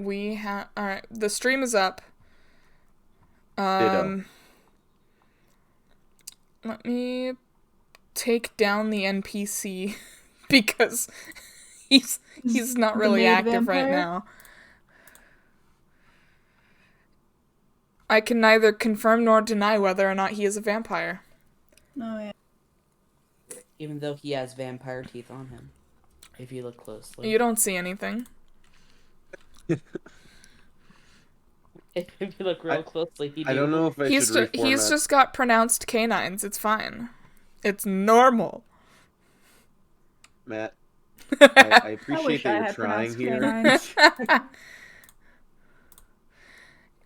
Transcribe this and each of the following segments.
We have... Alright, the stream is up. Ditto. Let me take down the NPC because he's not The really maid active right vampire? now. I can neither confirm nor deny whether or not he is a vampire. Oh, yeah. Even though he has vampire teeth on him. If you look closely. You don't see anything. If you look real closely, he I don't know if I He's should reformat. he's just got pronounced canines. It's fine. It's normal. Matt, I appreciate wish I that you're had trying pronounced here. canines.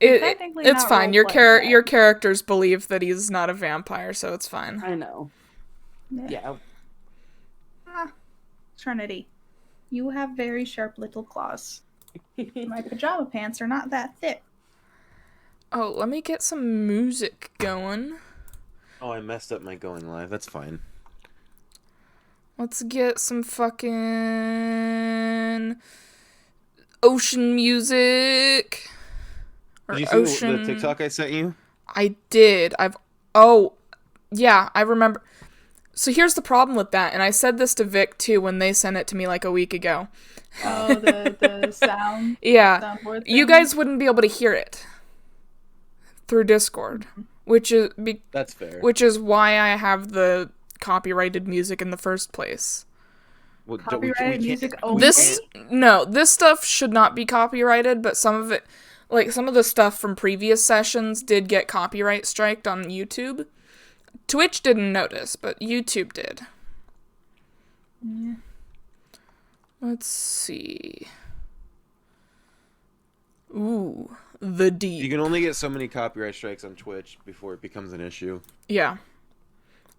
Technically It's not fine. role-playing that. Your characters believe that he's not a vampire, so it's fine. I know. Yeah. Ah, Trinity, you have very sharp little claws. My pajama pants are not that thick. Oh, let me get some music going. Oh, I messed up my going live. That's fine. Let's get some fucking ocean music. Or Did you see the TikTok I sent you? I did. Oh, yeah, I remember. So here's the problem with that, and I said this to Vic too when they sent it to me like a week ago. Oh, the sound. Yeah, Soundboard you thing? guys wouldn't be able to hear it through Discord, which is That's fair. which is why I have the copyrighted music in the first place. Well, Copyrighted music can't- only? This stuff should not be copyrighted, but some of it, like some of the stuff from previous sessions did get copyright striked on YouTube. Twitch didn't notice, but YouTube did. Yeah. Let's see. Ooh, the deep. You can only get so many copyright strikes on Twitch before it becomes an issue. Yeah.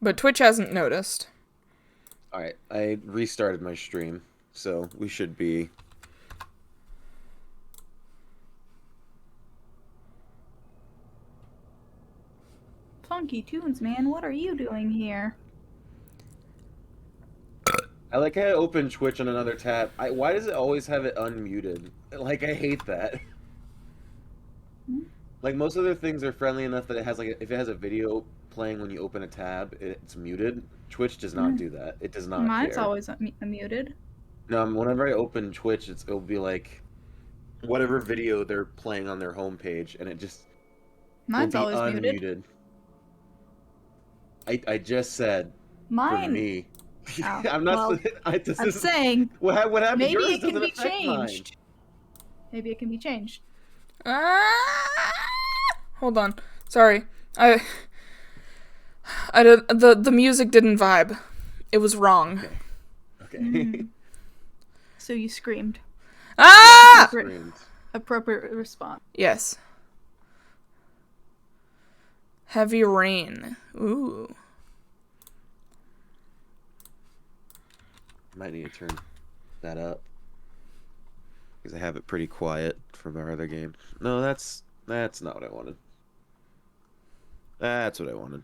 But Twitch hasn't noticed. Alright, I restarted my stream, so we should be... Funky tunes, man. What are you doing here? I like how I opened Twitch on another tab. Why does it always have it unmuted? Like, I hate that. Like, most other things are friendly enough that it has, like, if it has a video playing when you open a tab, it's muted. Twitch does not do that. It does not Mine's care. always muted. No, whenever I open Twitch, it'll be like whatever video they're playing on their homepage, and it just Mine's will be always muted. unmuted. I just said Mine. for me. Oh, I'm not. well, This I'm is, saying what happened? maybe Yours it can doesn't be affect mine. changed. Maybe it can be changed. Hold on. Sorry. I did, the music didn't vibe. It was wrong. Okay. So you screamed. Ah! Screamed. Appropriate response. Yes. Heavy rain. Ooh. Might need to turn that up because I have it pretty quiet from our other game. No, that's not what I wanted. That's what I wanted.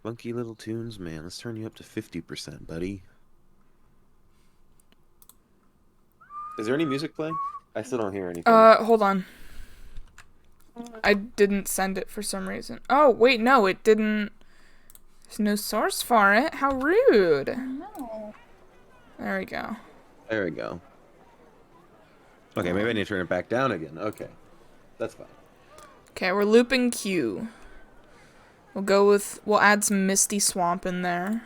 Funky little tunes, man. Let's turn you up to 50%, buddy. Is there any music playing? I still don't hear anything. Hold on. I didn't send it for some reason. Oh, wait, no, it didn't. There's no source for it. How rude. No. There we go. There we go. Okay, maybe I need to turn it back down again. Okay. That's fine. Okay, we're looping Q. We'll add some Misty Swamp in there.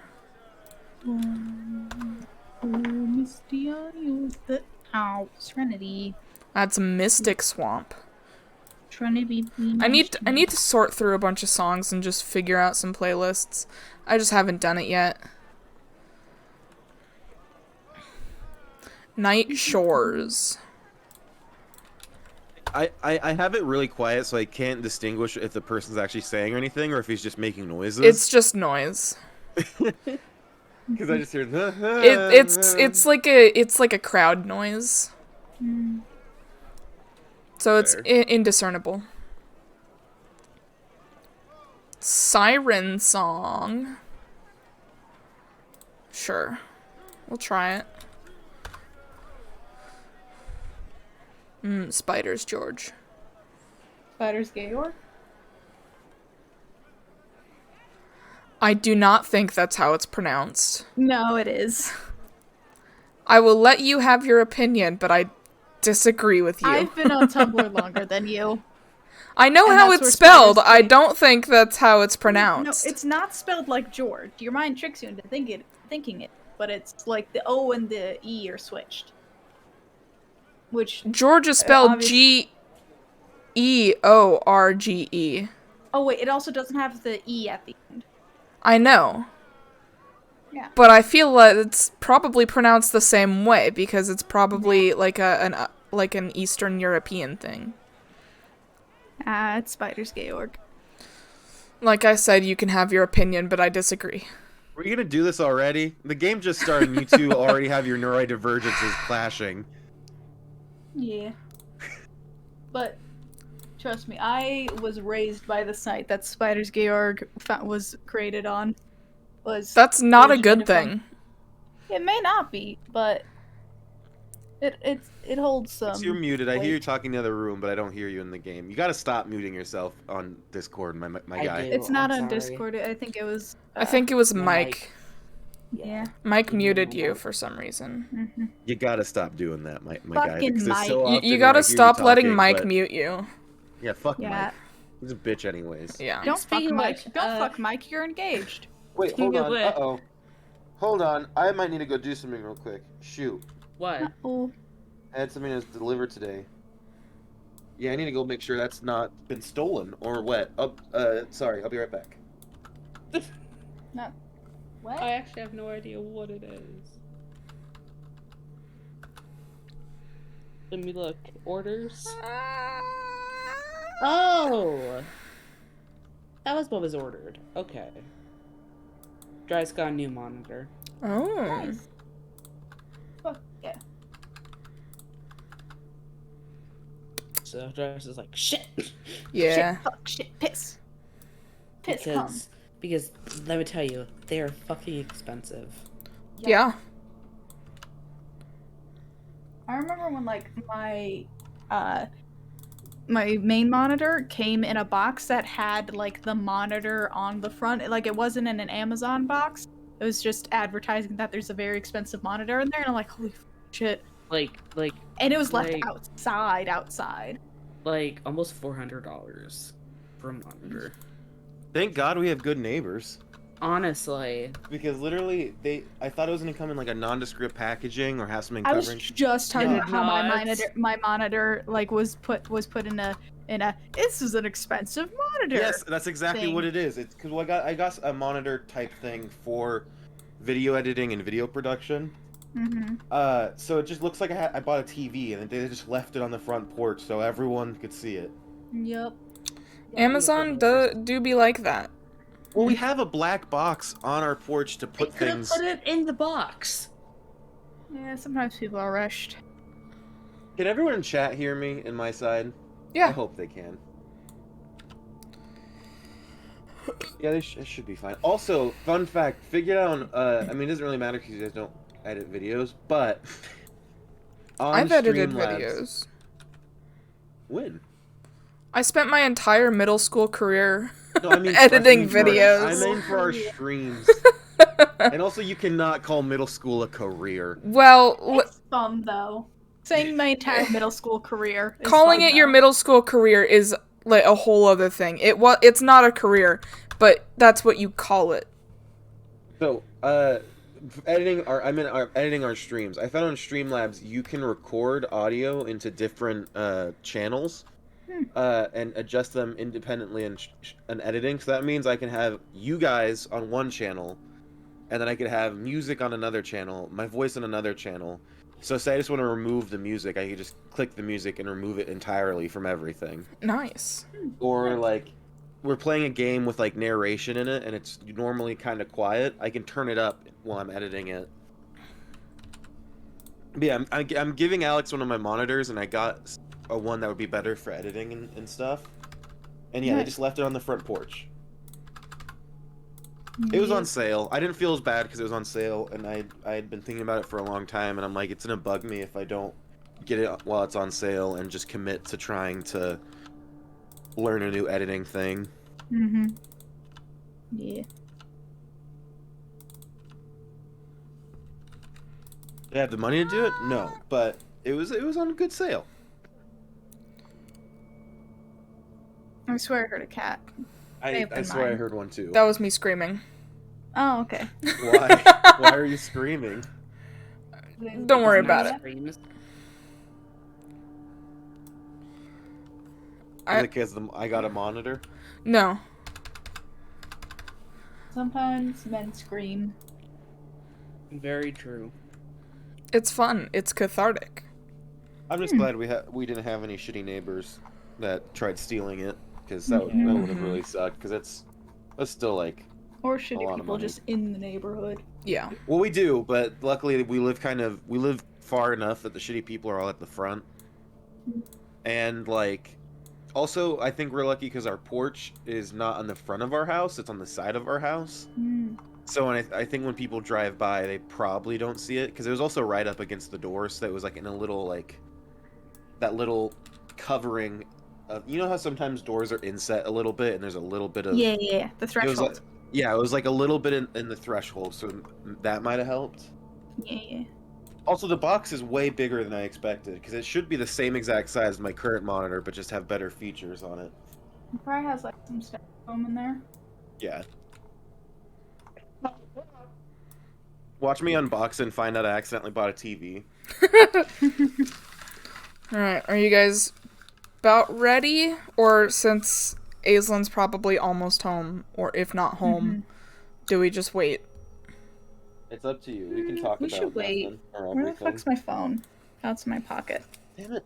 Misty Ow, Serenity. Add some Mystic Swamp. Trinity. I need to sort through a bunch of songs and just figure out some playlists. I just haven't done it yet. Night Shores. I have it really quiet, so I can't distinguish if the person's actually saying anything or if he's just making noises. It's just noise. Because I just hear. It's like a crowd noise. So it's indiscernible. Siren Song. Sure. We'll try it. Spiders, George. Spiders Georg? I do not think that's how it's pronounced. No, it is. I will let you have your opinion, but I disagree with you. I've been on Tumblr longer than you. I know and how that's it's where spelled. spiders I came- don't think that's how it's No, pronounced. it's not spelled like George. Your mind tricks you into thinking it, but it's like the O and the E are switched. Which George is spelled obvious- George. Oh wait, it also doesn't have the E at the end. I know. Yeah. But I feel like it's probably pronounced the same way because it's probably like an Eastern European thing. It's Spiders Georg. Like I said, you can have your opinion, but I disagree. We're gonna do this already? The game just started and you two already have your neurodivergences clashing. Yeah. But trust me, I was raised by the site that Spiders Georg was created on. That's not a originated good from. thing. It may not be, but it holds Alex, some. you're muted. I hear you weight. talking in the other room, but I don't hear you in the game. You gotta stop muting yourself on Discord, my I guy. do. It's not I'm on sorry. Discord. I think it was. I think it was my Mike. mic. Yeah. Mike Give me muted my you mic. for some reason. Mm-hmm. You gotta stop doing that, my guy. Fucking Because there's Mike. so often You where I gotta hear you stop letting talking, Mike but- mute you. Yeah, fuck Yeah. Mike. He's a bitch anyways. Yeah. Don't fuck Speaking of Mike. which, Don't fuck Mike. You're engaged. Wait, Speaking hold of on. which- Uh-oh. Hold on. I might need to go do something real quick. Shoot. What? Oh. I had something that's delivered today. Yeah, I need to go make sure that's not been stolen or what. Sorry, I'll be right back. What? I actually have no idea what it is. Let me look. Orders. Oh! That was what was ordered. Okay. Dry's got a new monitor. Oh. Nice. Fuck yeah. So Dry's is like, shit! Yeah. Shit, fuck, shit, piss. Piss, come. Because, let me tell you, they are fucking expensive. Yeah. I remember when like my main monitor came in a box that had like the monitor on the front. Like it wasn't in an Amazon box. It was just advertising that there's a very expensive monitor in there, and I'm like, holy shit! Like, And it was left Like- outside. almost $400 for a monitor. Thank God we have good neighbors. Honestly. Because literally, I thought it was gonna come in like a nondescript packaging or have something I was covering. just talking Did about how not. my monitor like was put in a this is an expensive monitor. Yes, that's exactly thing. what it is. It's because I got a monitor type thing for video editing and video production. Mm-hmm. So it just looks like I bought a TV and they just left it on the front porch so everyone could see it. Yep. Amazon do be like that. Well, we have a black box on our porch to They put could have things. put it in the box. Yeah, sometimes people are rushed. Can everyone in chat hear me in my side? I Yeah. hope they can. Yeah, it should be fine. Also, fun fact, figured out on, I mean, it doesn't really matter because you guys don't edit videos, but on I've edited Streamlabs- videos. When? I spent my entire middle school career No, I mean editing for our- videos. I mean for our streams. And also, you cannot call middle school a career. Well, It's fun though. Saying my entire middle school career. Is calling fun, it your though. middle school career is like a whole other thing. It's not a career, but that's what you call it. So, editing our streams. I found on Streamlabs you can record audio into different channels, and adjust them independently in editing. So that means I can have you guys on one channel, and then I could have music on another channel, my voice on another channel. So say I just want to remove the music, I could just click the music and remove it entirely from everything. Nice. Or like we're playing a game with like narration in it and it's normally kind of quiet, I can turn it up while I'm editing it. But yeah, I'm giving Alex one of my monitors and I got a one that would be better for editing and stuff. And yeah, they just left it on the front porch. It was on sale. I didn't feel as bad because it was on sale, and I had been thinking about it for a long time, and I'm like, it's gonna bug me if I don't get it while it's on sale and just commit to trying to learn a new editing thing. Mm-hmm. Yeah. Did I have the money to do it? No, but it was on a good sale. I swear I heard a cat. May have I been swear I mine. heard one too. That was me screaming. Oh, okay. Why? Why are you screaming? Don't worry Not about it. screams. Is I- it because I got a monitor? No. Sometimes men scream. Very true. It's fun. It's cathartic. I'm just glad we didn't have any shitty neighbors that tried stealing it, because that would have really sucked. Because that's still like Or a shitty lot of people money. just in the neighborhood. Yeah. Well, we do, but luckily we live far enough that the shitty people are all at the front, and like, also I think we're lucky because our porch is not on the front of our house; it's on the side of our house. Mm. So when I think when people drive by, they probably don't see it because it was also right up against the door, so it was like in a little like that little covering of, you know how sometimes doors are inset a little bit and there's a little bit of Yeah, the it was threshold. like, yeah, it was like a little bit in the threshold, so that might have helped. Yeah. Also, the box is way bigger than I expected because it should be the same exact size as my current monitor, but just have better features on it. It probably has like some styrofoam in there. Yeah. Watch me unbox and find out I accidentally bought a TV. Alright, are you guys about ready? Or since Aislin's probably almost home, or if not home, do we just wait? It's up to you. We can talk We about should wait. nothing or Where the everything. fuck's my phone? Oh, it's in my pocket. Damn it.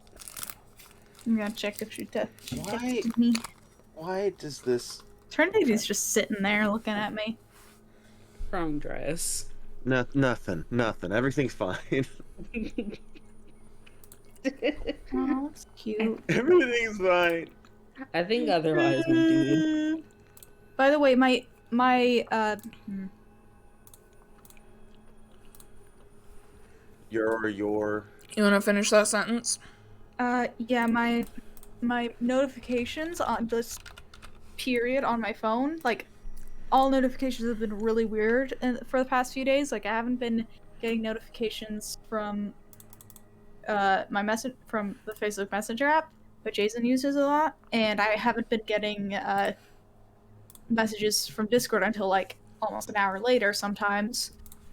I'm gonna check if she Why? texted me. Why does this... Trinity's just sitting there looking at me. Wrong dress. No, nothing. Everything's fine. Oh, that's cute. Everything's fine. I think otherwise, my dude. By the way, my Your You want to finish that sentence? yeah, my notifications on this period on my phone, like, all notifications have been really weird for the past few days. Like, I haven't been getting notifications from my message from the Facebook Messenger app, which Jason uses a lot, and I haven't been getting messages from Discord until like almost an hour later sometimes,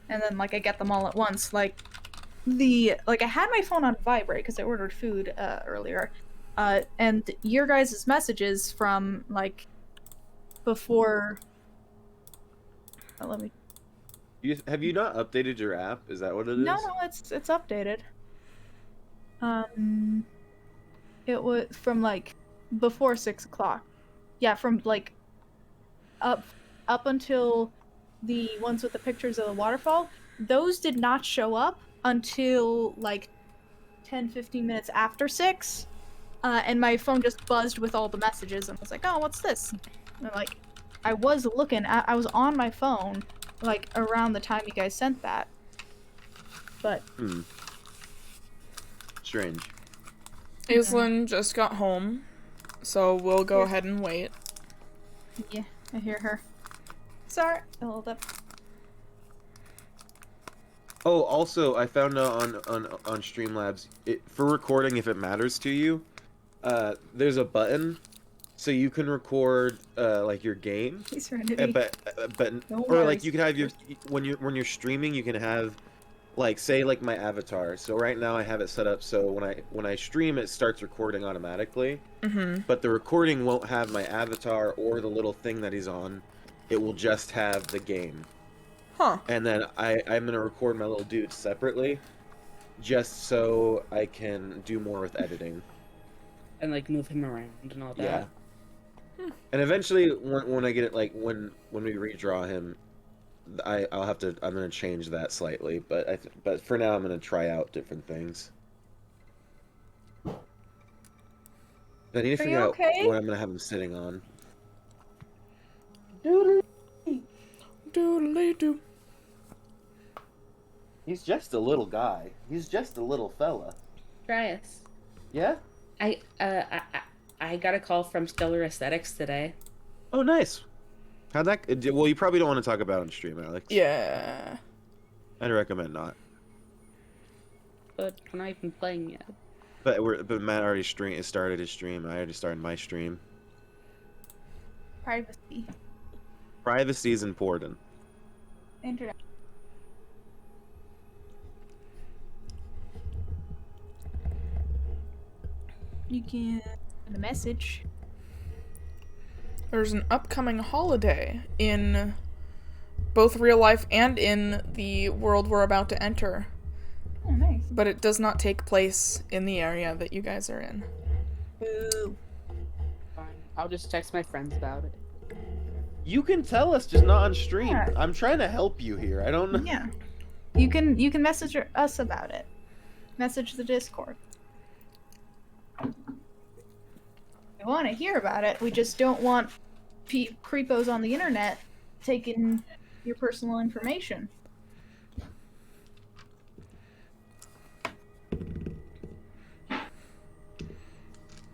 and then like I get them all at once. Like I had my phone on vibrate because I ordered food earlier, and your guys' messages from like before. Let me. have you not updated your app? Is that what it is? No, it's updated. It was from like before 6 o'clock. Yeah, from like up until the ones with the pictures of the waterfall. Those did not show up until like 10-15 minutes after 6. And my phone just buzzed with all the messages and was like, oh, what's this? And like, I was on my phone like around the time you guys sent that. But Strange. Aislinn just got home, so we'll go ahead and wait. yeah, I hear her. Sorry, hold up. Oh, also, I found out on Streamlabs, for recording, if it matters to you, there's a button, so you can record like your game. He's ready. But No or like worries. you can have your when you're streaming, you can have like say like my avatar. So right now I have it set up so when I stream, it starts recording automatically. But the recording won't have my avatar or the little thing that he's on. It will just have the game. Huh. And then I'm gonna record my little dude separately, just so I can do more with editing. And like move him around and all that. Yeah. And eventually, when I get it, like when we redraw him, I'm gonna change that slightly. But for now, I'm gonna try out different things. I need to Are figure you out okay? what I'm gonna have him sitting on. Doodly-doo. He's just a little guy. He's just a little fella. Dryas. Yeah. I got a call from Stellar Aesthetics today. Oh, nice. How'd that? Well, you probably don't want to talk about it on stream, Alex. Yeah. I'd recommend not. But we're not even playing yet. But Matt already started his stream. I already started my stream. Privacy. Privacy is important. Internet. You can send a message. There's an upcoming holiday in both real life and in the world we're about to enter. Oh, nice. But it does not take place in the area that you guys are in. Boo. Fine. I'll just text my friends about it. You can tell us, just not on stream. Yeah. I'm trying to help you here. I don't know. Yeah. You can message us about it. Message the Discord. We want to hear about it. We just don't want creepos on the internet taking your personal information. I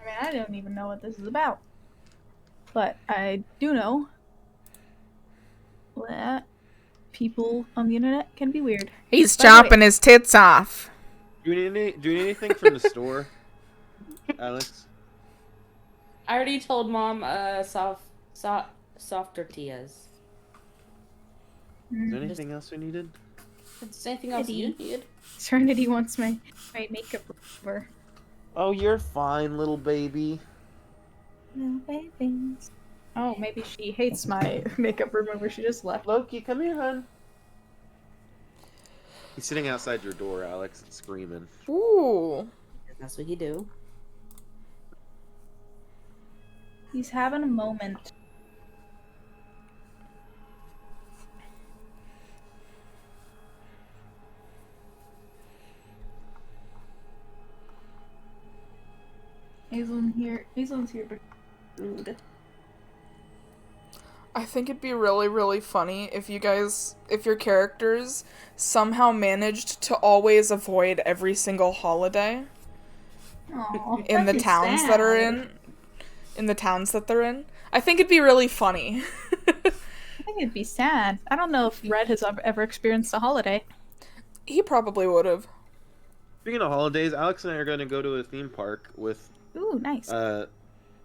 mean, I don't even know what this is about. But I do know that people on the internet can be weird. He's By the way- chopping his tits off. Do you need anything from the store, Alex? I already told Mom, soft tortillas. Is there anything else we needed? Is there anything else you need? Serenity wants my makeup remover. Oh, you're fine, little baby. No babies. Oh, maybe she hates my makeup remover. She just left. Loki, come here, hon. He's sitting outside your door, Alex, and screaming. Ooh. That's what you do. He's having a moment. Hazel's here, but rude. I think it'd be really, really funny if your characters somehow managed to always avoid every single holiday Aww, in the that'd be towns that are sad. in the towns that they're in. I think it'd be really funny. I think it'd be sad. I don't know if Red has ever experienced a holiday. He probably would have. Speaking of holidays, Alex and I are going to go to a theme park with Ooh, nice.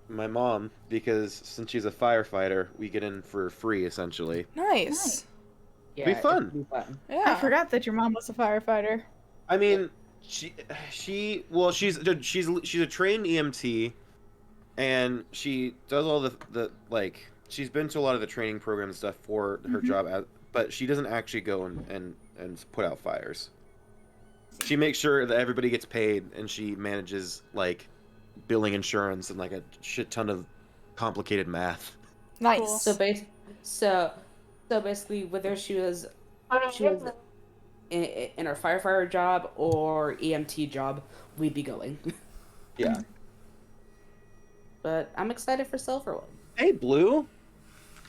my mom, because since she's a firefighter, we get in for free, essentially. Nice. Yeah, Be fun. it'd be fun. Yeah. I forgot that your mom was a firefighter. I mean, she's a trained EMT, and she does all the she's been to a lot of the training program stuff for her job, but she doesn't actually go and put out fires. She makes sure that everybody gets paid, and she manages billing insurance and a shit ton of complicated math. Nice. Cool. So basically, whether she was in her firefighter job or EMT job, we'd be going. Yeah. But I'm excited for Silverwood. Hey, Blue.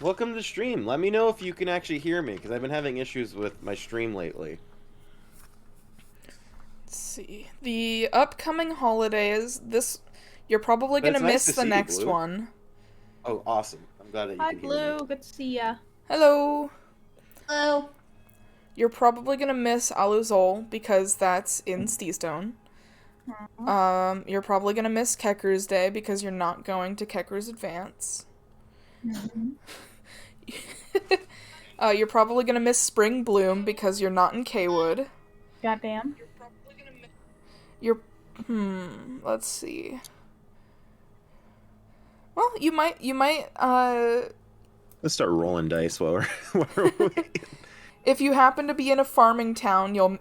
Welcome to the stream. Let me know if you can actually hear me, because I've been having issues with my stream lately. Let's see. The upcoming holidays, you're probably But going it's to nice miss to the see you, next Blue. one. Oh, awesome. I'm glad that you Hi, can hear me. Blue. Good to see ya. Hello. Hello. You're probably going to miss Aluzol because that's in Steestone. You're probably going to miss Kecker's Day because you're not going to Kecker's Advance. You're probably going to miss Spring Bloom because you're not in Kaywood. Goddamn. Let's see. Well, you might, Let's start rolling dice while we're waiting. if you happen to be in a farming town, you'll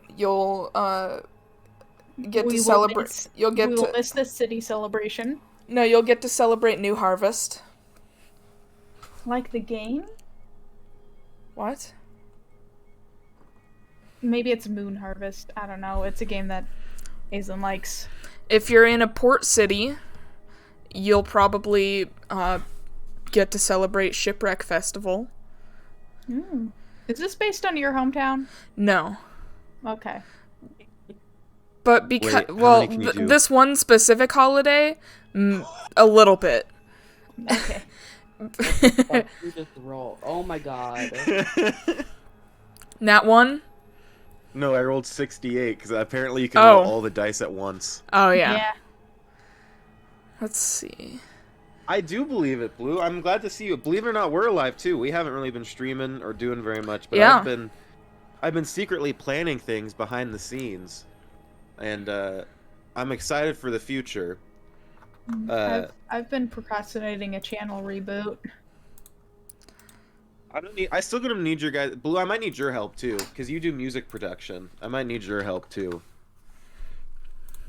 get to celebrate. You'll get we to will miss the city celebration. No, you'll get to celebrate New Harvest. Like the game? What? Maybe it's Moon Harvest. I don't know. It's a game that Aizen likes. If you're in a port city, you'll probably get to celebrate Shipwreck Festival. Is this based on your hometown? No. Okay. but because Wait, how well, many can you do? this one specific holiday, a little bit. Okay. Fuck, you just roll. Oh my god. Nat 1? No, I rolled 68 because apparently you can roll Oh. all the dice at once. Oh yeah. Yeah. Let's see. I do believe it, Blue. I'm glad to see you. Believe it or not, we're alive too. We haven't really been streaming or doing very much, but Yeah. I've been secretly planning things behind the scenes, and I'm excited for the future. I've been procrastinating a channel reboot. I still gonna need your guys. Blue, I might need your help too, because you do music production. I might need your help too.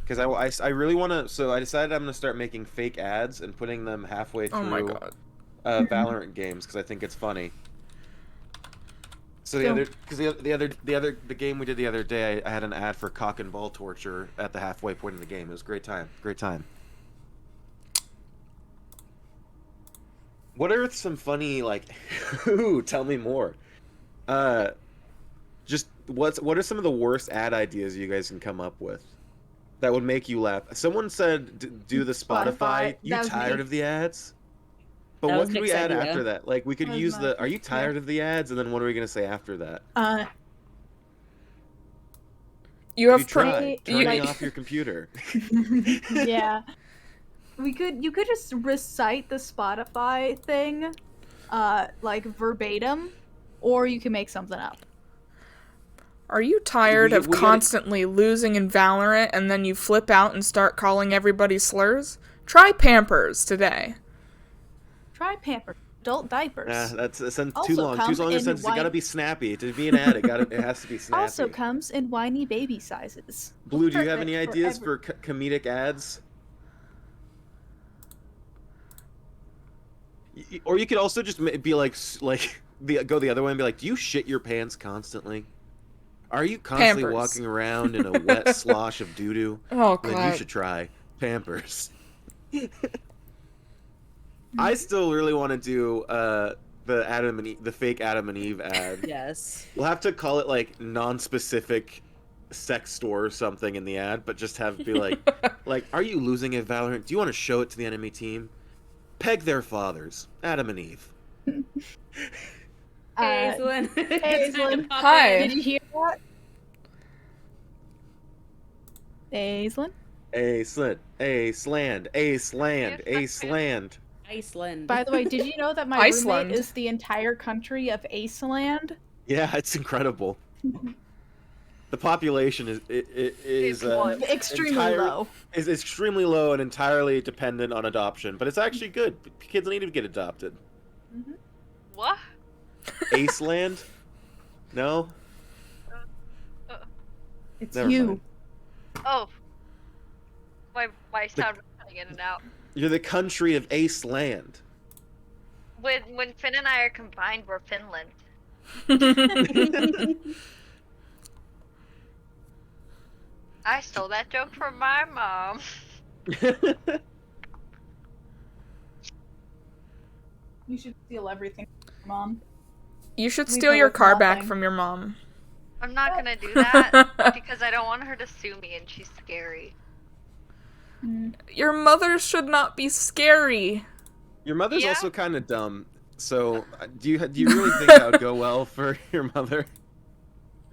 Because I really want to. So I decided I'm gonna start making fake ads and putting them halfway through Oh my god. Valorant games because I think it's funny. So the game we did the other day, I had an ad for cock and ball torture at the halfway point in the game. It was a great time. Great time. What are some funny like? Ooh, tell me more. Just what are some of the worst ad ideas you guys can come up with that would make you laugh? Someone said do the Spotify. You That was tired me. of the ads? But That what was could we Nick's add idea. after that? Like we could That was use my- the. Are you tired of the ads? And then what are we gonna say after that? You Have have you pro- tried you- turning off your computer? Yeah. You could just recite the Spotify thing, like verbatim, or you can make something up. Are you tired We of gotta- constantly losing in Valorant and then you flip out and start calling everybody slurs? Try Pampers today. Try Pampers adult diapers. That's too Also long. Too comes long a in sentence. It white- gotta be snappy. To be an ad, it has to be snappy. Also comes in whiny baby sizes. Blue, do you have any Perfect ideas every- for comedic ads? Or you could also just be like go the other way and be like, do you shit your pants constantly? Are you constantly Pampers. walking around in a wet slosh of doo doo? Oh Then you god. should try Pampers. I still really want to do the fake Adam and Eve ad. Yes. We'll have to call it like non-specific sex store or something in the ad, but just have it be like, are you losing at Valorant? Do you want to show it to the enemy team? Peg their fathers, Adam and Eve. Uh, Hazelyn. Hazelyn. Hi. Did you hear that? Hazelyn? Aceland, Aceland. Iceland. By the way, did you know that my Iceland. roommate is the entire country of Aceland? Yeah, it's incredible. The population is Extremely low. Is extremely low and entirely dependent on adoption, but it's actually good. Kids need to get adopted. What? Aceland? No? It's Never you. mind. Oh. My sound was cutting in and out. You're the country of Aceland. When Finn and I are combined, we're Finland. I stole that joke from my mom. You should steal everything, Mom. You should Leave steal her your with car back nothing. from your mom. I'm not gonna do that because I don't want her to sue me and she's scary. Your mother should not be scary. Your mother's Yeah. also kind of dumb. So, do you really think that would go well for your mother?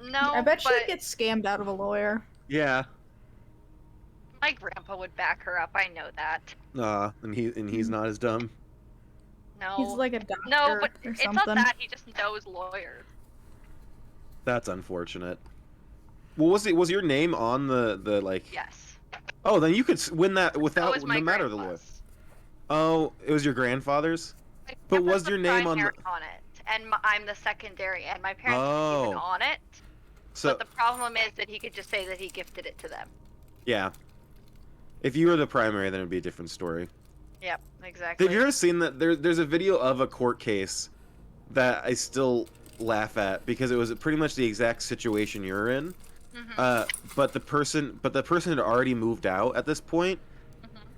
No, I bet but she gets scammed out of a lawyer. Yeah. my grandpa would back her up. I know that. And he's not as dumb. No. He's like a doctor no, but or it's something. not that. He just knows lawyers. That's unfortunate. Well, was your name on the like? Yes. Oh, then you could win that That without was my no matter the lawyer. grandpa's. Oh, it was your grandfather's. My But grandpa's was the your name on primary on it, and I'm the secondary, and my parents Oh. weren't even on it. So But the problem is that he could just say that he gifted it to them. yeah, if you were the primary, then it'd be a different story. Yep, exactly. Have you ever seen that? There's a video of a court case that I still laugh at because it was pretty much the exact situation you're in. Mhm. But the person had already moved out at this point,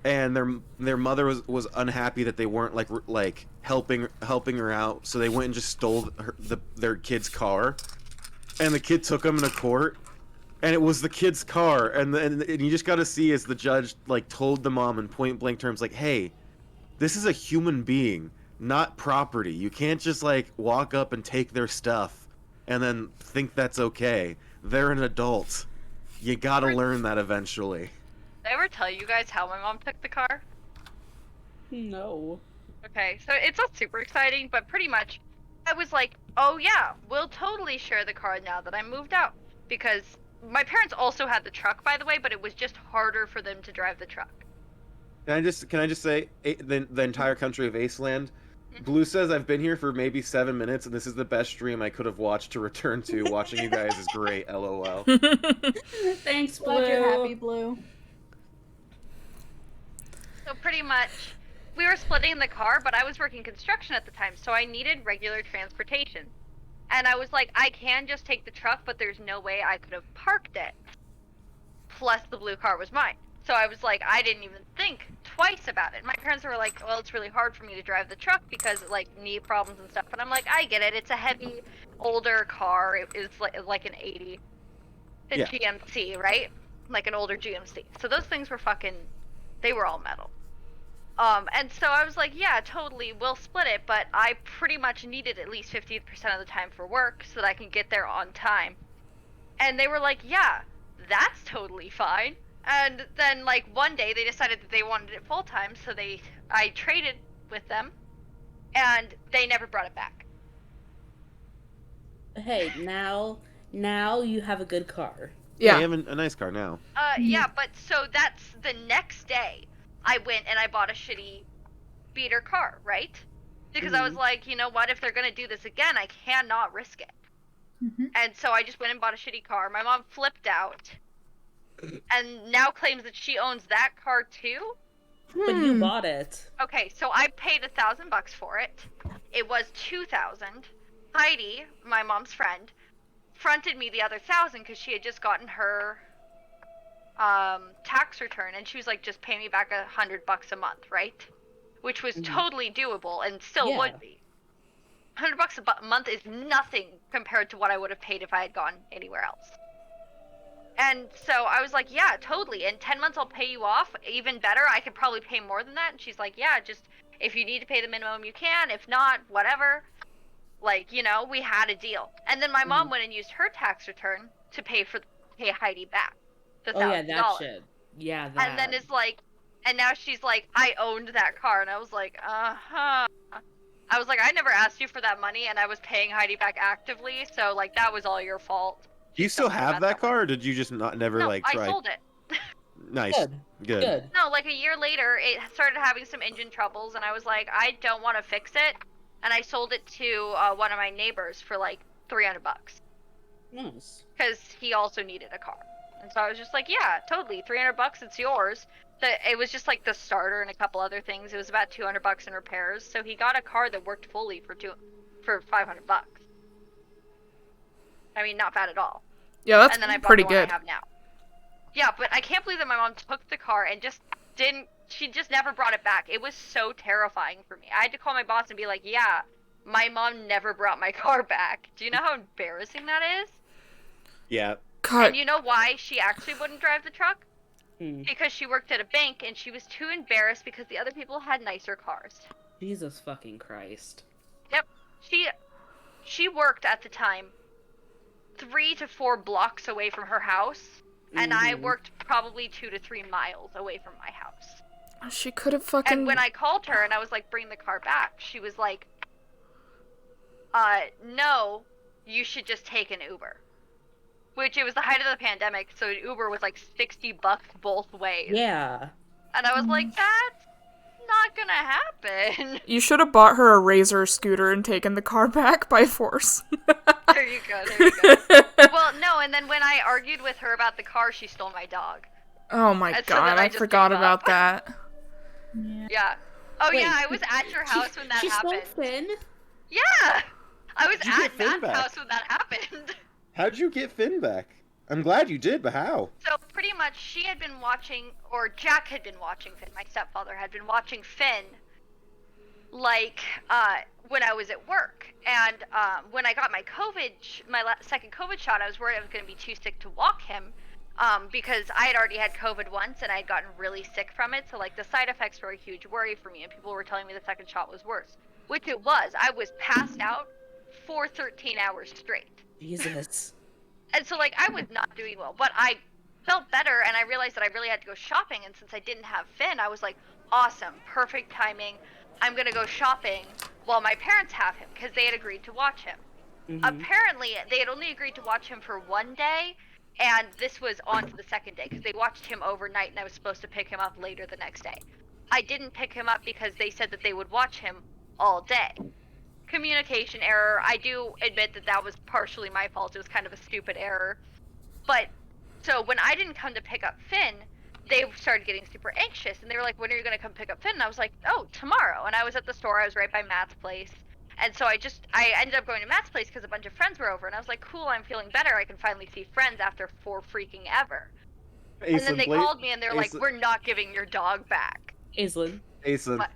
and their mother was unhappy that they weren't like helping her out, so they went and just stole their kid's car, and the kid took them into court, and it was the kid's car, and you just got to see as the judge like told the mom in point blank terms like, hey, this is a human being, not property. You can't just like walk up and take their stuff and then think that's okay. They're an adult. You gotta learn that eventually. Did I ever tell you guys how my mom took the car? No. Okay, so it's not super exciting, but pretty much I was like, oh yeah, we'll totally share the car now that I moved out. Because my parents also had the truck, by the way, but it was just harder for them to drive the truck. Can I just say the entire country of Aceland? Blue says I've been here for maybe 7 minutes, and this is the best stream I could have watched to return to. Watching you guys is great. LOL. Thanks, Blue. Glad you're happy, Blue. So pretty much, we were splitting the car, but I was working construction at the time, so I needed regular transportation. And I was like, I can just take the truck, but there's no way I could have parked it. Plus, the blue car was mine. So I was like, I didn't even think twice about it. My parents were like, well, it's really hard for me to drive the truck because like knee problems and stuff. And I'm like, I get it. It's a heavy, older car. It's like an 80. Yeah. GMC, right? Like an older GMC. So those things were they were all metal. And so I was like, yeah, totally, we'll split it, but I pretty much needed at least 50% of the time for work so that I can get there on time. And they were like, yeah, that's totally fine. And then, like, one day they decided that they wanted it full time, so I traded with them, and they never brought it back. Hey, now you have a good car. Yeah, Yeah. you have a nice car now. Yeah, but so that's the next day. I went and I bought a shitty beater car, right? Because I was like, you know what? If they're gonna do this again, I cannot risk it. And so I just went and bought a shitty car. My mom flipped out, and now claims that she owns that car too. But you bought it. Okay, so I paid $1,000 for it. It was 2,000. Heidi, my mom's friend, fronted me the other 1,000 because she had just gotten her tax return, and she was like, just pay me back $100 a month, right? Which was totally doable and still would be. $100 a month is nothing compared to what I would have paid if I had gone anywhere else. And so I was like, yeah, totally. In 10 months I'll pay you off. Even better, I could probably pay more than that. And she's like, yeah, just if you need to pay the minimum, you can. If not, whatever. Like, you know, we had a deal. And then my mom went and used her tax return to pay Heidi back the $1,000. Oh yeah, that shit. Yeah, that. And then it's like, and now she's like, I owned that car. And I was like, uh-huh. I was like, I never asked you for that money, and I was paying Heidi back actively, so like that was all your fault. Do you still have that car, or did you just never No, like try? I sold it. Nice. Good. No, like a year later, it started having some engine troubles, and I was like, I don't want to fix it, and I sold it to one of my neighbors for like $300. Nice. Because he also needed a car, and so I was just like, yeah, totally, $300, it's yours. It was just like the starter and a couple other things. It was about $200 in repairs, so he got a car that worked fully for $500. I mean, not bad at all. Yeah, that's and then I bought pretty the one good. I have now. Yeah, but I can't believe that my mom took the car and just didn't. She just never brought it back. It was so terrifying for me. I had to call my boss and be like, "Yeah, my mom never brought my car back." Do you know how embarrassing that is? Yeah. God. And you know why she actually wouldn't drive the truck? Because she worked at a bank and she was too embarrassed because the other people had nicer cars. Jesus fucking Christ. Yep. She worked at the time 3 to 4 blocks away from her house, and I worked probably 2 to 3 miles away from my house. She could have fucking. And when I called her and I was like, bring the car back, she was like, no, you should just take an Uber. Which, it was the height of the pandemic, so Uber was like $60 both ways. Yeah. And I was like, that's not gonna happen. You should have bought her a Razor scooter and taken the car back by force. There you go. Well, no, and then when I argued with her about the car, she stole my dog. Oh my And so god, then I I just forgot gave about up. that. Yeah. Oh, Wait, yeah, I was at your house when that she happened. stole Finn? Yeah! I was Did you get at Finn Matt's back? house when that happened. How'd you get Finn back? I'm glad you did, but how? So pretty much she had been watching, or Jack had been watching Finn, my stepfather had been watching Finn like when I was at work, and when I got my second COVID shot, I was worried I was going to be too sick to walk him, because I had already had COVID once and I had gotten really sick from it. So like the side effects were a huge worry for me, and people were telling me the second shot was worse, which it was. I was passed out for 13 hours straight. Jesus. And so like I was not doing well, but I felt better, and I realized that I really had to go shopping, and since I didn't have Finn, I was like, awesome, perfect timing. I'm gonna go shopping while my parents have him, because they had agreed to watch him. Apparently, they had only agreed to watch him for one day, and this was on to the second day, because they watched him overnight, and I was supposed to pick him up later the next day. I didn't pick him up because they said that they would watch him all day. Communication error. I do admit that that was partially my fault. It was kind of a stupid error. But, so when I didn't come to pick up Finn, they started getting super anxious, and they were like, when are you going to come pick up Finn? And I was like, oh, tomorrow. And I was at the store. I was right by Matt's place. And so I ended up going to Matt's place because a bunch of friends were over, and I was like, cool, I'm feeling better. I can finally see friends after 4 freaking ever. And then they called me, and they're like, we're not giving your dog back. Aislinn. What?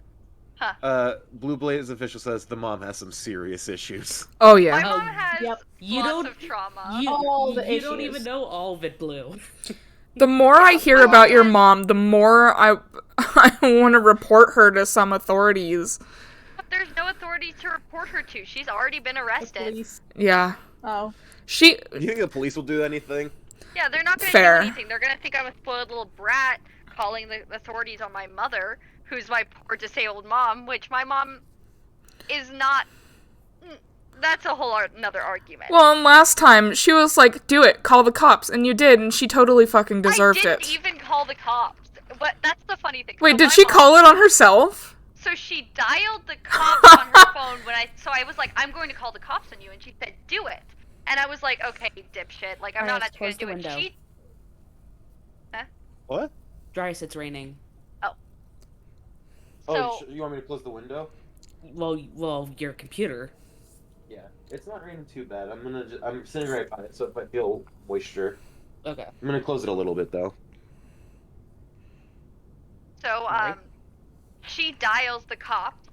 Huh. Blue Blaze official says the mom has some serious issues. Oh yeah. My mom has You lots don't- of trauma. You don't issues. even know all of it, Blue. The more I hear my about mom your has- mom, the more I want to report her to some authorities. But there's no authority to report her to. She's already been arrested. Police. Yeah. Oh. She You think the police will do anything? Yeah, they're not going to Fair. do anything. They're going to think I'm a spoiled little brat calling the authorities on my mother, who's my poor disabled mom, which my mom is not. That's a whole another argument. Well, and last time she was like, "Do it, call the cops," and you did, and she totally fucking deserved I didn't it. even call the cops. But that's the funny thing. Wait, So did my she mom- call it on herself? So she dialed the cops on her phone so I was like, I'm going to call the cops on you, and she said, do it. And I was like, okay, dipshit, like, I'm Alright, not actually close the gonna do it. window. What? Darius, it's raining. So, you want me to close the window? Well, your computer. Yeah, it's not raining too bad. I'm sitting right by it, so if I feel moisture, Okay. I'm gonna close it a little bit though. Right. she dials the cops,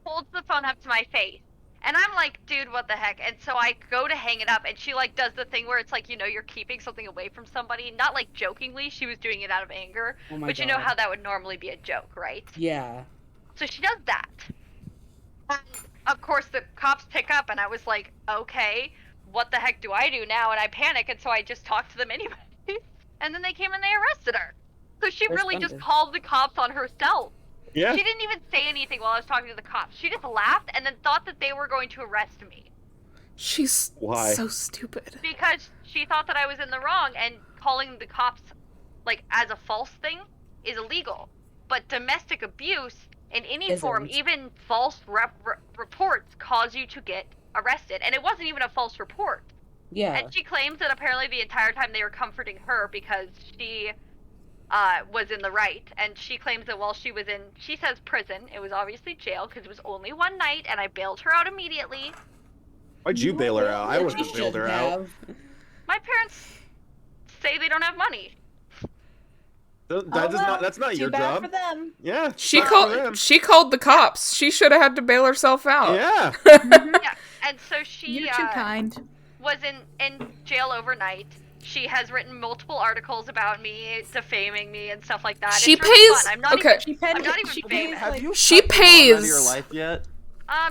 holds the phone up to my face, and I'm like, dude, what the heck? And so I go to hang it up, and she, like, does the thing where it's like, you know, you're keeping something away from somebody. Not, like, jokingly, she was doing it out of anger. Oh my but you know God. how that would normally be a joke, right? Yeah. So she does that. And, of course, the cops pick up, and I was like, okay, what the heck do I do now? And I panic, and so I just talked to them anyway. And then they came and they arrested her. So she really just Responded. called the cops on herself. Yeah. She didn't even say anything while I was talking to the cops. She just laughed and then thought that they were going to arrest me. She's Why? so stupid. Because she thought that I was in the wrong, and calling the cops, like, as a false thing is illegal. But domestic abuse in any form, Isn't. even false reports, cause you to get arrested. And it wasn't even a false report. Yeah. And she claims that apparently the entire time they were comforting her because she was in the right. And she claims that while she was in, she says prison, it was obviously jail because it was only one night, and I bailed her out immediately. Why'd you bail her out? I Yeah, wouldn't she have bailed her shouldn't out. have. My parents say they don't have money. That's not your Too bad job. for them. Yeah. She sucks for them. called the cops. She should have had to bail herself out. Yeah. Yeah, and so she You're too kind. was in jail overnight. She has written multiple articles about me, defaming me, and stuff like that. She it's really pays- fun. I'm not okay. even, I'm not even She famous. pays, Have like- you She cut your mom out of pays- your life yet?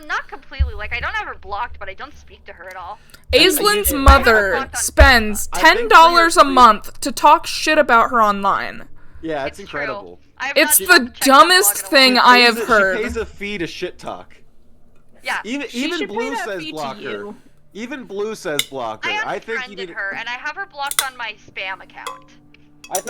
Not completely. Like, I don't have her blocked, but I don't speak to her at all. Aislinn's I mother have a spends I think $10 a for your- month to talk shit about her online. Yeah, it's True. incredible. I have It's not the checked that dumbest blog in a thing while. I have heard. She pays a fee to shit talk. Yeah, Even She should pay Blue that says fee to block her. you. Even Blue says block her. I I think you unfriended need. her, and I have her blocked on my spam account.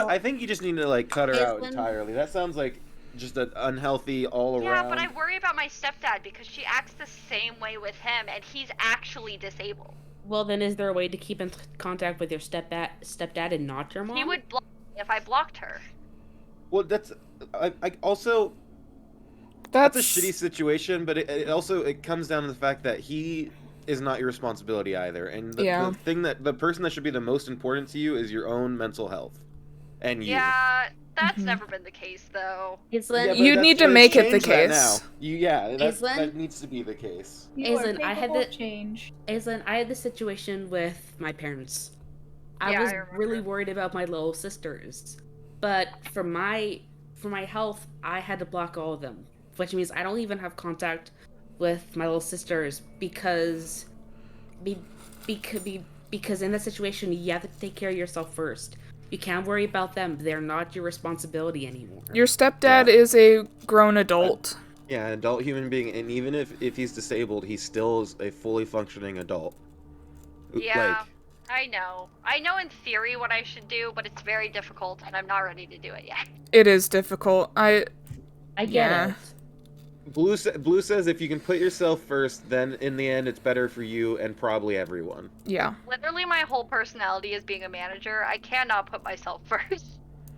I think you just need to like cut her out Aislinn? entirely. That sounds like just an unhealthy all Yeah, around. but I worry about my stepdad because she acts the same way with him, and he's actually disabled. Well, then is there a way to keep in contact with your stepdad and not your mom? He would block me if I blocked her. Well, that's I also that's a shitty situation, but it comes down to the fact that he is not your responsibility either, and the Yeah. the person that should be the most important to you is your own mental health. and you. Yeah, that's never been the case though. Aislinn, Yeah, but You that's- need to but make it the change that case. now. That Aislinn? needs to be the case. You are Aislinn, I had capable of the- change. Aislinn, I had the situation with my parents. I Yeah, was I remember. really worried about my little sisters, but for my health, I had to block all of them, which means I don't even have contact with my little sisters because in that situation you have to take care of yourself first. You can't worry about them; they're not your responsibility anymore. Your stepdad Yeah. is a grown adult. Yeah, an adult human being, and even if he's disabled, he still is a fully functioning adult. Yeah, I know. I know in theory what I should do, but it's very difficult, and I'm not ready to do it yet. It is difficult. I get Yeah. it. Blue says if you can put yourself first, then in the end it's better for you and probably everyone. Yeah. Literally, my whole personality is being a manager. I cannot put myself first.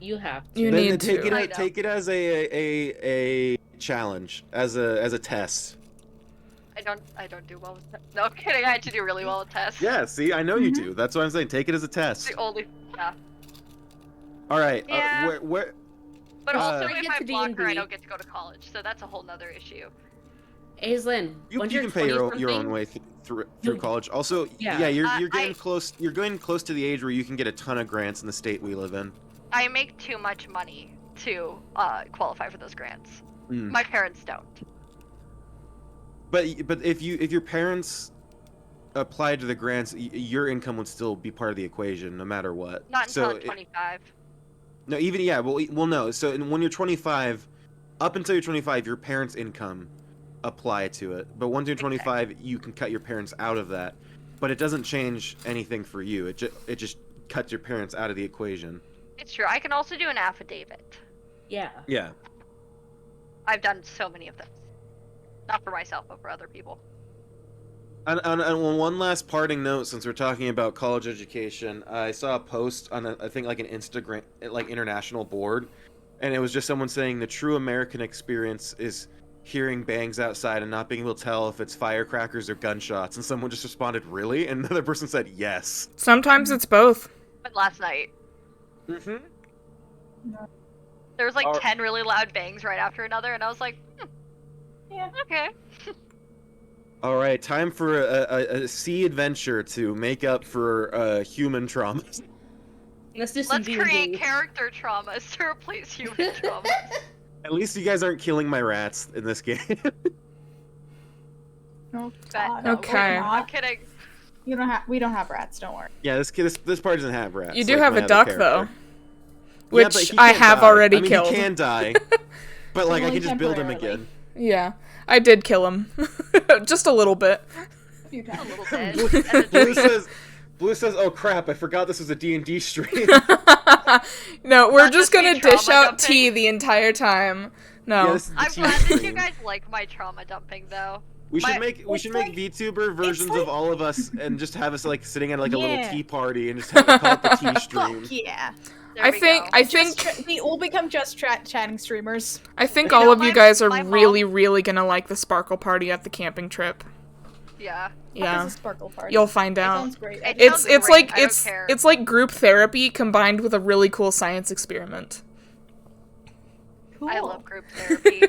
You have to. You Then need take to. I it know. take it as a challenge, as a test. I don't do well with tests. No, I'm kidding. I actually do really well with tests. Yeah, see, I know you do. That's what I'm saying. Take it as a It's test. the only. Yeah. All right. Yeah. Where But also, I if get I to block her, I D&D. don't get to go to college, so that's a whole nother issue. Aislinn, you when can you're pay your 20-something, own way through college. Also, Yeah. you're getting I- close. You're getting close to the age where you can get a ton of grants in the state we live in. I make too much money to qualify for those grants. Mm. My parents don't. But if your parents applied to the grants, your income would still be part of the equation, no matter what. Not until So I'm 25. no, even well, no. So when you're 25, up until you're 25, your parents' income apply to it. But once you're 25, you can cut your parents out of that. But it doesn't change anything for you. It just cuts your parents out of the equation. It's true. I can also do an affidavit. Yeah. Yeah. I've done so many of those. Not for myself, but for other people. And one last parting note, since we're talking about college education, I saw a post on I think like an Instagram, like international board, and it was just someone saying the true American experience is hearing bangs outside and not being able to tell if it's firecrackers or gunshots, and someone just responded, "Really?" And another person said, "Yes." Sometimes it's both. But last night, Mm-hmm. there was like Are- 10 really loud bangs right after another, and I was like, Yeah. okay. All right, time for a sea adventure to make up for human traumas. Let's do some Let's create D&D. character traumas to replace human traumas. At least you guys aren't killing my rats in this game. Oh, Bet. God, No, Okay. we're I'm not. kidding. We don't have rats. Don't worry. Yeah, this part doesn't have rats. You do like have my a other duck, character. though. Yeah, Which but he I can't have die. already I mean, killed. He can die, but like I Only can just build him temporarily. again. Yeah. I did kill him. Just a little bit. A few A times. little bit. And a Blue tree. says, "Oh crap! I forgot this was a D&D stream." No, we're Not just just me gonna dish trauma out dumping. tea the entire time. No. Yeah, this is the I'm tea glad that you stream. guys like my trauma dumping, though. We should my- make It's like- VTuber versions like- of all of us and just have us like sitting at like a little Yeah. tea party and just have it called the tea stream. Fuck yeah. There I we think go. I Just think we all become just chatting streamers. I think You all know, of you my- guys are my mom- really, really gonna like the sparkle party at the camping trip. Yeah. What Yeah. is a sparkle party? You'll find That out. sounds great. It It's sounds it's great. like I don't care. it's like group therapy combined with a really cool science experiment. Cool. I love group therapy.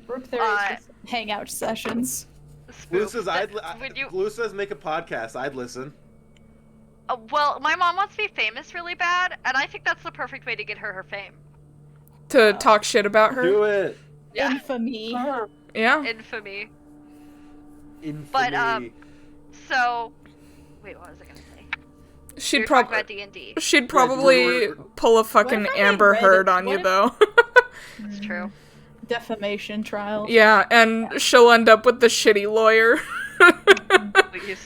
Group therapy hangout sessions. Blue Spoof. says, Would you? Blue says make a podcast. I'd listen. Well, my mom wants to be famous really bad, and I think that's the perfect way to get her fame. To talk shit about her. Do it. Yeah. Infamy. Yeah. Infamy. Infamy. But, So, wait, what was I gonna say? She'd You're talking probably about D&D. she'd probably pull a fucking What if I Amber read Heard it? on What you if- though. It's true. Defamation trial. Yeah, and she'll end up with the shitty lawyer. Please.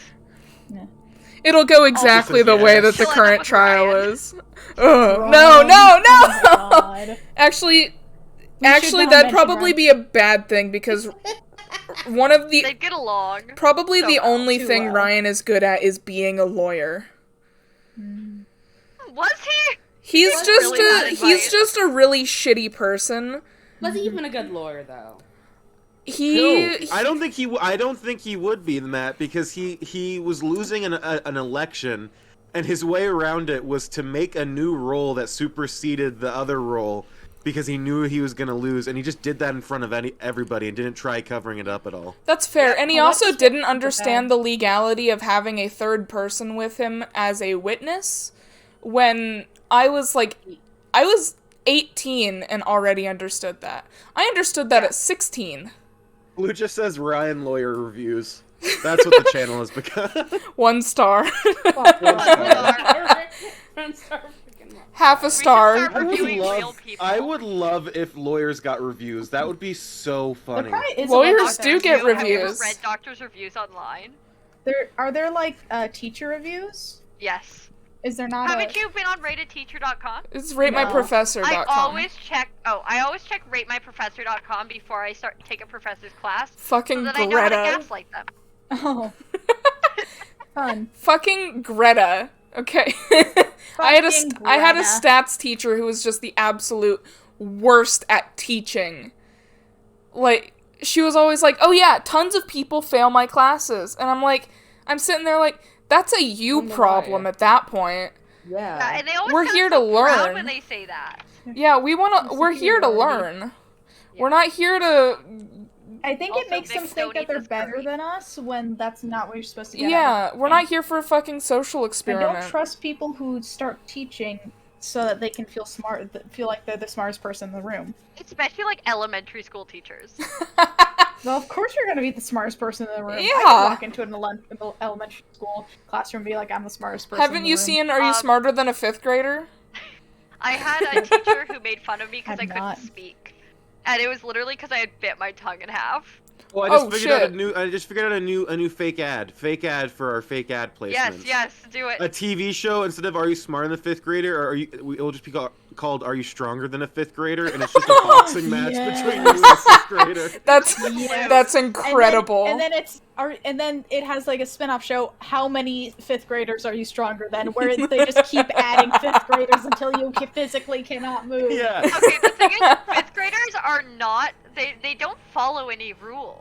It'll go exactly says the way yes. that the She'll end up current with trial Ryan. is. Ugh. Ryan. No, no, Oh no! God. Actually, We should actually, not that'd mention probably Ryan. be a bad thing because one of the They get along. probably so the well, only too thing well. Ryan is good at is being a lawyer. Was he? He's was just really bad a advice. he's just a really shitty person. Was he even a good lawyer though? He I don't think he would be, Matt, because he was losing an election, and his way around it was to make a new roll that superseded the other roll because he knew he was going to lose, and he just did that in front of everybody and didn't try covering it up at all. That's fair, and he Well, also that's didn't okay. understand the legality of having a third person with him as a witness. When I was 18 and already understood that. I understood that at 16. Blue just says Ryan Lawyer Reviews. That's what the channel has become. 1 star. Friends-star freaking love. Half a star. start reviewing real people. I would love if lawyers got reviews. That would be so funny. There probably is a Lawyers lot do there. get Have you ever reviews. read doctors' reviews online? Are there like teacher reviews? Yes. Is there not? Haven't you been on rateateacher.com? It's No. ratemyprofessor.com. I always check ratemyprofessor.com before I take a professor's class. Fucking So that I know how to Greta. gaslight them. Oh, fun. Fucking Greta. Okay. I had a Greta. stats teacher who was just the absolute worst at teaching. Like, she was always like, "Oh yeah, tons of people fail my classes." And I'm sitting there like, that's a you Wonder problem why. at that point. Yeah, and they always We're sound here so to proud learn. when they say that. Yeah, we're here to superiority. learn. We're not here to I think Also, it makes them Vic think that Stoney they're does better great. than us when that's not what you're supposed to get. Yeah, we're not here for a fucking social I experiment. don't trust people who start teaching so that they can feel smart, feel like they're the smartest person in the room. Especially like elementary school teachers. Well, of course you're going to be the smartest person in the room. I Yeah. could walk into an elementary school classroom and be like, I'm the smartest person in Haven't the you room. seen Are You Smarter Than a Fifth Grader? I had a teacher who made fun of me because I Have couldn't not. speak. And it was literally because I had bit my tongue in half. Oh, Oh, shit. I just figured out a new fake ad. Fake ad for our fake ad placements. Yes, do it. A TV show, instead of Are You Smarter Than a Fifth Grader, or it'll just be called Are You Stronger Than a Fifth Grader, and it's just a boxing match Yes. between you and a fifth grader. That's Yes. that's incredible. And then it has like a spin-off show, How Many Fifth Graders Are You Stronger Than? Where they just keep adding fifth graders until you physically cannot move. Yeah. Okay, the thing is, fifth graders are not, they don't follow any rules.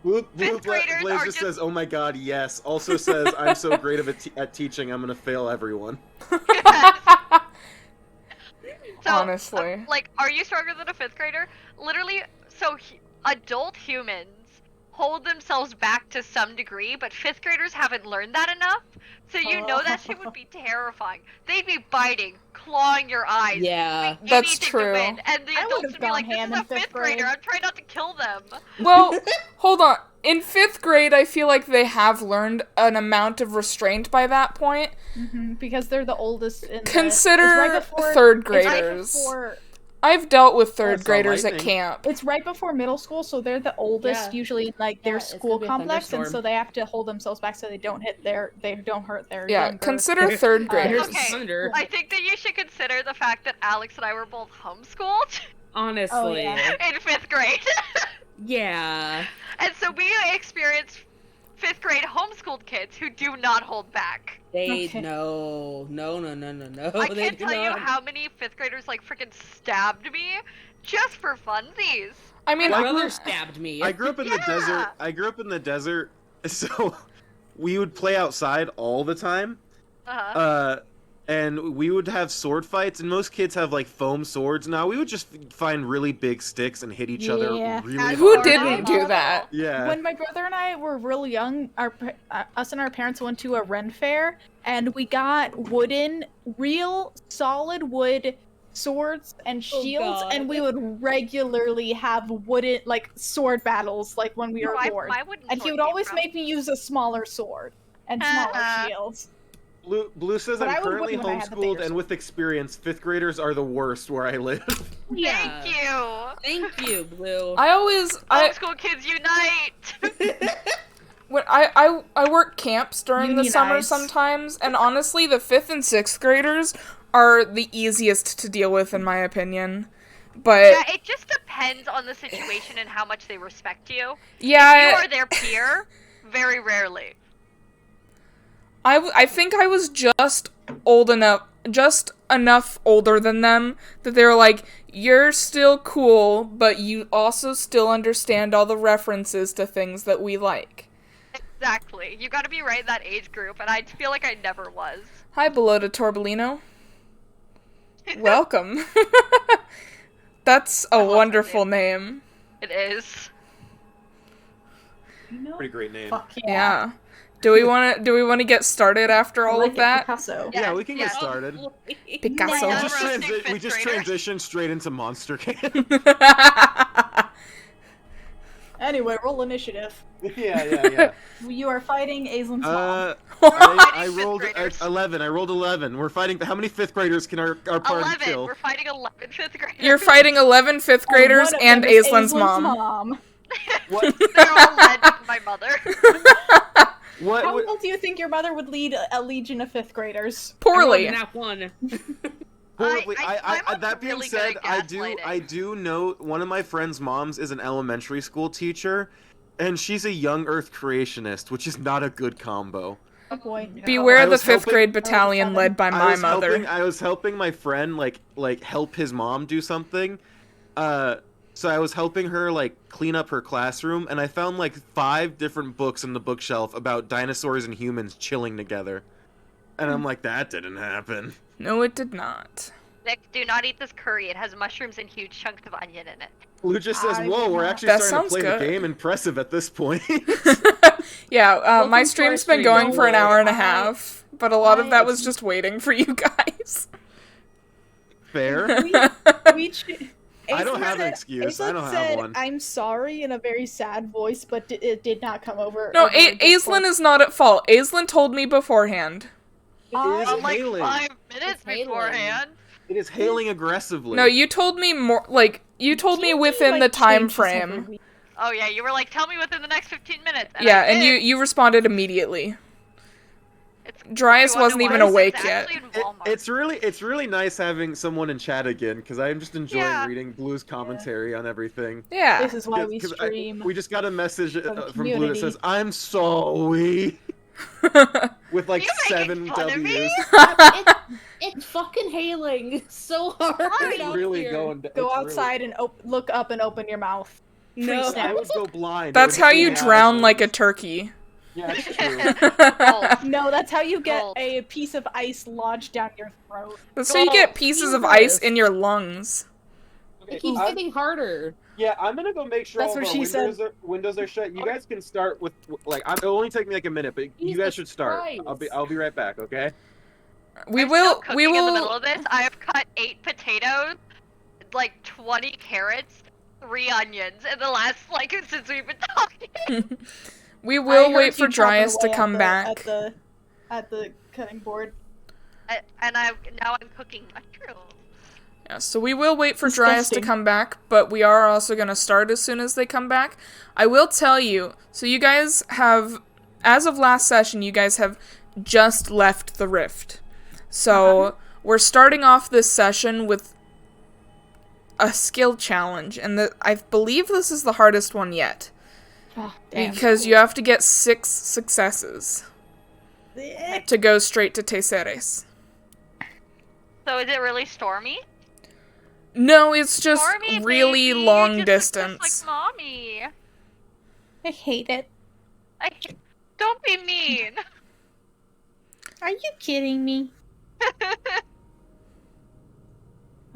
Blue Fifth graders Blaze are just just- says, "Oh my God, yes." Also says, "I'm so great at teaching. I'm gonna fail everyone." So, Honestly. like, are you stronger than a fifth grader? Literally, so adult humans hold themselves back to some degree, but fifth graders haven't learned that enough. So you know that shit would be terrifying. They'd be biting, clawing your eyes. Yeah. doing That's anything true. to win. And the I adults would've would be like, gone "This ham is a in fifth fifth grader. grade." I'm trying not to kill them." Well, hold on. In fifth grade, I feel like they have learned an amount of restraint by that point. Mhm, because they're the oldest. Consider it's right before, third it's right graders. before- I've dealt with third That's graders at lightning. camp. It's right before middle school, so they're the oldest Yeah. usually in like their Yeah, it's school gonna be a complex, and so thunderstorm. they have to hold themselves back so they don't hurt their Yeah, younger. consider third graders. Okay. Thunder. I think that you should consider the fact that Alex and I were both homeschooled Honestly. Oh, yeah. in fifth grade. Yeah. And so we experienced fifth grade homeschooled kids who do not hold back. They Okay. no. I They can't do tell you not. how many fifth graders like freaking stabbed me just for funsies. I mean, My I brother grew- stabbed me. I grew up in the Yeah. desert. So we would play outside all the time. Uh-huh. And we would have sword fights, and most kids have like foam swords. Now we would just find really big sticks and hit each other Yeah. really who hard. didn't do that? Yeah. When my brother and I were real young, us and our parents went to a Ren fair, and we got real solid wood swords and shields, God. and we would regularly have wooden sword battles when we were bored. My wooden And he sword would came always from- make me use a smaller sword and smaller shields. Blue says But I I'm would currently win when I had the homeschooled, bigger and with experience, fifth graders are the worst where I live. Yeah. Thank you. Thank you, Blue. I Homeschool kids unite. when I work camps during the summer Unionize. sometimes, and honestly, the 5th and 6th graders are the easiest to deal with, in my opinion. But Yeah, it just depends on the situation and how much they respect you. You yeah, are their peer, very rarely. I think I was just enough older than them that they were like, "You're still cool, but you also still understand all the references to things that we like." Exactly. You gotta be right in that age group, and I feel like I never was. Hi, Belota Torbellino. Welcome. That's a I love that wonderful name. name. It is. Pretty great name. Fuck yeah. Yeah. Do we want to get started after all I like of that? Picasso. Yeah, we can get Yes. started. Picasso. We're We done just, roasting we fifth just graders. transitioned straight into Monster Camp. Anyway, roll initiative. yeah. You are fighting Aislin's mom. I Fighting rolled fifth graders. 11. I rolled 11. We're fighting. How many fifth graders can our party 11. kill? We're fighting 11 fifth graders. You're fighting 11 fifth graders one of and them is Aislin's mom. What? They're all led by my mother. What? How well do you think your mother would lead a legion of fifth graders? Poorly. Not one. Horribly. my mom's That being really good said, at I gaslighting. do know one of my friend's moms is an elementary school teacher, and she's a young Earth creationist, which is not a good combo. Oh boy. Beware I the was fifth helping- grade battalion led by my mother. I was helping my friend like help his mom do something. So I was helping her like clean up her classroom, and I found like 5 different books in the bookshelf about dinosaurs and humans chilling together. And I'm like, that didn't happen. No, it did not. Nick, do not eat this curry. It has mushrooms and huge chunks of onion in it. Lucha says, I whoa, would we're not- actually That starting to sounds play the good. game. Impressive at this point. Yeah, Welcome my to our stream's been stream. going Don't for an worry, hour and a I- half, but a lot of I- that was just waiting for you guys. Fair. We ch- I don't Aislinn have an said- excuse. I Aislinn don't have said, one. I'm sorry in a very sad voice, but it did not come over. No, over the Aislinn is not at fault. Aislinn told me beforehand. It is I'm like hailing. 5 minutes It's hailing. beforehand. It is hailing aggressively. No, you told me more, like, you told me D&D, within like, the time changes every frame. week. Oh yeah, you were like, tell me within the next 15 minutes. And Yeah, I and did. you responded immediately. It's Dryas you wanna wasn't know even what? awake It's yet. actually in Walmart. It's really nice having someone in chat again, because I'm just enjoying Yeah. reading Blue's commentary on everything. Yeah. This is why we 'Cause stream. we just got a message the from Blue that community. says, I'm sorry. With like You making 7 fun of me? W's. It's fucking hailing so hard Why? out Really here. going. Go it's outside and look up and open your mouth. No. Really, snap. I would go blind. That's It would how hit me you in the drown eyes. like a turkey. Yeah, it's true. Gold. No, that's how you get Gold. a piece of ice lodged down your throat. That's how you get pieces of ice in your lungs. Okay, It keeps I'm- getting harder. Yeah, I'm gonna go make sure That's all of what our she said. windows are shut. You guys can start with it'll only take me like a minute, but you guys Jesus should start. Christ. I'll be right back. Okay. We I'm will. still We cooking in the middle will. of this. I have cut 8 potatoes, like 20 carrots, 3 onions in the last since we've been talking. We I will heard wait for you chopping Dryas to away come back. at the cutting board. And now I'm cooking mushrooms. Yeah, so we will wait for Dryas to Disgusting. come back, but we are also going to start as soon as they come back. I will tell you, so you guys have, as of last session, you guys have just left the Rift. So we're starting off this session with a skill challenge, and I believe this is the hardest one yet. Oh, damn. Because you have to get 6 successes to go straight to Teceres. So is it really stormy? No, it's just Stormy, really baby, long just distance. Just like mommy. I hate it. Don't be mean. Are you kidding me?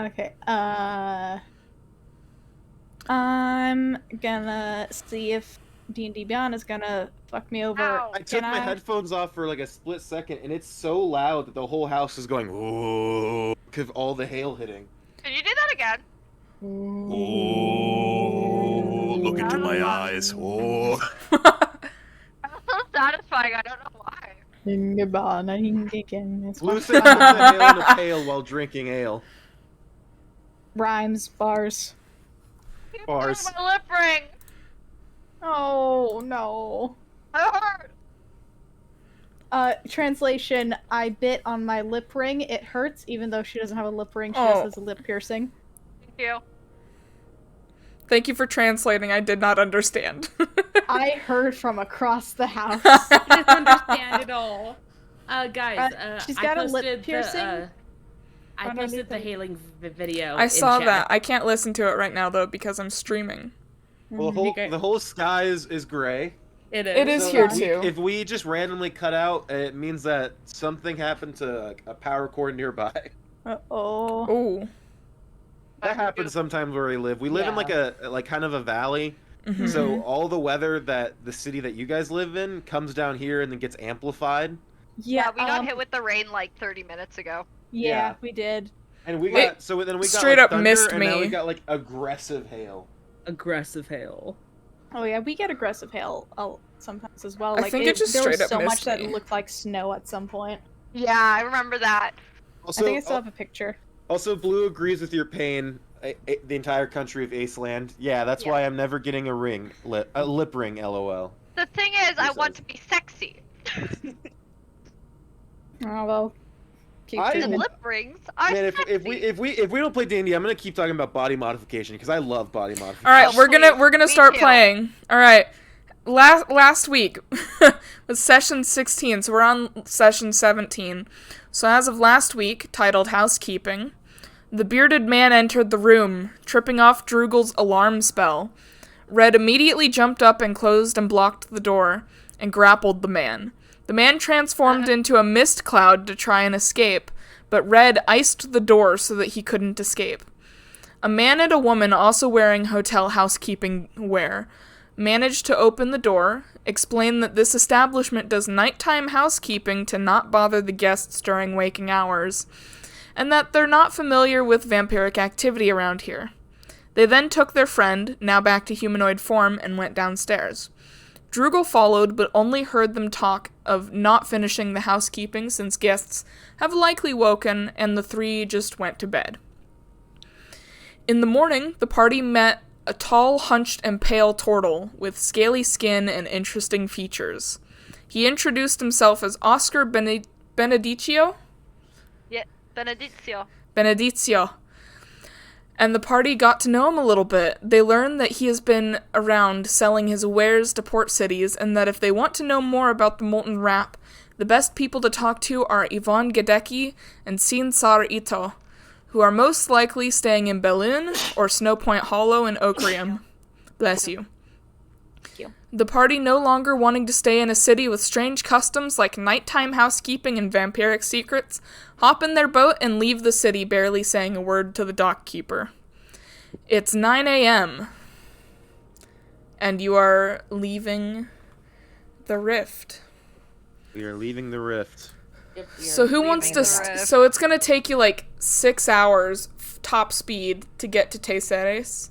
Okay, I'm gonna see if D&D Beyond is gonna fuck me over. Ow. I took my headphones off for like a split second, and it's so loud that the whole house is going "Whoa" because of all the hail hitting. Can you do that again? Oh, look into my eyes. Oh. That's so satisfying. I don't know why. Blue Blue said puts the hail in a pail while drinking ale. Rhymes, bars. You Bars. pulled my lip ring. Oh, no. It hurt. Translation, I bit on my lip ring. It hurts, even though she doesn't have a lip ring. She Oh. just has a lip piercing. Thank you. Thank you for translating. I did not understand. I heard from across the house. I didn't understand it all. Guys, she's I got a posted lip piercing I underneath posted the it. hailing video. I in saw chat. that. I can't listen to it right now, though, because I'm streaming. Well, the whole sky is gray. It It is. is So here if we, too. if we just randomly cut out, it means that something happened to a power cord nearby. Uh-oh. Oh. That happens sometimes where we live. We live in like a kind of a valley. Mhm. So all the weather that the city that you guys live in comes down here and then gets amplified. Yeah, we got hit with the rain like 30 minutes ago. Yeah, Yeah. we did. And we It got so then we got straight like up thunder, missed and now we me. got like aggressive hail. Aggressive hail. Oh yeah, we get aggressive hail sometimes as well. I Like think it just there was straight up so much missed that me. it looked like snow at some point. Yeah, I remember that. Also, I think I still have a picture. also, Blue agrees with your pain. The entire country of Aceland. Yeah, that's why I'm never getting a lip ring. LOL. The thing is, I want to be sexy. Oh well. Keep I- dreaming. Lip rings are Man, sexy. if we don't play D&D, I'm gonna keep talking about body modification because I love body modification. All right, Oh, we're gonna please. Me start too. playing. All right. Last week was session 16, so we're on session 17. So as of last week, titled Housekeeping, the bearded man entered the room, tripping off Drugel's alarm spell. Red immediately jumped up and closed and blocked the door, and grappled the man. The man transformed into a mist cloud to try and escape, but Red iced the door so that he couldn't escape. A man and a woman, also wearing hotel housekeeping wear, managed to open the door, explain that this establishment does nighttime housekeeping to not bother the guests during waking hours, and that they're not familiar with vampiric activity around here. They then took their friend, now back to humanoid form, and went downstairs. Drugel followed, but only heard them talk of not finishing the housekeeping since guests have likely woken, and the three just went to bed. In the morning, the party met a tall, hunched, and pale turtle with scaly skin and interesting features. He introduced himself as Oscar Benediccio? Yeah, Benedizio. Benedizio. And the party got to know him a little bit. They learned that he has been around selling his wares to port cities, and that if they want to know more about the molten wrap, the best people to talk to are Ivan Gadecki and Sin Sar Ito, who are most likely staying in Belun or Snowpoint Hollow in Ocrium. Bless you. Thank you. The party, no longer wanting to stay in a city with strange customs like nighttime housekeeping and vampiric secrets, hop in their boat and leave the city, barely saying a word to the dockkeeper. It's 9 a.m., and you are leaving the rift. We are leaving the rift. So who wants to... So it's going to take you like 6 hours top speed to get to Teceres.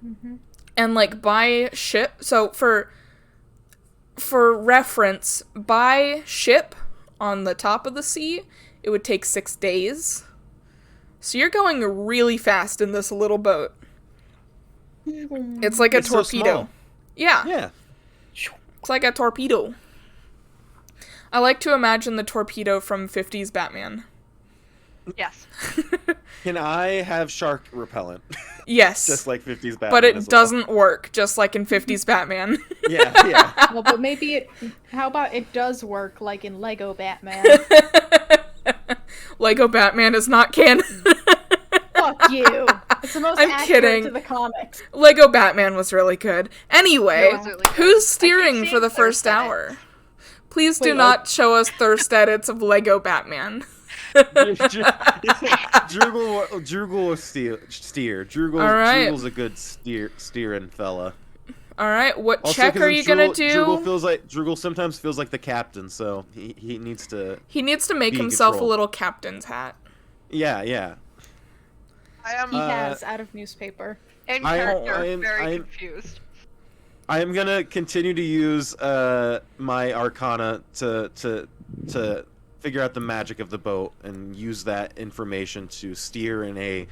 Mm-hmm. And like by ship... So for reference, by ship on the top of the sea, it would take 6 days. So you're going really fast in this little boat. It's like a It's so torpedo. small. Yeah. Yeah. It's like a torpedo. I like to imagine the torpedo from 50s Batman. Yes. Can I have shark repellent? Yes. Just like 50s Batman. but it as well. doesn't work, just like in 50s Batman. Yeah, yeah. Well, but maybe how about it does work like in Lego Batman? Lego Batman is not canon. Fuck you. It's the most I'm accurate kidding. to the comics. Lego Batman was really good. Anyway, It was really good. who's I steering keep for the seeing first thirst hour? Please do Wait, not show us thirst edits of Lego Batman. Drugel will steer. Drugel's a good steering fella. Alright, what Also, check 'cause are you gonna do? Drugel sometimes feels like the captain, so he needs to. He needs to make be in himself a control. little captain's hat. Yeah, yeah. I am He has out of newspaper. in I- character I am- very I am- confused. I am gonna continue to use my Arcana to figure out the magic of the boat and use that information to steer in a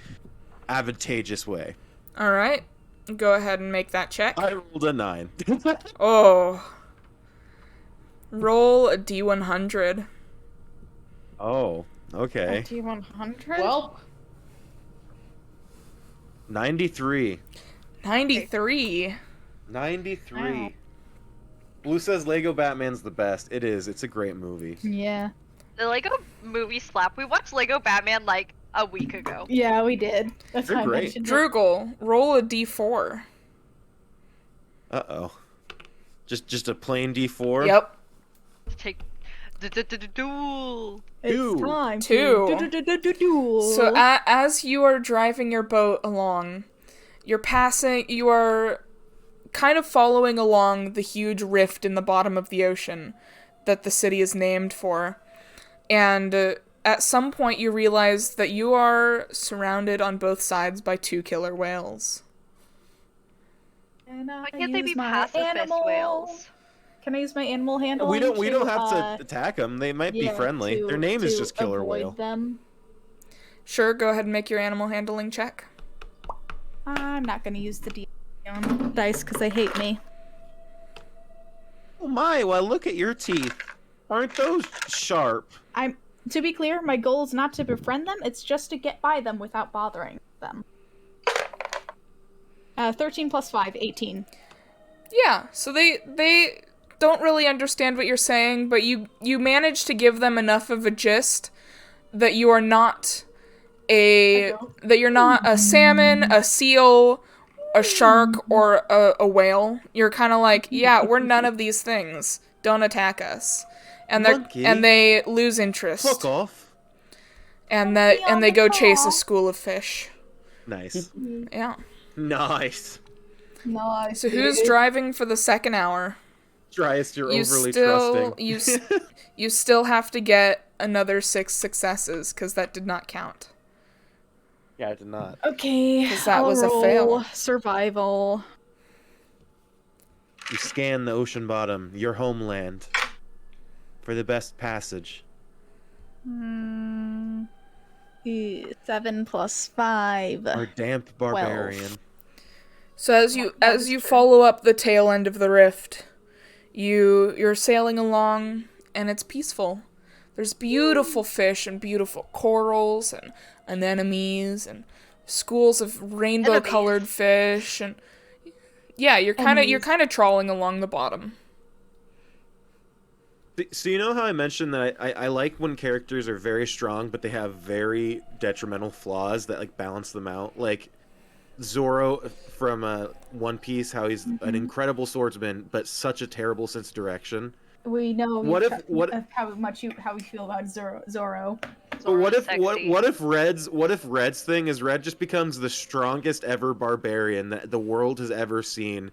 advantageous way. Alright, go ahead and make that check. I rolled a 9. Oh. Roll a D100. Oh, okay. T100? Well, 93. 93. 93. Wow. Blue says Lego Batman's the best. It is. It's a great movie. Yeah. The Lego movie slap. We watched Lego Batman like a week ago. Yeah, we did. That's They're why I great. mentioned it. Drugel, roll a D4. Uh-oh. Just a plain D4. Yep. Take duel. It's time Two. to duel. So as you are driving your boat along, you are kind of following along the huge rift in the bottom of the ocean that the city is named for. And at some point you realize that you are surrounded on both sides by 2 killer whales. Why can't they be pacifist whales? Can I use my animal handling? We don't have to attack them. They might be friendly. Their name is just killer whale. Them. Sure, go ahead and make your animal handling check. I'm not going to use the dice because they hate me. Oh my! Well, look at your teeth. Aren't those sharp? To be clear, my goal is not to befriend them. It's just to get by them without bothering them. 13 plus 5, 18. Yeah, so they don't really understand what you're saying, but you manage to give them enough of a gist that you are not a salmon, a seal, a shark, or a whale. You're kind of like, yeah, we're none of these things. Don't attack us. And they lose interest. Fuck off. And they go chase a school of fish. Nice. Yeah. Nice. Nice. So who's driving for the second hour? Dryest, you're overly trusting. You still have to get another 6 successes, because that did not count. Yeah, I did not. Okay. 'Cause that was a fail. Survival. You scan the ocean bottom, your homeland, for the best passage. 7 plus 5. Our damp barbarian. So as you follow up the tail end of the rift, you're sailing along, and it's peaceful. There's beautiful fish and beautiful corals and anemones and schools of rainbow-colored fish, and yeah, you're kind of trawling along the bottom. So you know how I mentioned that I like when characters are very strong, but they have very detrimental flaws that like balance them out. Like Zoro from One Piece, how he's an incredible swordsman, but such a terrible sense of direction. We know how we feel about Zoro. But what if Red's thing is Red just becomes the strongest ever barbarian that the world has ever seen,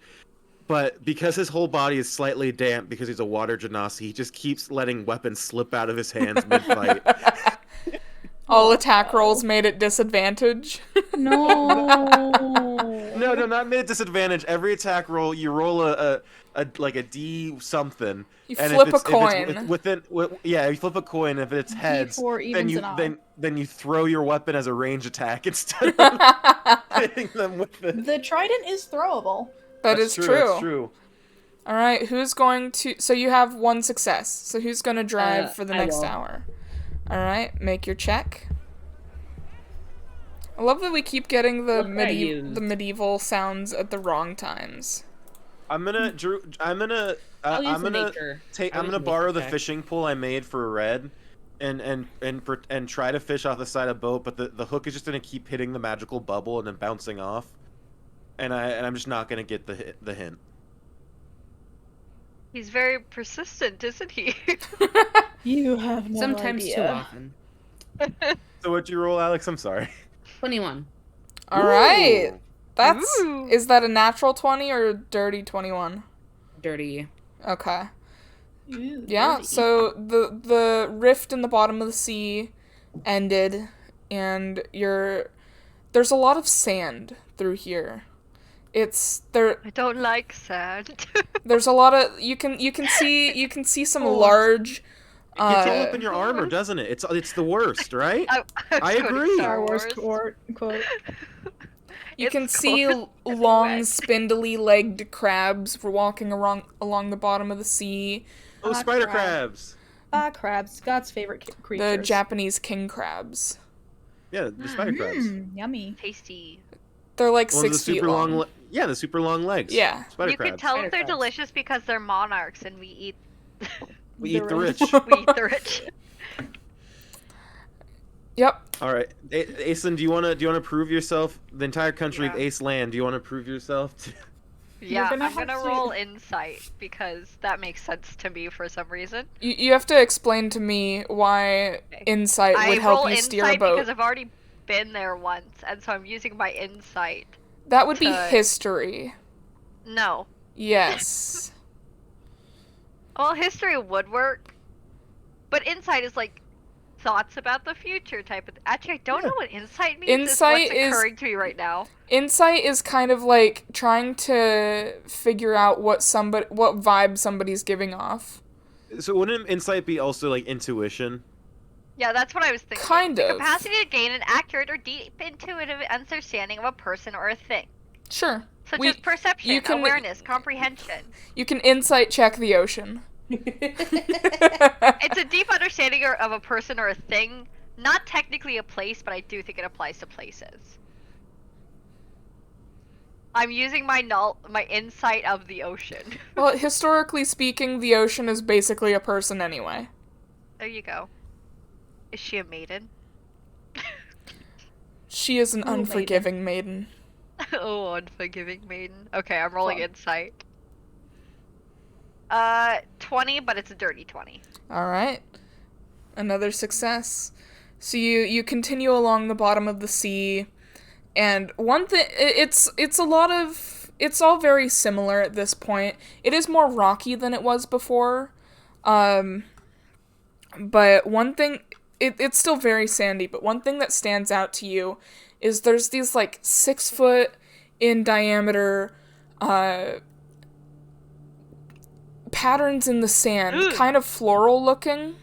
but because his whole body is slightly damp because he's a water genasi, he just keeps letting weapons slip out of his hands mid-fight. All attack rolls made at disadvantage. No. No, not mid disadvantage. Every attack roll, you roll a D something. You flip a coin. You flip a coin. If it's heads, then you throw your weapon as a range attack instead of hitting them with it. The trident is throwable. That's true. That's true. All right, who's going to? So you have 1 success. So who's going to drive for the next hour? All right, make your check. I love that we keep getting the medieval sounds at the wrong times. I'm gonna borrow the fishing pole I made for Red, and try to fish off the side of the boat, but the hook is just gonna keep hitting the magical bubble and then bouncing off, and I'm just not gonna get the hint. He's very persistent, isn't he? You have no Sometimes idea. too often. So what'd you roll, Alex? I'm sorry. 21. All right. Is that a natural 20 or a dirty 21? Dirty. Okay. Ooh, Yeah, dirty. so the rift in the bottom of the sea ended, and there's a lot of sand through here. I don't like sand. There's a lot of you can see some large. It gets all up in your armor, doesn't it? It's the worst, right? I agree. Star Wars quote. You can see long, spindly-legged crabs walking along the bottom of the sea. Oh, spider crabs. Crabs, God's favorite creatures. The Japanese king crabs. Yeah, the spider crabs. Yummy. Tasty. They're like One of the 6 feet super long. the super long legs. Yeah. Spider You crabs. can tell if they're crabs. delicious because they're monarchs and we eat We eat the rich. we eat the rich. Yep. All right, Aislinn, do you wanna prove yourself? The entire country of Ace Land. Do you wanna prove yourself? Yeah, gonna I'm have gonna to- roll insight because that makes sense to me for some reason. You have to explain to me why Okay. insight I would help roll you steer a insight boat. because I've already been there once, and so I'm using my insight. That would be to- history. No. Yes. Well, history would work, but insight is like thoughts about the future type of. Actually, I don't know what insight means. Insight it's what's is- occurring to me right now. Insight is kind of like trying to figure out what vibe somebody's giving off. So wouldn't insight be also like intuition? Yeah, that's what I was thinking. Kind The of. capacity to gain an accurate or deep intuitive understanding of a person or a thing, Sure. such We- as perception, you can- awareness, comprehension. You can insight check the ocean. It's a deep understanding of a person or a thing. Not technically a place, but I do think it applies to places. I'm using my insight of the ocean. Well, historically speaking, the ocean is basically a person anyway. There you go. Is she a maiden? She is an Ooh, unforgiving maiden. Oh, unforgiving maiden. Okay, I'm rolling Fun. insight. 20, but it's a dirty 20. Alright. Another success. So you continue along the bottom of the sea, and one thing, it's all very similar at this point. It is more rocky than it was before, but one thing, it's still very sandy, but one thing that stands out to you is there's these, like, 6 foot in diameter, patterns in the sand, kind of floral looking,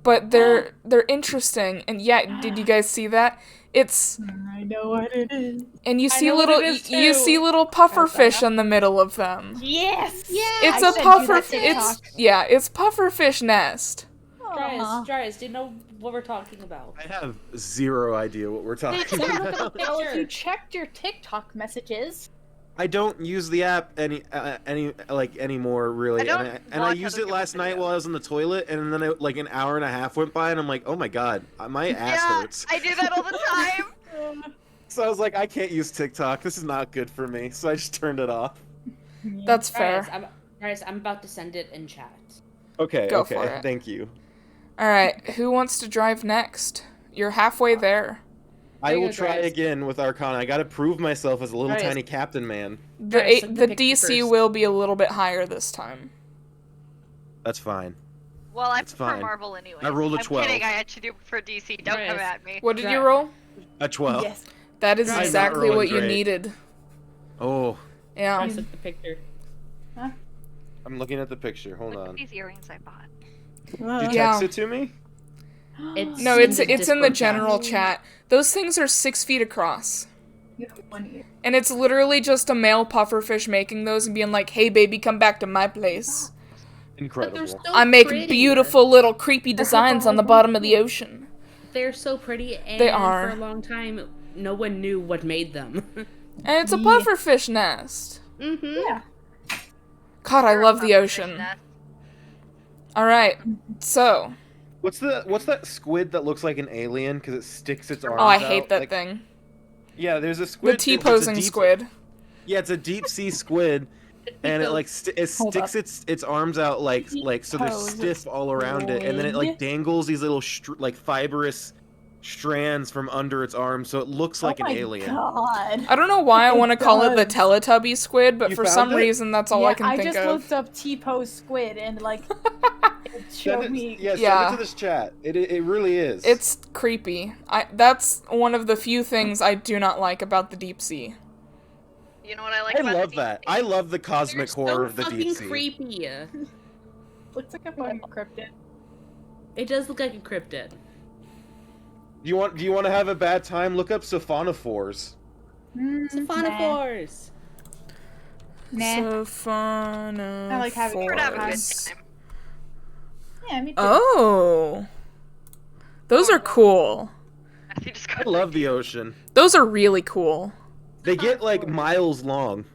but they're interesting. And yeah, did you guys see that? It's I know what it is. and you I see know what little it is, you too. see little puffer fish in the middle of them. Yes! It's I a sent you puffer. that TikTok. It's pufferfish nest. Aw. Dryas, do you know what we're talking about? I have zero idea what we're talking about. Well, if you checked your TikTok messages, I don't use the app anymore really, I don't and I watch used other it last people's night videos. while I was in the toilet, and then like an hour and a half went by, and I'm like, oh my god, my ass Yeah, hurts. I do that all the time. So I was like, I can't use TikTok. This is not good for me. So I just turned it off. That's fair. Dryas, I'm about to send it in chat. Okay, Go okay, for it. thank you. All right, who wants to drive next? You're halfway there. I There you will go, try Dryas. again with Arcana. I gotta prove myself as a little Dryas. tiny captain man. Alright, send The the picture DC first. will be a little bit higher this time. That's fine. Well, I It's prefer fine. Marvel anyway. I rolled a I'm 12. kidding, I actually do prefer DC. Don't come Nice. at me. What did you Dry- roll? A 12. yes. That is I'm not exactly rolling what you great. needed. Oh, Yeah. Dryas took the picture. I'm looking at the picture. Hold Look at on. these earrings I bought. Did you Yeah. text it to me? It's No, it's in the Discord general chat. chat. Those things are 6 feet across. You have 1 ear. And it's literally just a male pufferfish making those and being like, hey baby, come back to my place. But Incredible. they're so I make pretty. beautiful little creepy designs on the bottom of the ocean. They're so pretty, and They are. for a long time, no one knew what made them. And it's a Yeah. pufferfish nest. Mm-hmm. Yeah. God, I You're a love the pufferfish ocean. nest. Alright, so. What's that squid that looks like an alien because it sticks its arms Oh, I out? hate that Like- thing. Yeah, there's a The squid. it's a T-posing deep- squid. Yeah, it's a deep sea squid, and it like it Hold sticks its arms out like so they're T-pose stiff all around it, and then it like squid. dangles these little like fibrous strands from under its arms, so it looks like oh an my alien. God. I don't know why I want to call it the does. Teletubby squid, but You for found some it? reason that's all yeah, I can think just of. looked up T-pose squid and like it showed Send it, me. yeah, send Yeah. it to this chat. It really is. It's creepy. That's one of the few things I do not like about the deep sea. You know what I like I about love the that. DC? I love the cosmic They're horror so of the fucking deep sea. creepy. Looks like a fucking cryptid. It does look like a cryptid. Do you want to have a bad time? Look up siphonophores. Siphonophores. Nah. Siphonophores. I like having We're having a good Force. time. Yeah, me too. Oh. Those are cool. You just I got love the ocean. Those are really cool. They get like miles long.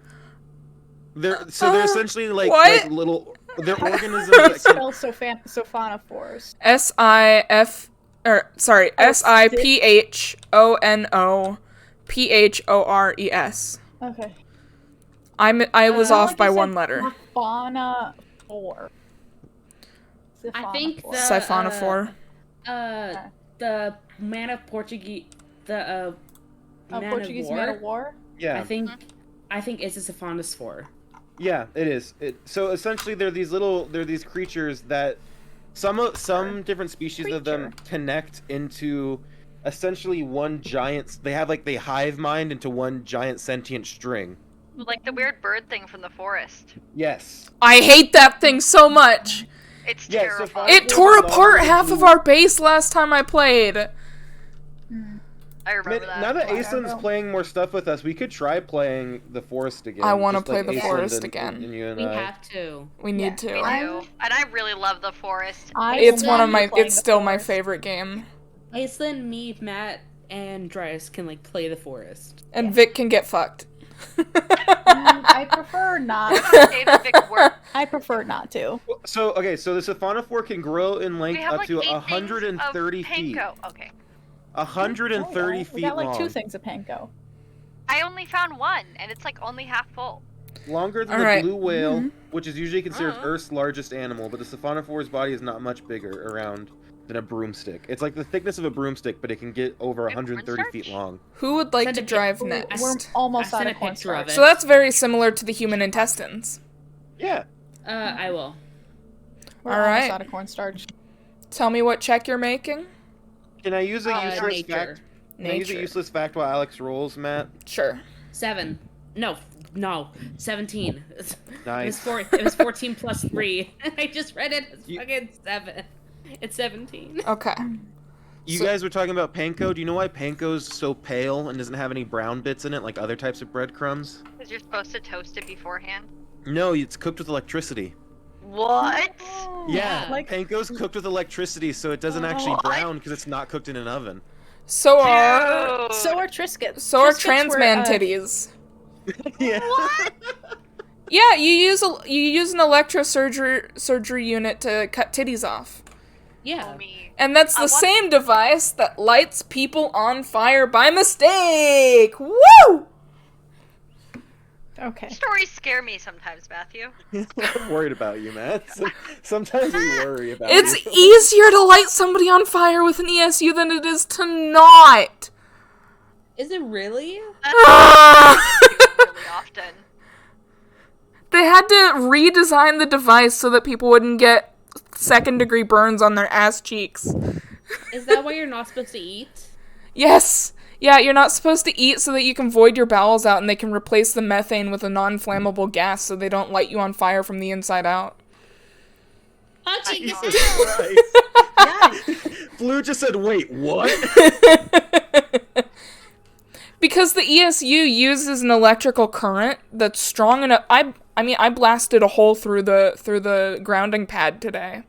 They're essentially like, what? like little. They're How organisms do you that can. spell sophonophores? SIPHONOPHORES. Okay. I was I feel off like by you said one letter. Siphona 4. I think the Siphonophore. The man of Portuguese, the man Portuguese of war. man of war. Yeah. I think it's a Siphonophore. Yeah, it is. So essentially, they're these creatures that some different species of them connect into essentially one giant. They hive mind into one giant sentient string. Like the weird bird thing from the forest. Yes. I hate that thing so much. It's Yeah, terrifying. It tore apart half of our base last time I played. I remember that. Now that Aislin's playing more stuff with us, we could try playing the forest again. I want to just play like the Aislinn forest and again. you and We I. have to. We need to. We do. And I really love the forest. It's still my favorite game. Aislinn, me, Matt, and Dryas can like play the forest. And Vic can get fucked. I prefer not. I prefer not to. So the Siphonophore can grow in length We have up like to 8 130 things of feet. panko. Okay. 130 feet We got like long. 2 things of panko. I only found one, and it's like only half full. Longer than the blue whale, which is usually considered Earth's largest animal, but the Siphonophore's body is not much bigger around than a broomstick. It's like the thickness of a broomstick, but it can get over 130 feet long. Who would like to drive next? We're almost out of cornstarch. So that's very similar to the human intestines. Yeah. I will. We're All almost right. out of cornstarch. Tell me what check you're making. Can I use a useless nature. fact? Can I use a useless fact while Alex rolls, Matt? Sure. 7. No, 17. Nice. It was 14 plus 3. I just read it. It's fucking 7. It's 17. Okay. You guys were talking about panko. Do you know why panko's so pale and doesn't have any brown bits in it like other types of breadcrumbs? Because you're supposed to toast it beforehand. No, it's cooked with electricity. What? Yeah, Like- panko's cooked with electricity, so it doesn't actually brown because it's not cooked in an oven. So are Triscuits. so are Triscuits trans were, man titties. Yeah. What? Yeah, you use an electrosurgery unit to cut titties off. Yeah. And that's the same device that lights people on fire by mistake. Woo! Okay. Stories scare me sometimes, Matthew. I'm worried about you, Matt. Sometimes we worry about It's you. easier to light somebody on fire with an ESU than it is to not. Is it really? Really often. They had to redesign the device so that people wouldn't get second-degree burns on their ass cheeks. Is that why you're not supposed to eat? Yes. Yeah, you're not supposed to eat so that you can void your bowels out and they can replace the methane with a non-flammable gas so they don't light you on fire from the inside out. Blue just said, wait, what? Because the ESU uses an electrical current that's strong enough. I blasted a hole through the grounding pad today.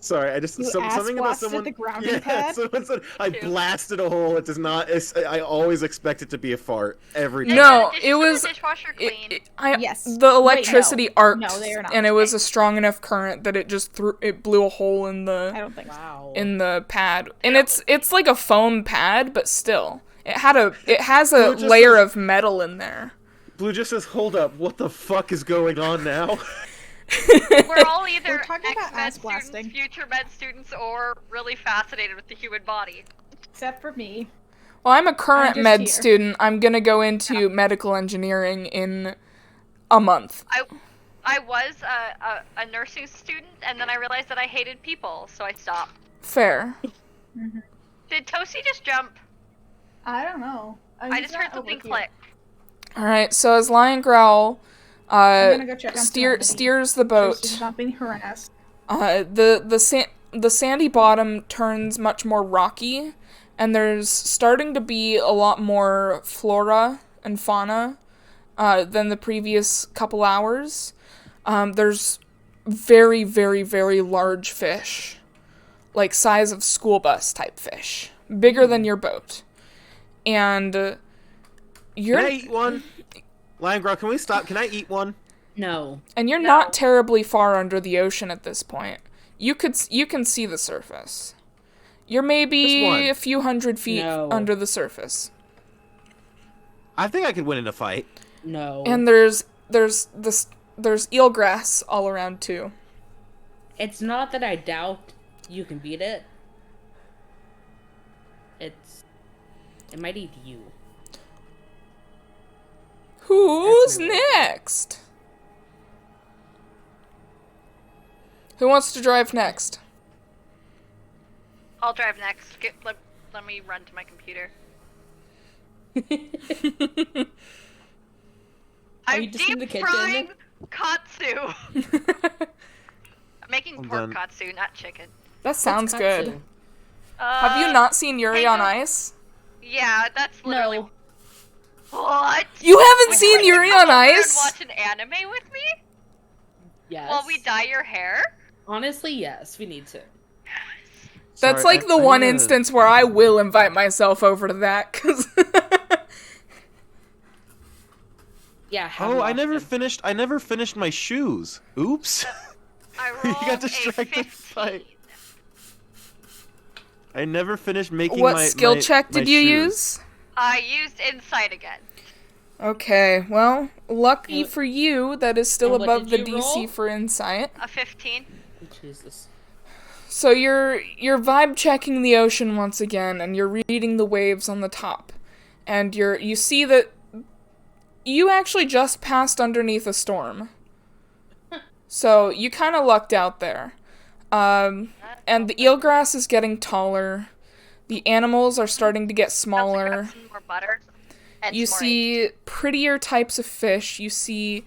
Sorry, I just something about someone. The grounding pad? Someone said I blasted a hole. It does not. I always expect it to be a fart every time. No, it was. Dishwasher clean. Yes. The electricity arced, No, they are not. and it was a strong enough current that it blew a hole in the. I don't think so. In the pad, and it's like a foam pad, but still, it has a layer of metal in there. Blue just says, "Hold up, what the fuck is going on now?" We're all either We're talking about ex-med ass students, blasting. future med students, or really fascinated with the human body. Except for me. Well, I'm a current just med here. student. I'm gonna go into medical engineering in a month. I was a nursing student, and then I realized that I hated people, so I stopped. Fair. Did Toasty just jump? I don't know. I just heard something click. All right. So as Lion Growl, I'm gonna go check on steers the boat. She's not being harassed. The sandy bottom turns much more rocky, and there's starting to be a lot more flora and fauna than the previous couple hours. There's very, very, very large fish, like size of school bus type fish, bigger than your boat, and you're. Can I eat one? Lion Growl, can we stop? Can I eat one? No. And you're not terribly far under the ocean at this point. You can see the surface. You're maybe a few hundred feet under the surface. I think I could win in a fight. No. And there's there's eelgrass all around too. It's not that I doubt you can beat it. It might eat you. Who's next? Who wants to drive next? I'll drive next. Let me run to my computer. I'm deep frying katsu. I'm making pork katsu, not chicken. That sounds good. Have you not seen Yuri on Ice? Yeah, that's literally... No. What? You haven't seen Yuri on Ice? Watch an anime with me? Yes. While we dye your hair? Honestly, yes, we need to. That's like the one instance where I will invite myself over to that, cause yeah. Oh, I never finished my shoes. Oops. I rolled you got distracted by. I never finished making What skill check did you use? I used insight again. Okay, well, lucky for you, that is still above the DC roll? for insight. A 15. Jesus. So you're vibe checking the ocean once again, and you're reading the waves on the top, and you see that you actually just passed underneath a storm. So you kind of lucked out there. And the eelgrass is getting taller. The animals are starting to get smaller. Some more butter. And You some more see eggs. prettier types of fish. You see,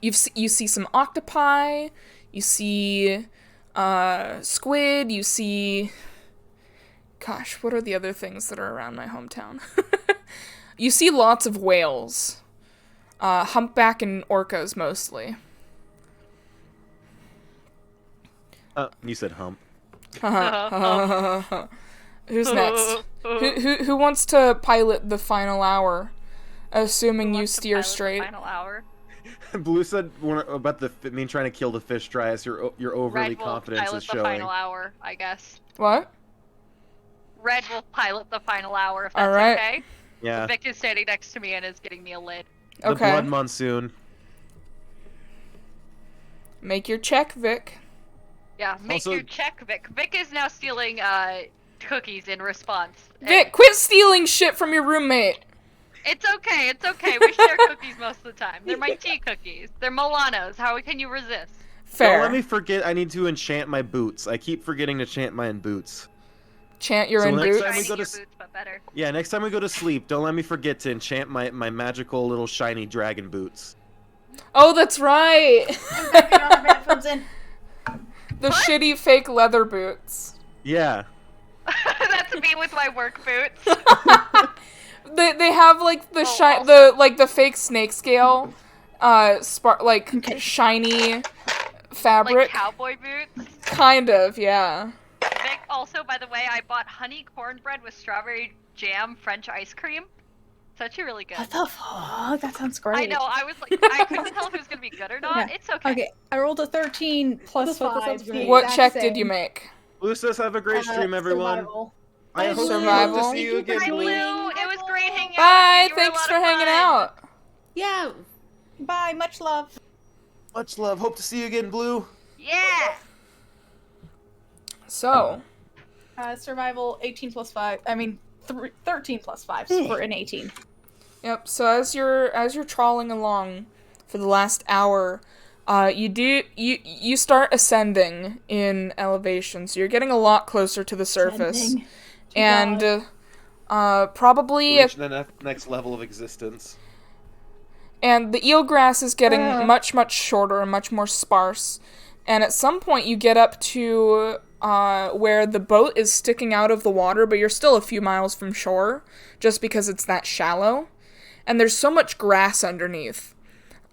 you see some octopi. You see, squid. You see, gosh, what are the other things that are around my hometown? You see lots of whales. Humpback and orcas mostly. You said hump. Who's next? Who wants to pilot the final hour? Assuming you steer straight. Final hour. Blue said about me trying to kill the fish dryas. Your overly Red will confidence pilot is the showing. final hour, I guess. What? Red will pilot the final hour if that's All right. okay. Yeah. Vic is standing next to me and is getting me a lid. The Okay. blood monsoon. Make your check, Vic. Yeah, make Also- your check, Vic. Vic is now stealing cookies in response. Vic, quit stealing shit from your roommate. It's okay, it's okay. We share cookies most of the time. They're my tea cookies. They're Milanos. How can you resist? Fair. Don't let me forget. I need to enchant my boots. I keep forgetting to chant my boots. Chant your So own next boots. time we Shiny go your to boots, but better. Yeah, next time we go to sleep, don't let me forget to enchant my magical little shiny dragon boots. Oh, that's right. in. The shitty fake leather boots. Yeah. That's me with my work boots. They have like the the fake snake scale, shiny fabric. Like cowboy boots. Kind of, yeah. Vic, also, by the way, I bought honey cornbread with strawberry jam French ice cream. It's actually really good. What the fuck? That sounds great. I know, I was like, I couldn't tell if it was going to be good or not. Yeah. It's okay. Okay, I rolled a 13 plus What the fuck, that 5. sounds great. What Exact check same. did you make? Blue says have a great stream, everyone. Survival. I hope Survival. to see you again, Bye, Blue. Blue. It was great hanging out Bye. with you. You were a Thanks lot for of hanging fun. out. Yeah. Bye, much love. Much love. Hope to see you again, Blue. Yeah. So, Survival 18 plus 5. I mean, 13 plus 5 for an 18. yep. So as you're trawling along for the last hour, you start ascending in elevation. So you're getting a lot closer to the surface, Ascending. and probably Reach the next level of existence. and the eelgrass is getting much shorter and much more sparse. And at some point you get up to where the boat is sticking out of the water, but you're still a few miles from shore, just because it's that shallow. And there's so much grass underneath.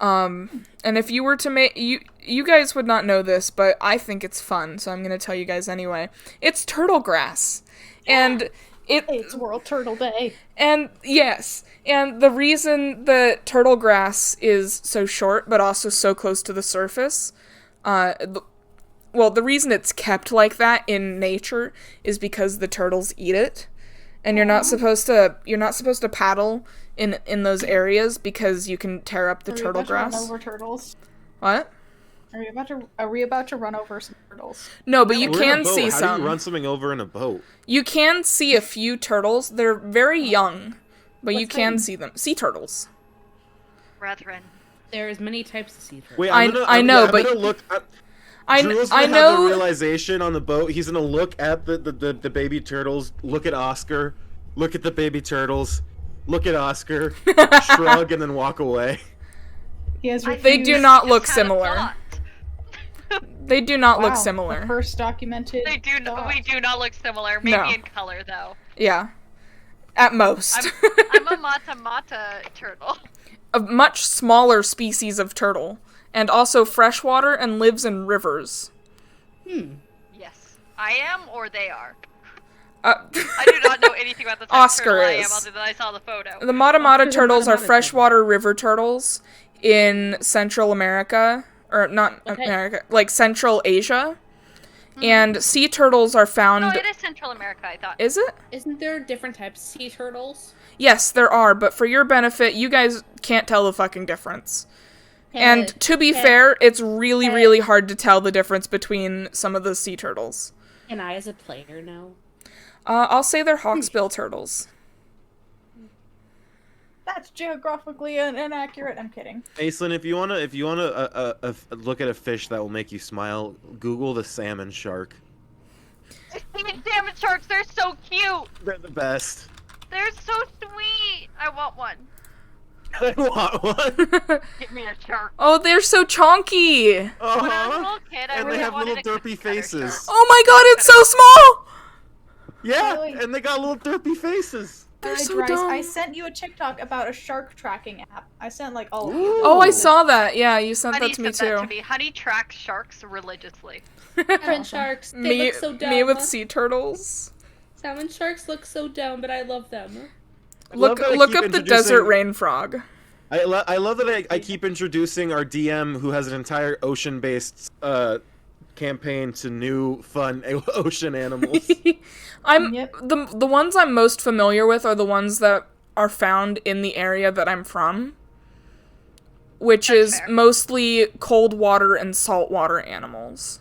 And if you were to make... You guys would not know this, but I think it's fun, so I'm going to tell you guys anyway. It's turtle grass. And It's World Turtle Day. and yes, and the reason the turtle grass is so short, but also so close to the surface, the reason it's kept like that in nature is because the turtles eat it, And you're not supposed to paddle in those areas because you can tear up the turtle grass. Run over turtles? What? Are we about to run over some turtles? No, but you We're in a can boat. see How do some. you run something over in a boat? You can see a few turtles. They're very young, but you What's can that? see them. Sea turtles. Brethren. There's many types of sea turtles. Wait, I know, but I'm gonna look. Drew's I gonna have the know. realization on the boat. He's gonna look at the baby turtles. Look at Oscar. Look at the baby turtles. Look at Oscar. Shrug and then walk away. He has They do refused- not look Just had a similar. thought. They do not look Wow, similar. the first documented. They do. thought. We do not look similar. Maybe No. in color though. Yeah. At most. I'm a mata turtle. A much smaller species of turtle. And also freshwater and lives in rivers. Yes, I am, or they are. Uh, I do not know anything about the type Oscar of turtle I is. am, other than I saw the photo. the Mata turtles are Mata freshwater river turtles in Central America. Or not Okay. America, like Central Asia. And sea turtles are found... No, it is Central America, I thought. Is it? Isn't there different types of sea turtles? Yes, there are, but for your benefit, you guys can't tell the fucking difference. And to be fair, it's really, really hard to tell the difference between some of the sea turtles. Can I, as a player, know? I'll say they're hawksbill turtles. That's geographically inaccurate. I'm kidding. Aislinn, if you wanna look at a fish that will make you smile, Google the salmon shark. Salmon sharks, they're so cute. They're the best. They're so sweet. I want one. I want one. Give me a shark. Oh, they're so chonky! When I was a little kid, I And really they have wanted little a derpy cookie-cutter faces. shark. Oh my god, it's so small! Yeah, Really? and they got little derpy faces. They're so Bryce, dumb. I sent you a TikTok about a shark tracking app. I sent like all of Ooh. you. Oh, I saw that. Yeah, you sent Honey that to me sent that to too. me. Honey tracks sharks religiously. Salmon sharks, they Me, look so dumb. me with sea turtles. Salmon sharks look so dumb, but I love them. Look that I up keep the introducing- desert rain frog. I love that I keep introducing our DM who has an entire ocean-based campaign to new fun ocean animals. Yep. The ones I'm most familiar with are the ones that are found in the area that I'm from, which That's is fair. mostly cold water and saltwater animals.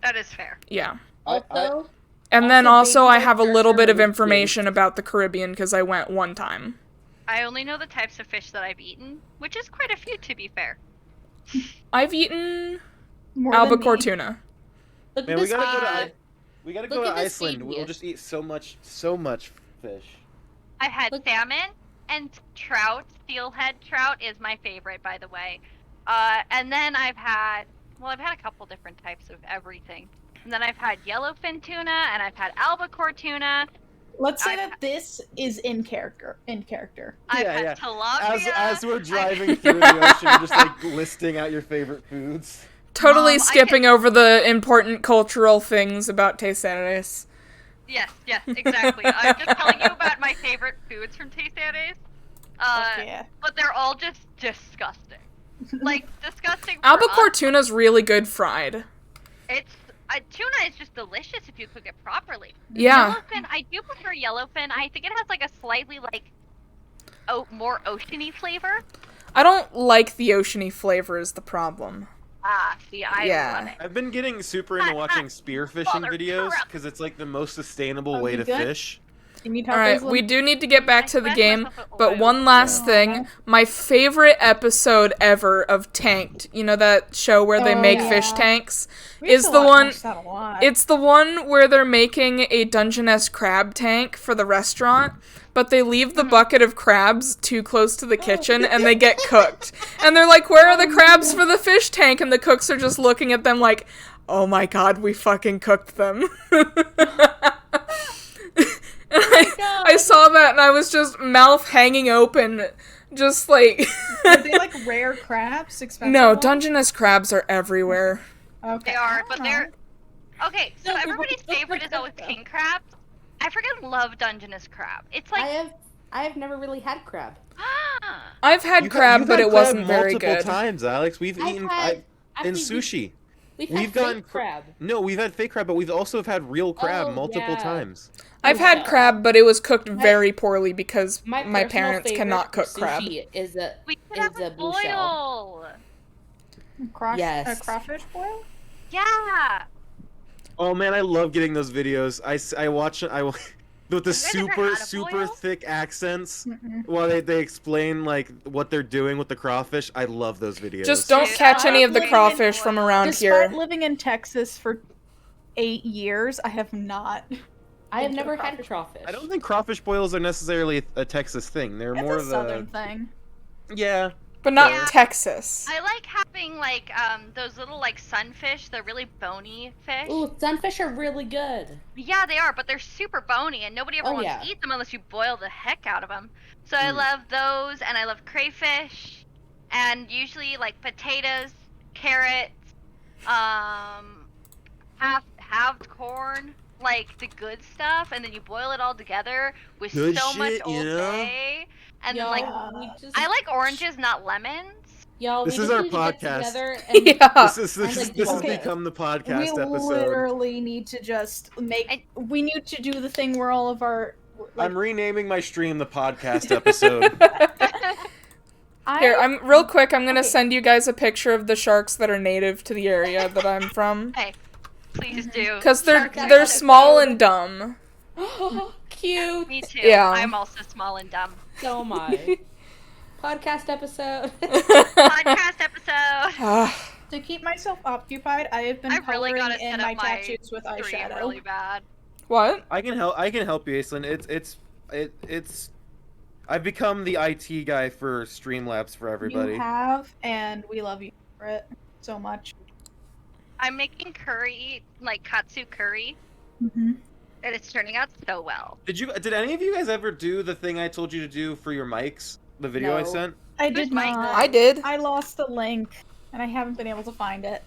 That is fair. Yeah. Also, And then Also, also I baby have a sharks little are bit of really information about the Caribbean because I went one time. I only know the types of fish that I've eaten, which is quite a few to be fair. I've eaten More than albacore me. tuna. look Man, at we this gotta go video. to we gotta Look go to at this Iceland. We'll genius. just eat so much fish. I've had Look- salmon and trout. Steelhead trout is my favorite, by the way. And then I've had a couple different types of everything. And then I've had yellowfin tuna, and I've had albacore tuna. Let's say I've that this is in character. I've Yeah, had yeah. tilapia. As we're driving through the ocean, you're just like listing out your favorite foods. Totally I skipping over the important cultural things about Teceres. Yes, exactly. I'm just telling you about my favorite foods from Teceres. Yeah. But they're all just disgusting. Like, disgusting for Albacore us. tuna's really good fried. It's tuna is just delicious if you cook it properly. Yeah. Yellowfin, I do prefer yellowfin. I think it has like a slightly more oceany flavor. I don't like the oceany flavor is the problem. See, I Yeah. love it. I've been getting super into watching spearfishing Mother videos truck. because it's like the most sustainable Oh, way you to good? fish. You need help, Alright, Aislinn? we do need to get back to the I game, myself at but oil. one last thing. My favorite episode ever of Tanked, you know that show where they Oh, make yeah. fish tanks? We used Is to the one... watch that a lot. It's the one where they're making a Dungeness crab tank for the restaurant, but they leave the bucket of crabs too close to the kitchen and they get cooked. And they're like, where are the crabs for the fish tank? And the cooks are just looking at them like, oh my god, we fucking cooked them. I saw that and I was just mouth hanging open, just like... Are they like rare crabs? Expensive No, ones? Dungeness crabs are everywhere. Okay. They are, but I don't they're know. okay. So No, they're everybody's both favorite is always crab. king crabs. I freaking love Dungeness crab. It's like I have never really had crab. I've had crab, You've but had it wasn't crab very multiple good. times, Alex. We've I've eaten had- I've in eaten- sushi. We've We've had gotten fake crab. No, we've had fake crab, but we've also have had real crab Oh, multiple yeah. times. I've Yeah. had crab, but it was cooked very poorly because My my personal parents favorite cannot for cook crab. sushi is a We could have a blue shell. boil. Yes. Crawfish boil? Yeah. Oh man, I love getting those videos. I watch with the Have you guys ever super had a super boil? thick accents Mm-mm. while they explain like what they're doing with the crawfish. I love those videos. Just don't Dude, catch I any of the love crawfish from boil. around Despite here. living in Texas for 8 years, I have not. I have Into a never had crawfish. crawfish. I don't think crawfish boils are necessarily a Texas thing. They're It's more a of southern thing. Yeah. But not Yeah. Texas. I like having like those little like sunfish. They're really bony fish. Ooh, sunfish are really good. Yeah, they are, but they're super bony, and nobody ever Oh, wants yeah. to eat them unless you boil the heck out of them. So I Mm. love those, and I love crayfish, and usually like potatoes, carrots, halved corn, like the good stuff, and then you boil it all together with Good so much shit, you Old know? Bay, and then like we just, I like oranges, not lemons. y'all, This we is just our need to get podcast. together and Yeah. This I'm has like, okay. become the We podcast episode. literally need to just we need to do the thing where all of our. Like, I'm renaming my stream the podcast episode. Here, real quick. I'm gonna Okay. send you guys a picture of the sharks that are native to the area that I'm from. Hey, please do. Cause they're Sharks are they're so small cute. and dumb. cute. Me too. Yeah. I'm also small and dumb. So am I. Podcast episode. Podcast episode. to keep myself occupied, I have been I really coloring gotta in set my up my tattoos with stream eyeshadow. really bad. What? I can help you, Aislinn. It's I've become the IT guy for Streamlabs for everybody. You have, and we love you for it so much. I'm making curry, like katsu curry, Mm-hmm. and it's turning out so well. Did any of you guys ever do the thing I told you to do for your mics? The video I No. sent? I Who's did Mike? not. I did. I lost the link, and I haven't been able to find it.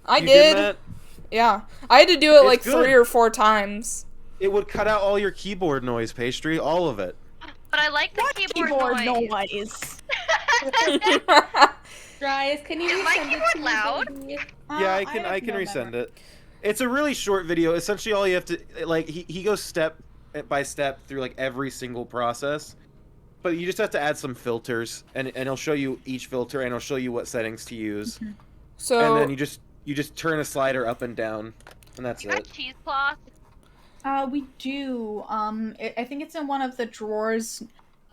I You did. Matt? Yeah. I had to do it It's like good. 3 or 4 times. It would cut out all your keyboard noise, Pastry, all of it. But I like the keyboard noise. noise. Dries, can you Is my resend it keyboard to me, loud? baby? Yeah, I can resend it. It's a really short video. Essentially, all you have to like he goes step by step through like every single process, but you just have to add some filters, and he'll show you each filter, and he'll show you what settings to use, So and then you just turn a slider up and down, and that's You got it. cheesecloth? We do. I think it's in one of the drawers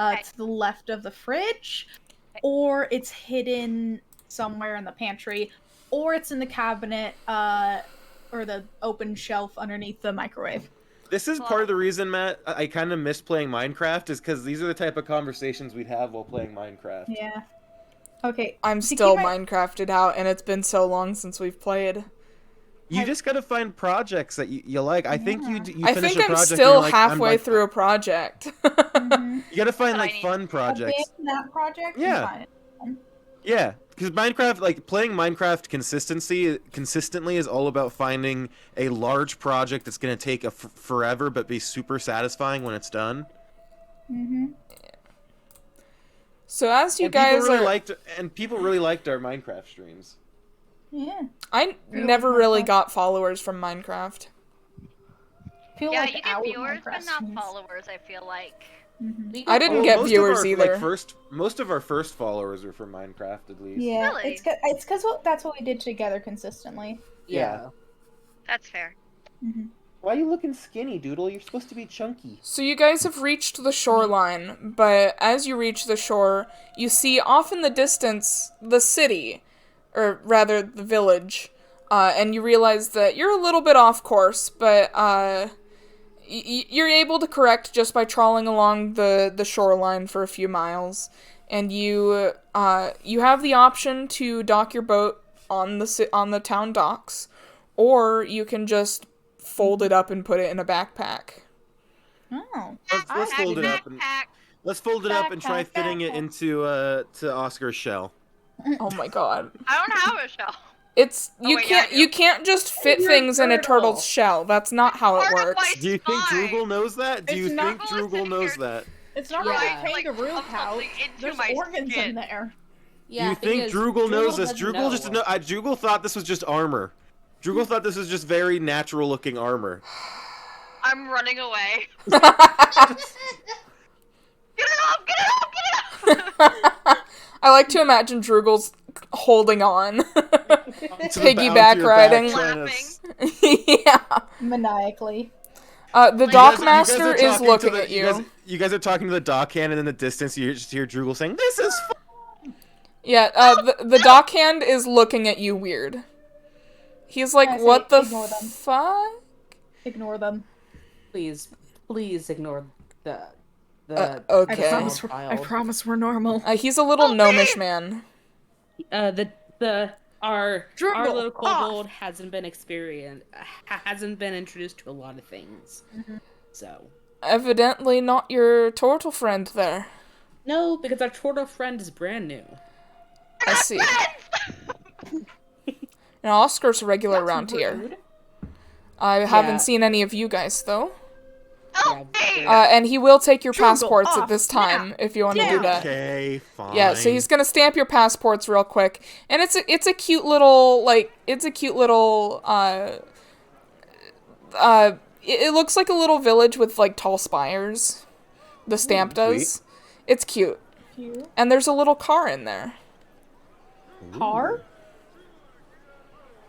Okay. to the left of the fridge, or it's hidden somewhere in the pantry, or it's in the cabinet, or the open shelf underneath the microwave. This is part of the reason, Matt, I kind of miss playing Minecraft, is because these are the type of conversations we'd have while playing Minecraft. Yeah. Okay. I'm to still keep my- Minecrafted out, and it's been so long since we've played. You just gotta find projects that you like. I think you I finish think a I'm project and still you're like, halfway like, through a project. Mhm. You gotta find That's what I like need fun to do. projects. Abandon that project. and Yeah. find it. Yeah, because Minecraft, like playing Minecraft consistently is all about finding a large project that's gonna take forever but be super satisfying when it's done. Mhm. So as you And guys people really liked our Minecraft streams. Yeah. I never really got followers from Minecraft. Feel Yeah, like you our get viewers, Minecraft but not streams. followers, I feel like. Mhm. We I got didn't all- get most viewers of our, either. Most of our first followers are from Minecraft, at least. Yeah, Really? it's because that's what we did together consistently. Yeah. That's fair. Why are you looking skinny, Doodle? You're supposed to be chunky. So you guys have reached the shoreline, but as you reach the shore, you see off in the distance the city, or rather the village, and you realize that you're a little bit off course, but you're able to correct just by trawling along the shoreline for a few miles, and you have the option to dock your boat on the town docks, or you can just fold it up and put it in a backpack. Oh. Let's fold it up and Backpack. let's fold it up and try Backpack, fitting it backpack. into to Oscar's shell. Oh my god. I don't have a shell. It's Oh, you wait, yeah, I can't do. you can't just fit You're a things in a turtle. turtle's shell. That's not how it Part of works. my Do you think spine. Droogle knows that? Do It's you not- think Droogle is Droogle sitting knows here- that? It's not Yeah. like a Like, kangaroo of pouch. something into There's my organs skin. in there. Yeah, you think because Droogle knows this? doesn't Droogle just know. Droogle thought this was just armor. Droogle thought this was just very natural-looking armor. I'm running away. Get it off! Get it off! Get it off! I like to imagine Droogle's holding on. Piggyback Back, riding. Yeah. Maniacally. The Like, dock you master guys are is talking looking to the- at you. You guys are talking to the dockhand, and in the distance you just hear Droogle saying, "This is fun." Yeah, the dockhand is looking at you weird. He's like, I say what the ignore them. fuck? Ignore them. Please ignore the Okay. I promise we're normal. He's a little gnomish man. Our Dribble little off. kobold hasn't been introduced to a lot of things. So Evidently not your turtle friend there. no, because our turtle friend is brand new. I see. Now, Oscar's a regular around here. Rude. I Yeah. haven't seen any of you guys, though. Help me! And he will take your Dribble passports at off this time, if you want to do down. that. Okay, fine. Yeah, so he's gonna stamp your passports real quick, and it's a cute little it looks like a little village with like tall spires. The stamp does. sweet. It's cute, Cute. and there's a little car in there. Car?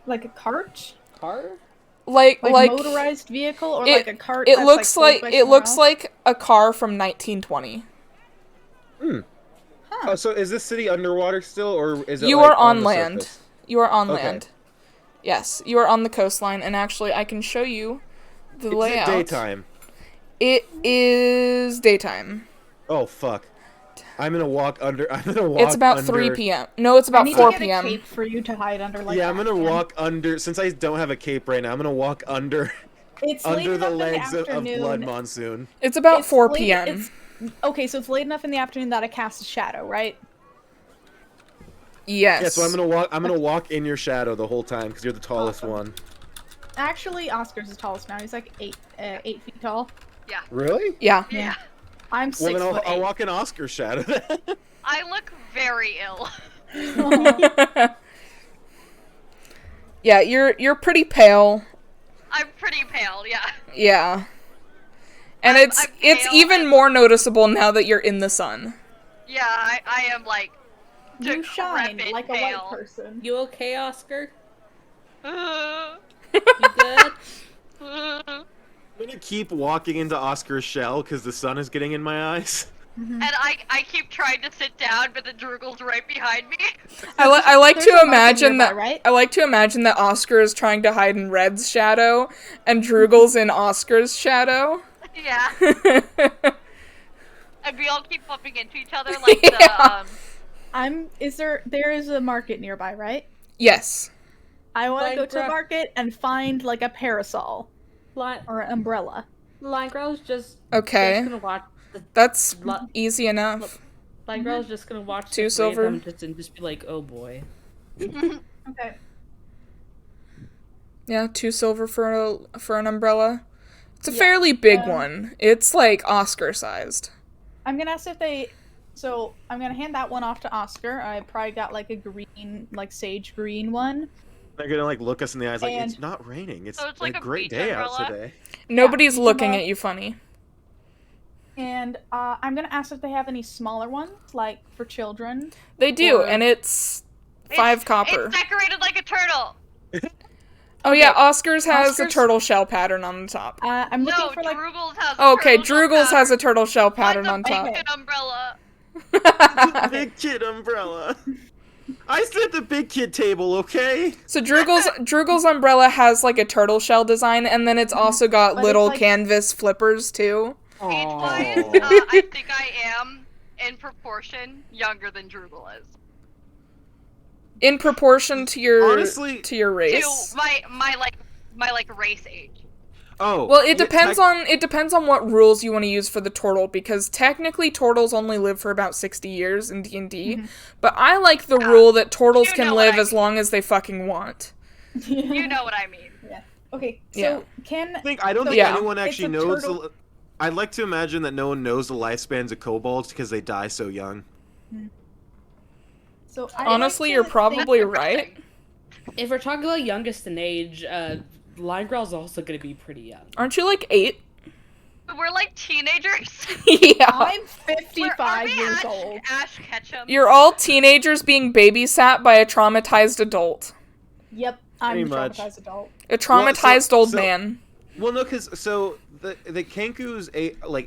Like a cart? Car? Like motorized vehicle or like a cart? It that's, looks pulled by someone else? like a car from 1920. Oh, so is this city underwater still, or is it? You like, are on the land. surface? You are on Okay. land. Yes, you are on the coastline, and actually, I can show you the It's layout. daytime. It is daytime. Oh fuck! I'm gonna walk under. It's about 3 p.m. No, it's I about need 4 to get a p.m. cape for you to hide under. Like Yeah, I'm gonna that, man. walk under. Since I don't have a cape right now, I'm gonna walk under It's late under the enough in legs the of afternoon. Blood Monsoon. It's about It's 4 late- p.m. it's- Okay, so it's late enough in the afternoon that I cast a shadow, right? Yes. Yeah, so I'm gonna walk in your shadow the whole time because you're the tallest Awesome. one. Actually, Oscar's the tallest now. He's like 8 feet tall. Yeah. Really? Yeah. Yeah. I'm Well, 6 then foot I'll 8. walk in Oscar's shadow. I look very ill. Yeah, you're pretty pale. I'm pretty pale, yeah. Yeah. And I'm it's pale even and- more noticeable now that you're in the sun. Yeah, I am like You shine decrepit like a pale. white person. You okay, Oscar? Uh, You good? uh, I'm gonna keep walking into Oscar's shell because the sun is getting in my eyes. and I keep trying to sit down, but the Droogle's right behind me. I like There's to a market imagine nearby, that right? I like to imagine that Oscar is trying to hide in Red's shadow and Droogle's in Oscar's shadow. Yeah. And we all keep bumping into each other like Yeah. There is a market nearby, right? Yes. I want to go to the Minecraft. market and find like a parasol Line or an umbrella. Girl's just Okay. gonna watch. That's Li- easy enough. Line Girl's just gonna watch 2 the three of silver. them and just be like, oh boy. Okay. Yeah, 2 silver for an umbrella. It's a fairly big one. It's like Oscar sized. I'm gonna ask if they. So I'm gonna hand that one off to Oscar. I probably got like a green, like sage green one. They're gonna like look us in the eyes like And- it's not raining. It's, So it's like a a great beach day out umbrella? today. Nobody's you looking know- at you funny. And I'm gonna ask if they have any smaller ones, like for children. They do, Or- and it's 5 copper. It's decorated like a turtle. Oh yeah, Oscar's has a Oscar's- turtle shell pattern on the top. I'm looking No, for like. Droogle's has a Oh, okay, turtle shell Droogle's has a pattern. turtle shell pattern Mine's on a top. big umbrella. Big kid umbrella. I sit at the big kid table, okay? So Droogle's umbrella has like a turtle shell design, and then it's also got But little it's like- canvas flippers too. Age-wise, Aw. I think I am, in proportion, younger than Droogle is. In proportion to your Honestly- to your race. To my race age. Oh. Well, it yeah, depends on what rules you want to use for the turtle, because technically turtles only live for about 60 years in D&D, but I like the rule that turtles you can know what live I as mean. long as they fucking want. You know what I mean. Yeah. Okay. So Yeah. I don't think Yeah. anyone It's actually a knows. turtle- I'd like to imagine that no one knows the lifespans of kobolds because they die so young. So I Honestly, like you're to probably think- right. If we're talking about youngest in age, Line Girl's also gonna be pretty young. Aren't you like 8? We're like teenagers. Yeah. I'm 55 years old. Ash Ketchum. You're all teenagers being babysat by a traumatized adult. Yep, I'm Pretty a much. traumatized adult. A traumatized old so- man. Well, no, because the Kenkus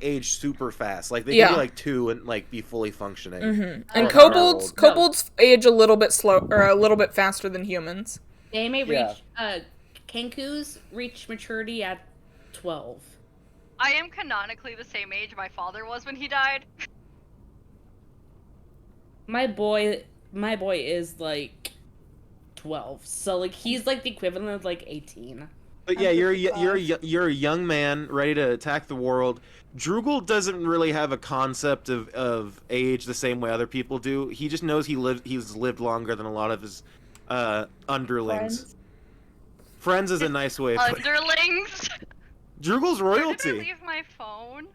age super fast. Like they Yeah. can be like 2 and like be fully functioning. And Like, kobolds old. kobolds age a little bit slow or a little bit faster than humans. They may Yeah. reach, Kenkus reach maturity at 12. I am canonically the same age my father was when he died. My boy is like 12, so like he's like the equivalent of like 18. But yeah, I'm you're a young man ready to attack the world. Drugel doesn't really have a concept of age the same way other people do. He just knows he's lived longer than a lot of his underlings. Friends is a nice way of putting it. Underlings. Drugel's Where did I royalty. leave my phone?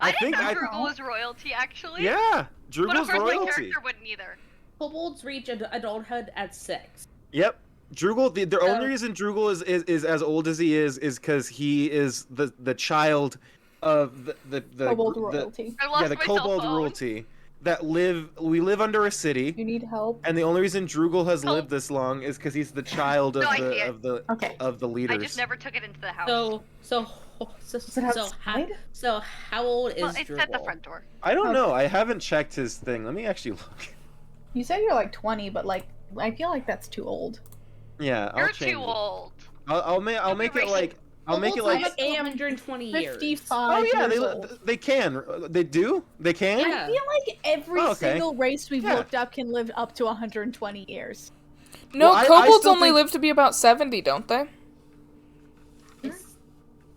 I I didn't think know I- Drugel was royalty actually. Yeah, But of Drugel's course my royalty. character wouldn't either. Kobolds reach adulthood at 6. Yep. Drugel, the only So- reason Drugel is as old as he is because he is the child of the Kobold the royalty. I lost yeah, the my cell kobold phone. royalty that we live under a city, You need help? and the only reason Drugel has Help. lived this long is because he's the child of No, I see it. Okay. the leaders. I just never took it into the house. So Is it outside? how old is Well, it's at the Drupal? front door. I don't Okay. know. I haven't checked his thing. Let me actually look. You said you're like 20, but like, I feel like that's too old. Yeah, I'll You're change too it. old. I'll make it racist. like I'll make it Kobolds like. live 820 years. 55 Oh yeah, years old. they can. They do. They can. Yeah. I feel like every Oh, okay. single race we've Yeah. looked up can live up to 120 years. No, Well, I kobolds still only think- live to be about 70, don't they?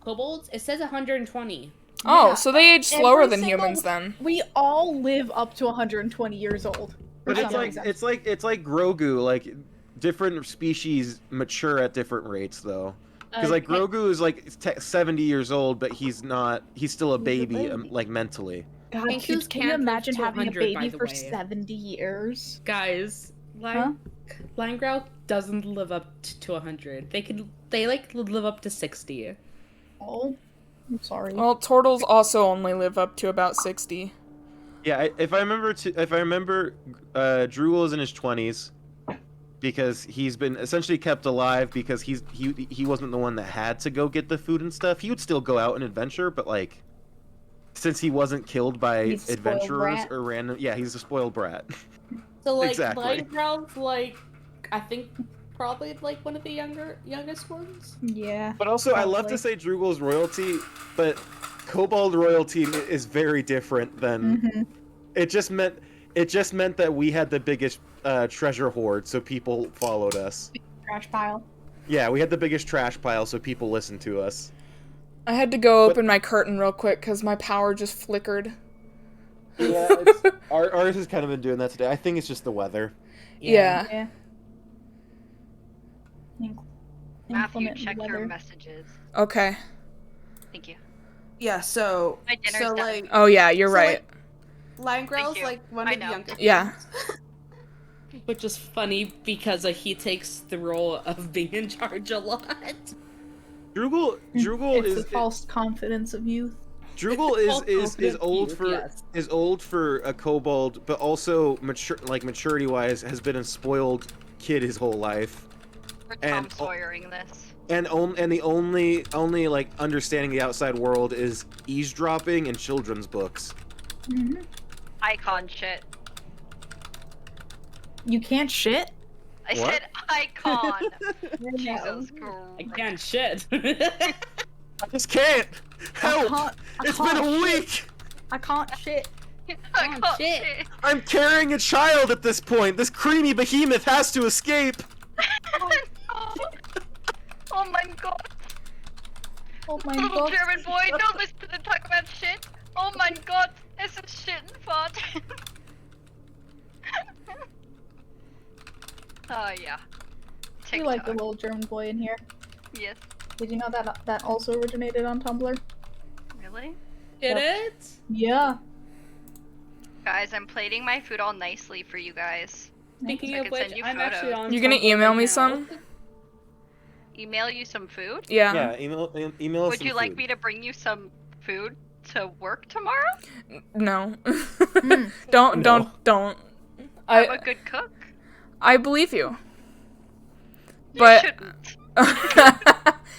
Kobolds? It says 120. Oh, Yeah, so they age slower every than single- humans then. We all live up to 120 years old. But For it's some like reason. it's like Grogu. Like different species mature at different rates, though. Because like Grogu is like 70 years old, but he's not. He's still a He's a baby, baby. like mentally. God, Kenkus can you can't live imagine to having a 100, by baby the for way. 70 years? Guys, Huh? Line Growl doesn't live up to 100. They like live up to 60. Oh, I'm sorry. Well, turtles also only live up to about 60. Yeah, if I remember, Drugel is in his 20s because he's been essentially kept alive because he wasn't the one that had to go get the food and stuff. He would still go out and adventure, but like since he wasn't killed by He's a spoiled adventurers brat. or random, yeah, he's a spoiled brat. So like Exactly. Line Growl's like I think probably like one of the youngest ones. Yeah. But also, I love Probably. to say Drugel's royalty, but Kobold royalty is very different than. Mm-hmm. It just meant that we had the biggest treasure hoard, so people followed us. Trash pile. Yeah, we had the biggest trash pile, so people listened to us. I had to go open my curtain real quick because my power just flickered. Yeah, ours has kind of been doing that today. I think it's just the weather. Yeah. Yeah. Matthew, Inclement check weather. your messages. Okay. Thank you. Yeah, so My dinner's so done. like Oh yeah, you're So, right. Line Growl's you. like one I of the know. younger Yeah. Which is funny because he takes the role of being in charge a lot. Drugel It's is the false confidence of youth. Drugel is old Youth, for yes. is old for a kobold, but also maturity wise has been a spoiled kid his whole life. We're Tom And- Sawyering this. And the only like understanding the outside world is eavesdropping and children's books. Mm-hmm. Icon shit. You can't shit? I What? said icon. No. Jesus I Christ. can't shit. I just can't help. I It's been can't a shit. week. I can't shit. I Oh, can't shit. shit. I'm carrying a child at this point. This creamy behemoth has to escape. Oh my god. Oh my Little god. German boy, don't listen to them talk about shit. Oh my god, es ist shit and fart. Oh yeah. You like the TikTok. little German boy in here. Yes. Did you know that also originated on Tumblr? Really? Did it? Yeah. Guys, I'm plating my food all nicely for you guys. Speaking I of can which, send you I'm actually photos. on. You gonna Tumblr email right me now. some? Email you some food? Yeah. Yeah, email us Would some you like food. me to bring you some food to work tomorrow? No. No. Don't. I'm a good cook. I believe you. You But shouldn't.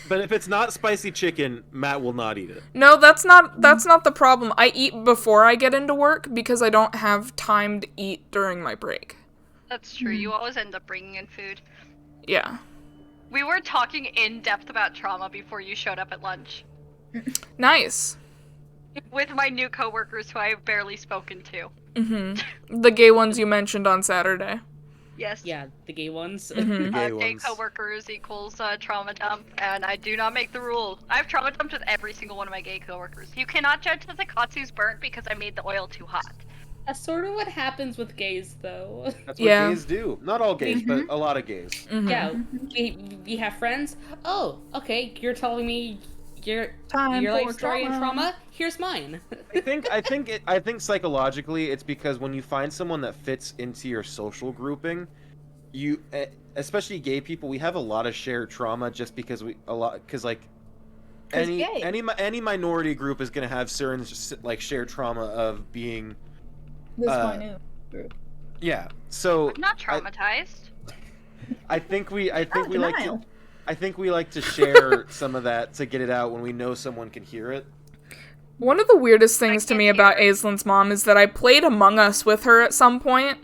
But if it's not spicy chicken, Matt will not eat it. no, that's not the problem. I eat before I get into work because I don't have time to eat during my break. That's true. You always end up bringing in food. Yeah. We were talking in depth about trauma before you showed up at lunch. Nice. With my new coworkers who I have barely spoken to. The gay ones you mentioned on Saturday. Yes. Yeah, the gay ones. The gay Gay ones. coworkers equals trauma dump, and I do not make the rule. I've trauma dumped with every single one of my gay coworkers. You cannot judge that the katsu's burnt because I made the oil too hot. That's sort of what happens with gays, though. That's what Yeah. gays do. Not all gays, but a lot of gays. Yeah, we have friends. Oh, okay. You're telling me your Time life for story and trauma. trauma. Here's mine. I think psychologically it's because when you find someone that fits into your social grouping, you, especially gay people, we have a lot of shared trauma just because like any minority group is gonna have certain like shared trauma of being. This is my new group. Yeah. So I'm not traumatized. I think we like denial. to. I think we like to share some of that to get it out when we know someone can hear it. One of the weirdest things to can't me about hear. Aislin's mom is that I played Among Us with her at some point,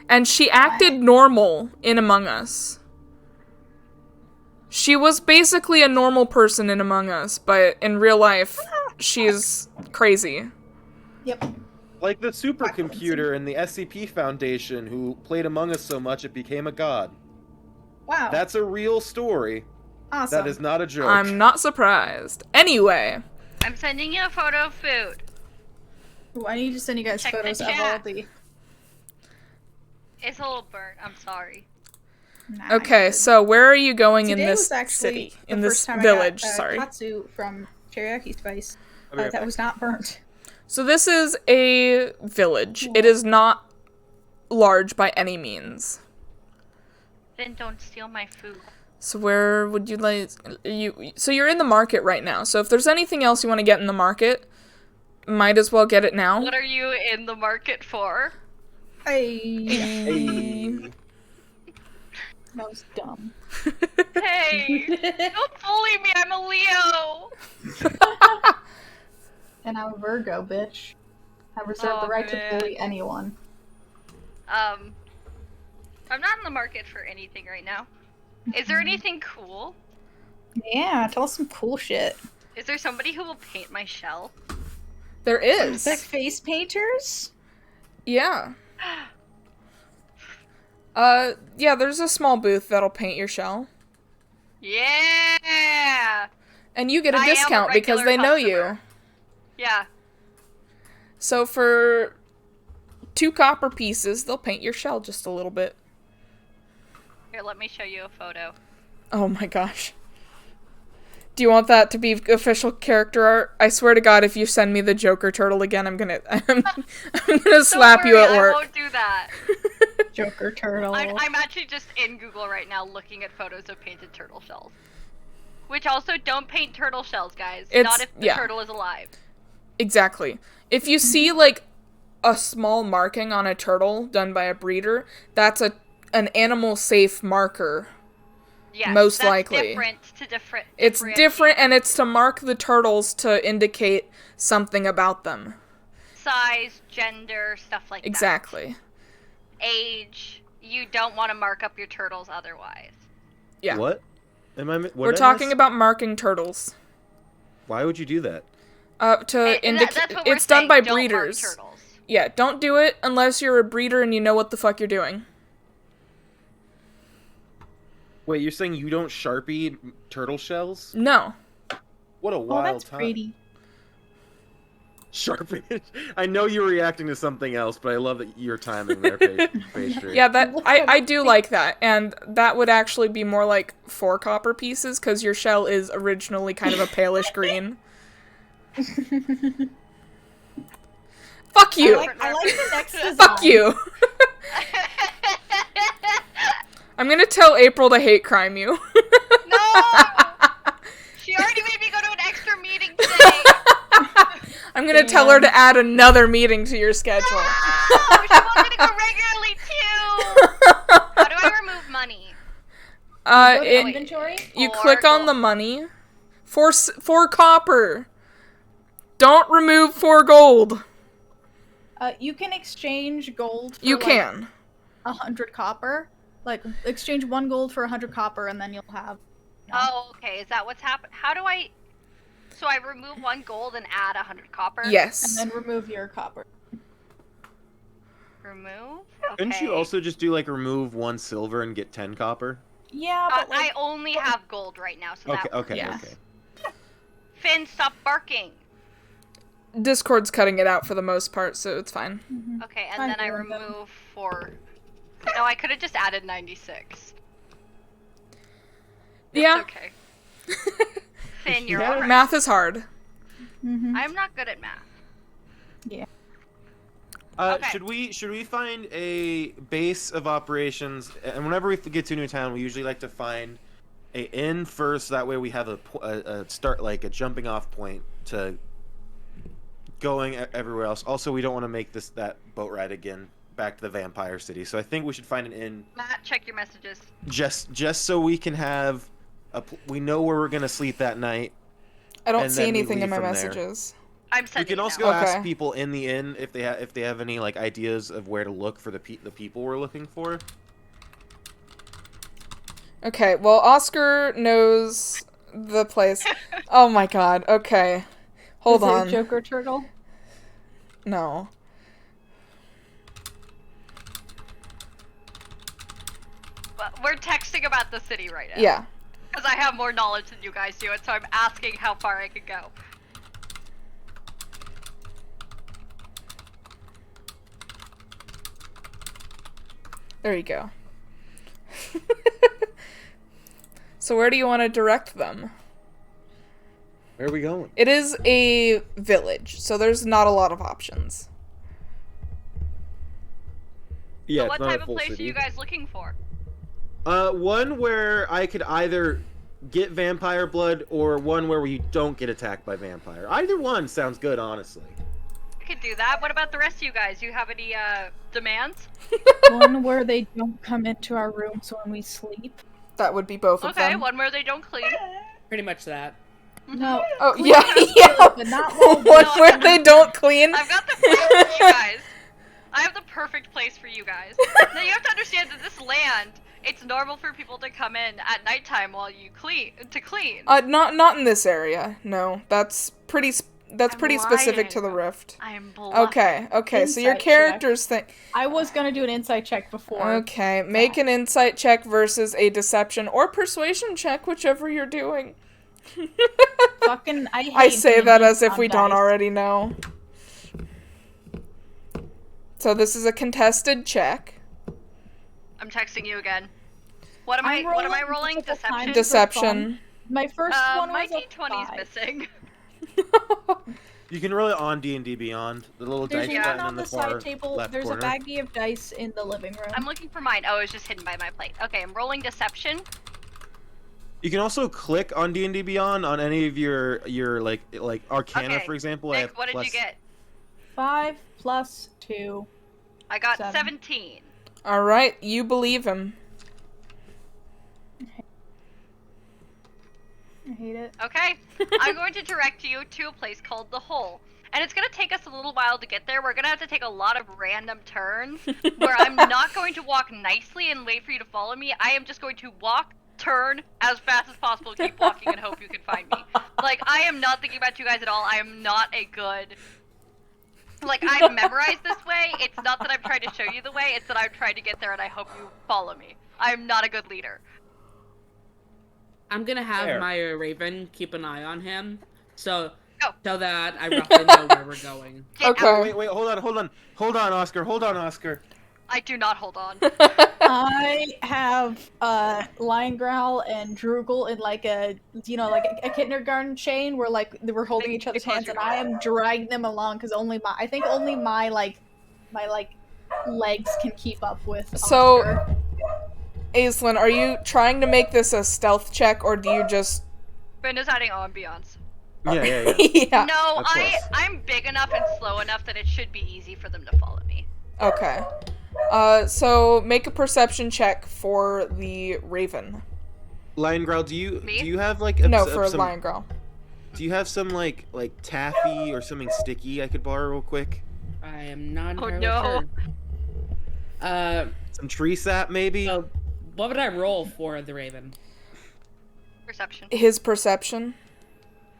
and she acted normal in Among Us. She was basically a normal person in Among Us, but in real life, she's crazy. Yep. Like the supercomputer in the SCP Foundation who played Among Us so much it became a god. Wow. That's a real story. awesome. That is not a joke. I'm not surprised. Anyway, I'm sending you a photo of food. Ooh, I need to send you guys Check the photos of all chat. the. It's a little burnt. I'm sorry. Nah, okay, good. so where are you going Today in this was actually city? the In first this time village, I got, sorry. Katsu from Teriyaki Spice. I'll be right That back. was not burnt. So this is a village. It is not large by any means. Then don't steal my food. So where would you like so you're in the market right now. So if there's anything else you want to get in the market, might as well get it now. What are you in the market for? Hey. That was dumb. Hey, don't bully me. I'm a Leo. And I'm a Virgo, bitch. I reserve the Oh, right man. to bully anyone. I'm not in the market for anything right now. Is there anything cool? Yeah, tell us some cool shit. Is there somebody who will paint my shell? There is. The face painters? Yeah. Yeah, there's a small booth that'll paint your shell. Yeah. And you get a I am a discount because regular they know you. customer. Yeah. So for 2 copper pieces, they'll paint your shell just a little bit. Here, let me show you a photo. Oh my gosh. Do you want that to be official character art? I swear to God, if you send me the Joker turtle again, I'm gonna slap Don't you worry, at work. I won't do that. Joker turtle. I'm actually just in Google right now looking at photos of painted turtle shells. Which also, don't paint turtle shells, guys. It's- Not if the yeah. turtle is alive. Exactly. If you see like a small marking on a turtle done by a breeder, that's an animal safe marker. Yes, Most that's likely. different to different. It's different, and it's to mark the turtles to indicate something about them. Size, gender, stuff like Exactly. that. Age. You don't want to mark up your turtles otherwise. Yeah. What? What We're did I talking miss? about marking turtles. Why would you do that? To indicate That's what we're it's done saying, by don't mark breeders. turtles. Yeah, don't do it unless you're a breeder and you know what the fuck you're doing. Wait, you're saying you don't Sharpie turtle shells? No. What a Oh, wild that's time. pretty. Sharpie. I know you were reacting to something else, but I love that your timing there, pastry. Yeah, that I do like that, and that would actually be more like 4 copper pieces because your shell is originally kind of a palish green. Fuck you. I like the next design. Fuck you. I'm gonna tell April to hate crime you. No! She already made me go to an extra meeting today. I'm gonna tell her to add another meeting to your schedule. No! She wanted to go regularly too. How do I remove money? Go to inventory. You Or click on gold. the money. For copper. Don't remove 4 gold. You can exchange gold for You like, can. 100 copper. Like, exchange 1 gold for 100 copper, and then you'll have... Oh, okay. Is that what's happened? How do I... So I remove 1 gold and add 100 copper? Yes. And then remove your copper. Remove? Okay. Couldn't you also just do like remove 1 silver and get 10 copper? Yeah, but I only have gold right now, so Okay, that works. okay, Yeah. okay. Finn, stop barking. Discord's cutting it out for the most part, so it's fine. Okay, and Fine, then I you're good. remove 4... No, I could have just added 96. Yeah. It's okay. Finn, you're Yeah. alright. Math is hard. I'm not good at math. Okay. Should we find a base of operations? And whenever we get to a new town, we usually like to find a inn first. That way, we have a start, like a jumping off point to going everywhere else. Also, we don't want to make that boat ride again back to the vampire city. So I think we should find an inn Matt, check your messages. just so we can have we know where we're gonna sleep that night. I don't And see then we anything in leave my from there. messages. I'm We sending can it also now. go Okay. ask people in the inn if they have any like ideas of where to look for the people we're looking for. Okay, well, Oscar knows the place. Oh my god, okay. Hold Is it on. Joker Turtle? No. Well, we're texting about the city right now. Yeah. Because I have more knowledge than you guys do, and so I'm asking how far I could go. There you go. So where do you want to direct them? Where are we going? It is a village, so there's not a lot of options. Yeah, So it's what not a type of full place city. are you guys looking for? One where I could either get vampire blood or one where we don't get attacked by vampire. Either one sounds good, honestly. I could do that. What about the rest of you guys? You have any demands? One where they don't come into our room, so when we sleep. That would be both of Okay, them. one where they don't clean. Pretty much that. No. Oh, clean yeah, has to yeah. sleep, but not while One No, where they don't clean. I've got the place for you guys. I have the perfect place for you guys. Now you have to understand that this land, it's normal for people to come in at nighttime while you clean. Not in this area. No, that's pretty specific to the lying. rift. I'm bluffing. Okay, so your Insight check. characters think. I was gonna do an insight check before. Okay, make an insight check versus a deception or persuasion check, whichever you're doing. Fucking, I hate I say being that as if on we don't dice. already know. So this is a contested check. I'm texting you again. What am I'm I rolling? rolling multiple Deception? times. Deception. My first one My was a D20 is 5. missing. You can roll it on D&D Beyond. The little There's dice one button on in the the far side table. left There's corner. a baggie of dice in the living room. I'm looking for mine. Oh, it was just hidden by my plate. Okay, I'm rolling deception. You can also click on D&D Beyond on any of your like Arcana, Okay, for example. I Nick, have what did plus... you get? 5 plus 2. I got 7. 17. All right, you believe him. I hate it. Okay, I'm going to direct you to a place called the Hole. And it's going to take us a little while to get there. We're going to have to take a lot of random turns where I'm not going to walk nicely and wait for you to follow me. I am just going to walk, turn as fast as possible, keep walking, and hope you can find me. Like, I am not thinking about you guys at all. I am not a good... Like, I've memorized this way. It's not that I'm trying to show you the way. It's that I'm trying to get there, and I hope you follow me. I'm not a good leader. I'm gonna have Fair. Maya Raven keep an eye on him, so Go. that I roughly know where we're going. Get Okay. out. Wait, hold on, Oscar. I do not hold on. I have Lion Growl and Droogle in like a a kindergarten chain where like we're holding each other's Close hands, your and I am dragging them along because only my legs can keep up with So- Oscar. Aislinn, are you trying to make this a stealth check, or do you just... Brenda's adding ambiance. Yeah. Yeah. No, Of course. I'm big enough and slow enough that it should be easy for them to follow me. Okay. So make a perception check for the Raven. Lion Growl, do Me? you have like No, for some, Lion Girl. do you have some like taffy or something sticky I could borrow real quick? I am not Oh, entirely sure. Some tree sap maybe? So what would I roll for the Raven? Perception. His perception?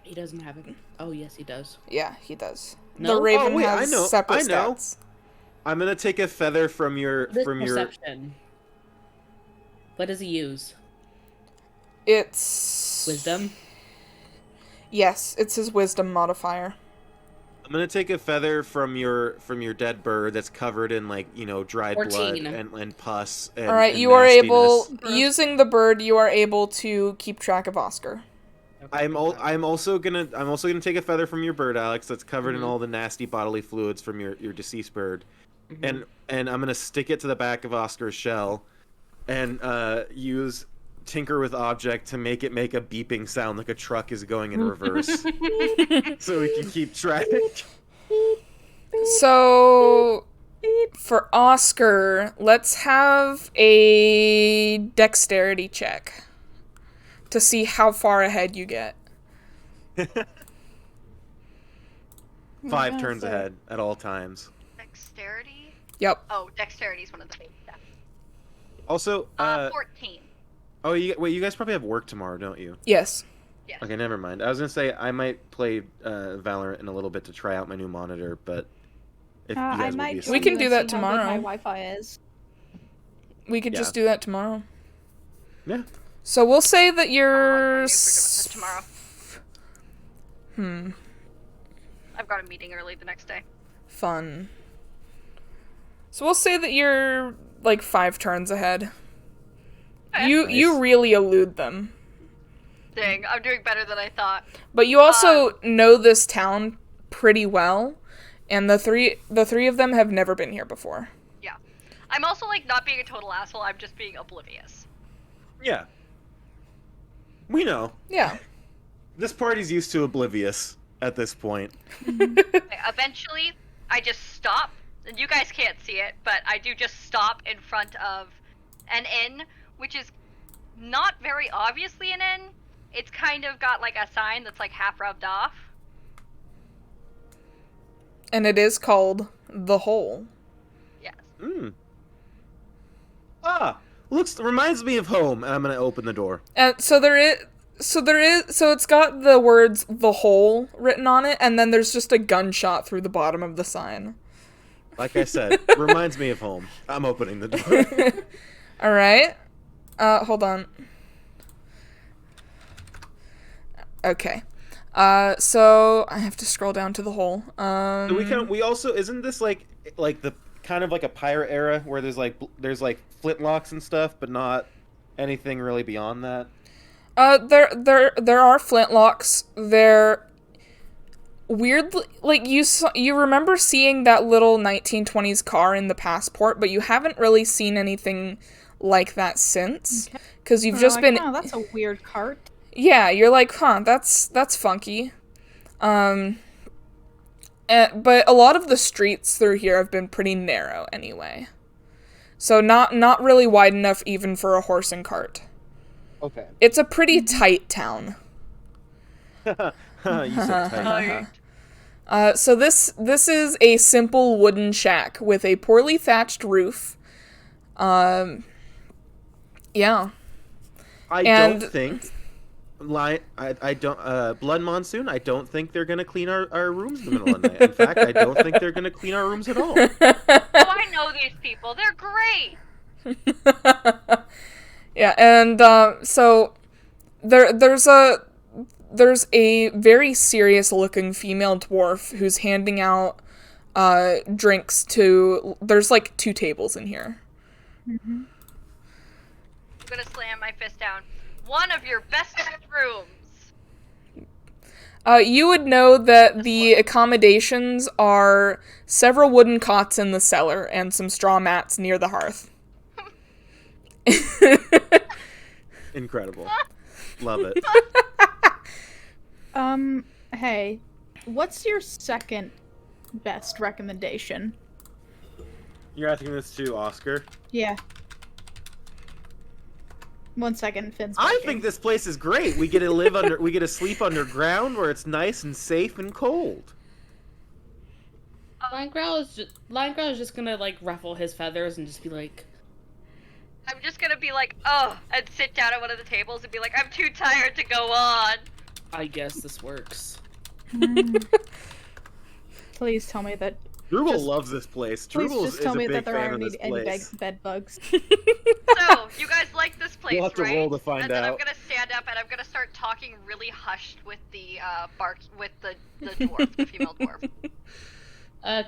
He doesn't have it. Oh, yes, he does. Yeah, he does. No? The Raven Oh, wait, has I know, separate I know. stats. I'm gonna take a feather from your What is perception? What does he use? It's... Wisdom? Yes, it's his wisdom modifier. I'm gonna take a feather from your dead bird that's covered in like, you know, dried 14. blood and pus and Alright, and you are able... nastiness. Using the bird, you are able to keep track of Oscar. I'm also gonna take a feather from your bird, Alex, that's covered in Mhm. all the nasty bodily fluids from your deceased bird. Mhm. And I'm gonna stick it to the back of Oscar's shell and use tinker with object to make it make a beeping sound like a truck is going in reverse. So we can keep track. So, for Oscar, let's have a dexterity check to see how far ahead you get. 5 turns ahead at all times. Dexterity? Yep. Oh, dexterity is one of the things. Also, 14. oh, you guys probably have work tomorrow, don't you? Yes. Yes. Okay, never mind. I was gonna say I might play Valorant in a little bit to try out my new monitor, but if you I guys will might be We asleep. can join do you that and see how good tomorrow. My Wi-Fi is. We could Yeah. just do that tomorrow. Yeah. So we'll say that Oh, you're... I'm for tomorrow. Hmm. I've got a meeting early the next day. Fun. So we'll say that you're, like, 5 turns ahead. Okay. You really elude them. Dang, I'm doing better than I thought. But you also know this town pretty well, and the three of them have never been here before. Yeah. I'm also, like, not being a total asshole, I'm just being oblivious. Yeah. We know. Yeah. This party's used to oblivious at this point. Okay, eventually, I just stop, and you guys can't see it, but I do just stop in front of an inn, which is not very obviously an inn. It's kind of got, like, a sign that's, like, half rubbed off. And it is called The Hole. Yes. Reminds me of home, and I'm gonna open the door. And so it's got the words The Hole written on it, and then there's just a gunshot through the bottom of the sign. Like I said, reminds me of home. I'm opening the door. Alright. Hold on. Okay. So I have to scroll down to the hole. We also isn't this like the kind of like a pirate era where there's like flintlocks and stuff, but not anything really beyond that. There are flintlocks. They're weirdly, like, you remember seeing that little 1920s car in the passport, but you haven't really seen anything like that since, because you've just been. Oh, that's a weird cart. Yeah, you're like, huh, that's funky. But a lot of the streets through here have been pretty narrow anyway. So not really wide enough even for a horse and cart. Okay. It's a pretty tight town. You said tight. So this is a simple wooden shack with a poorly thatched roof. Yeah. I And- don't think. I don't. Blood Monsoon. I don't think they're gonna clean our rooms in the middle of the night. In fact, I don't think they're gonna clean our rooms at all. Oh, I know these people. They're great. Yeah, and so there's a very serious looking female dwarf who's handing out drinks to. There's like 2 tables in here. I'm gonna slam my fist down. One of your best rooms. You would know that the accommodations are several wooden cots in the cellar and some straw mats near the hearth. Incredible. Love it. Hey, what's your second best recommendation? You're asking this to Oscar? Yeah. 1 second, Finn's I working. think this place is great. We get to live under. We get to sleep underground where it's nice and safe and cold. Line Growl is just gonna like ruffle his feathers and just be like, I'm just gonna be like, oh, and sit down at one of the tables and be like, I'm too tired to go on. I guess this works. Please tell me that. Droogle loves this place. Please Droogle just is tell a me big that there fan of aren't this any place. bed bugs. So, you guys like this place, We'll have to right? roll to find and then I'm out. gonna stand up and I'm gonna start talking really hushed with the the dwarf, the female dwarf.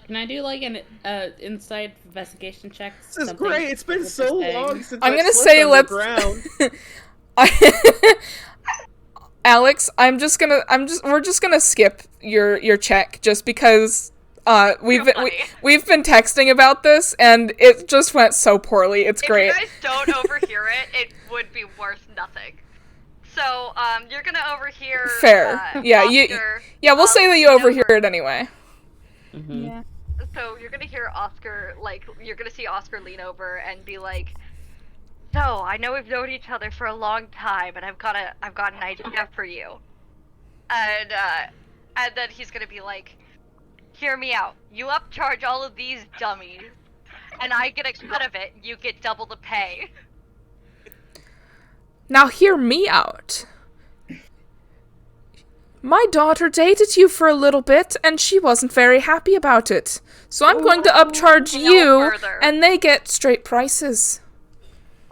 Can I do like an inside investigation check? This is Something great. It's been with so this thing? long since I'm I've gonna slept say let's. underground. Alex, we're just gonna skip your check just because we've been texting about this and it just went so poorly. It's great. If you guys don't overhear it, it would be worth nothing. So, you're gonna overhear. Fair. Yeah, Oscar, we'll say that you lean overhear over. it anyway. Mm-hmm. Yeah. So you're gonna hear Oscar, you're gonna see Oscar lean over and be like, "So I know we've known each other for a long time, and I've got an idea for you." And then he's gonna be like, "Hear me out. You upcharge all of these dummies, and I get a cut of it. You get double the pay." Now hear me out. My daughter dated you for a little bit, and she wasn't very happy about it. So I'm going to upcharge No you, further. and they get straight prices.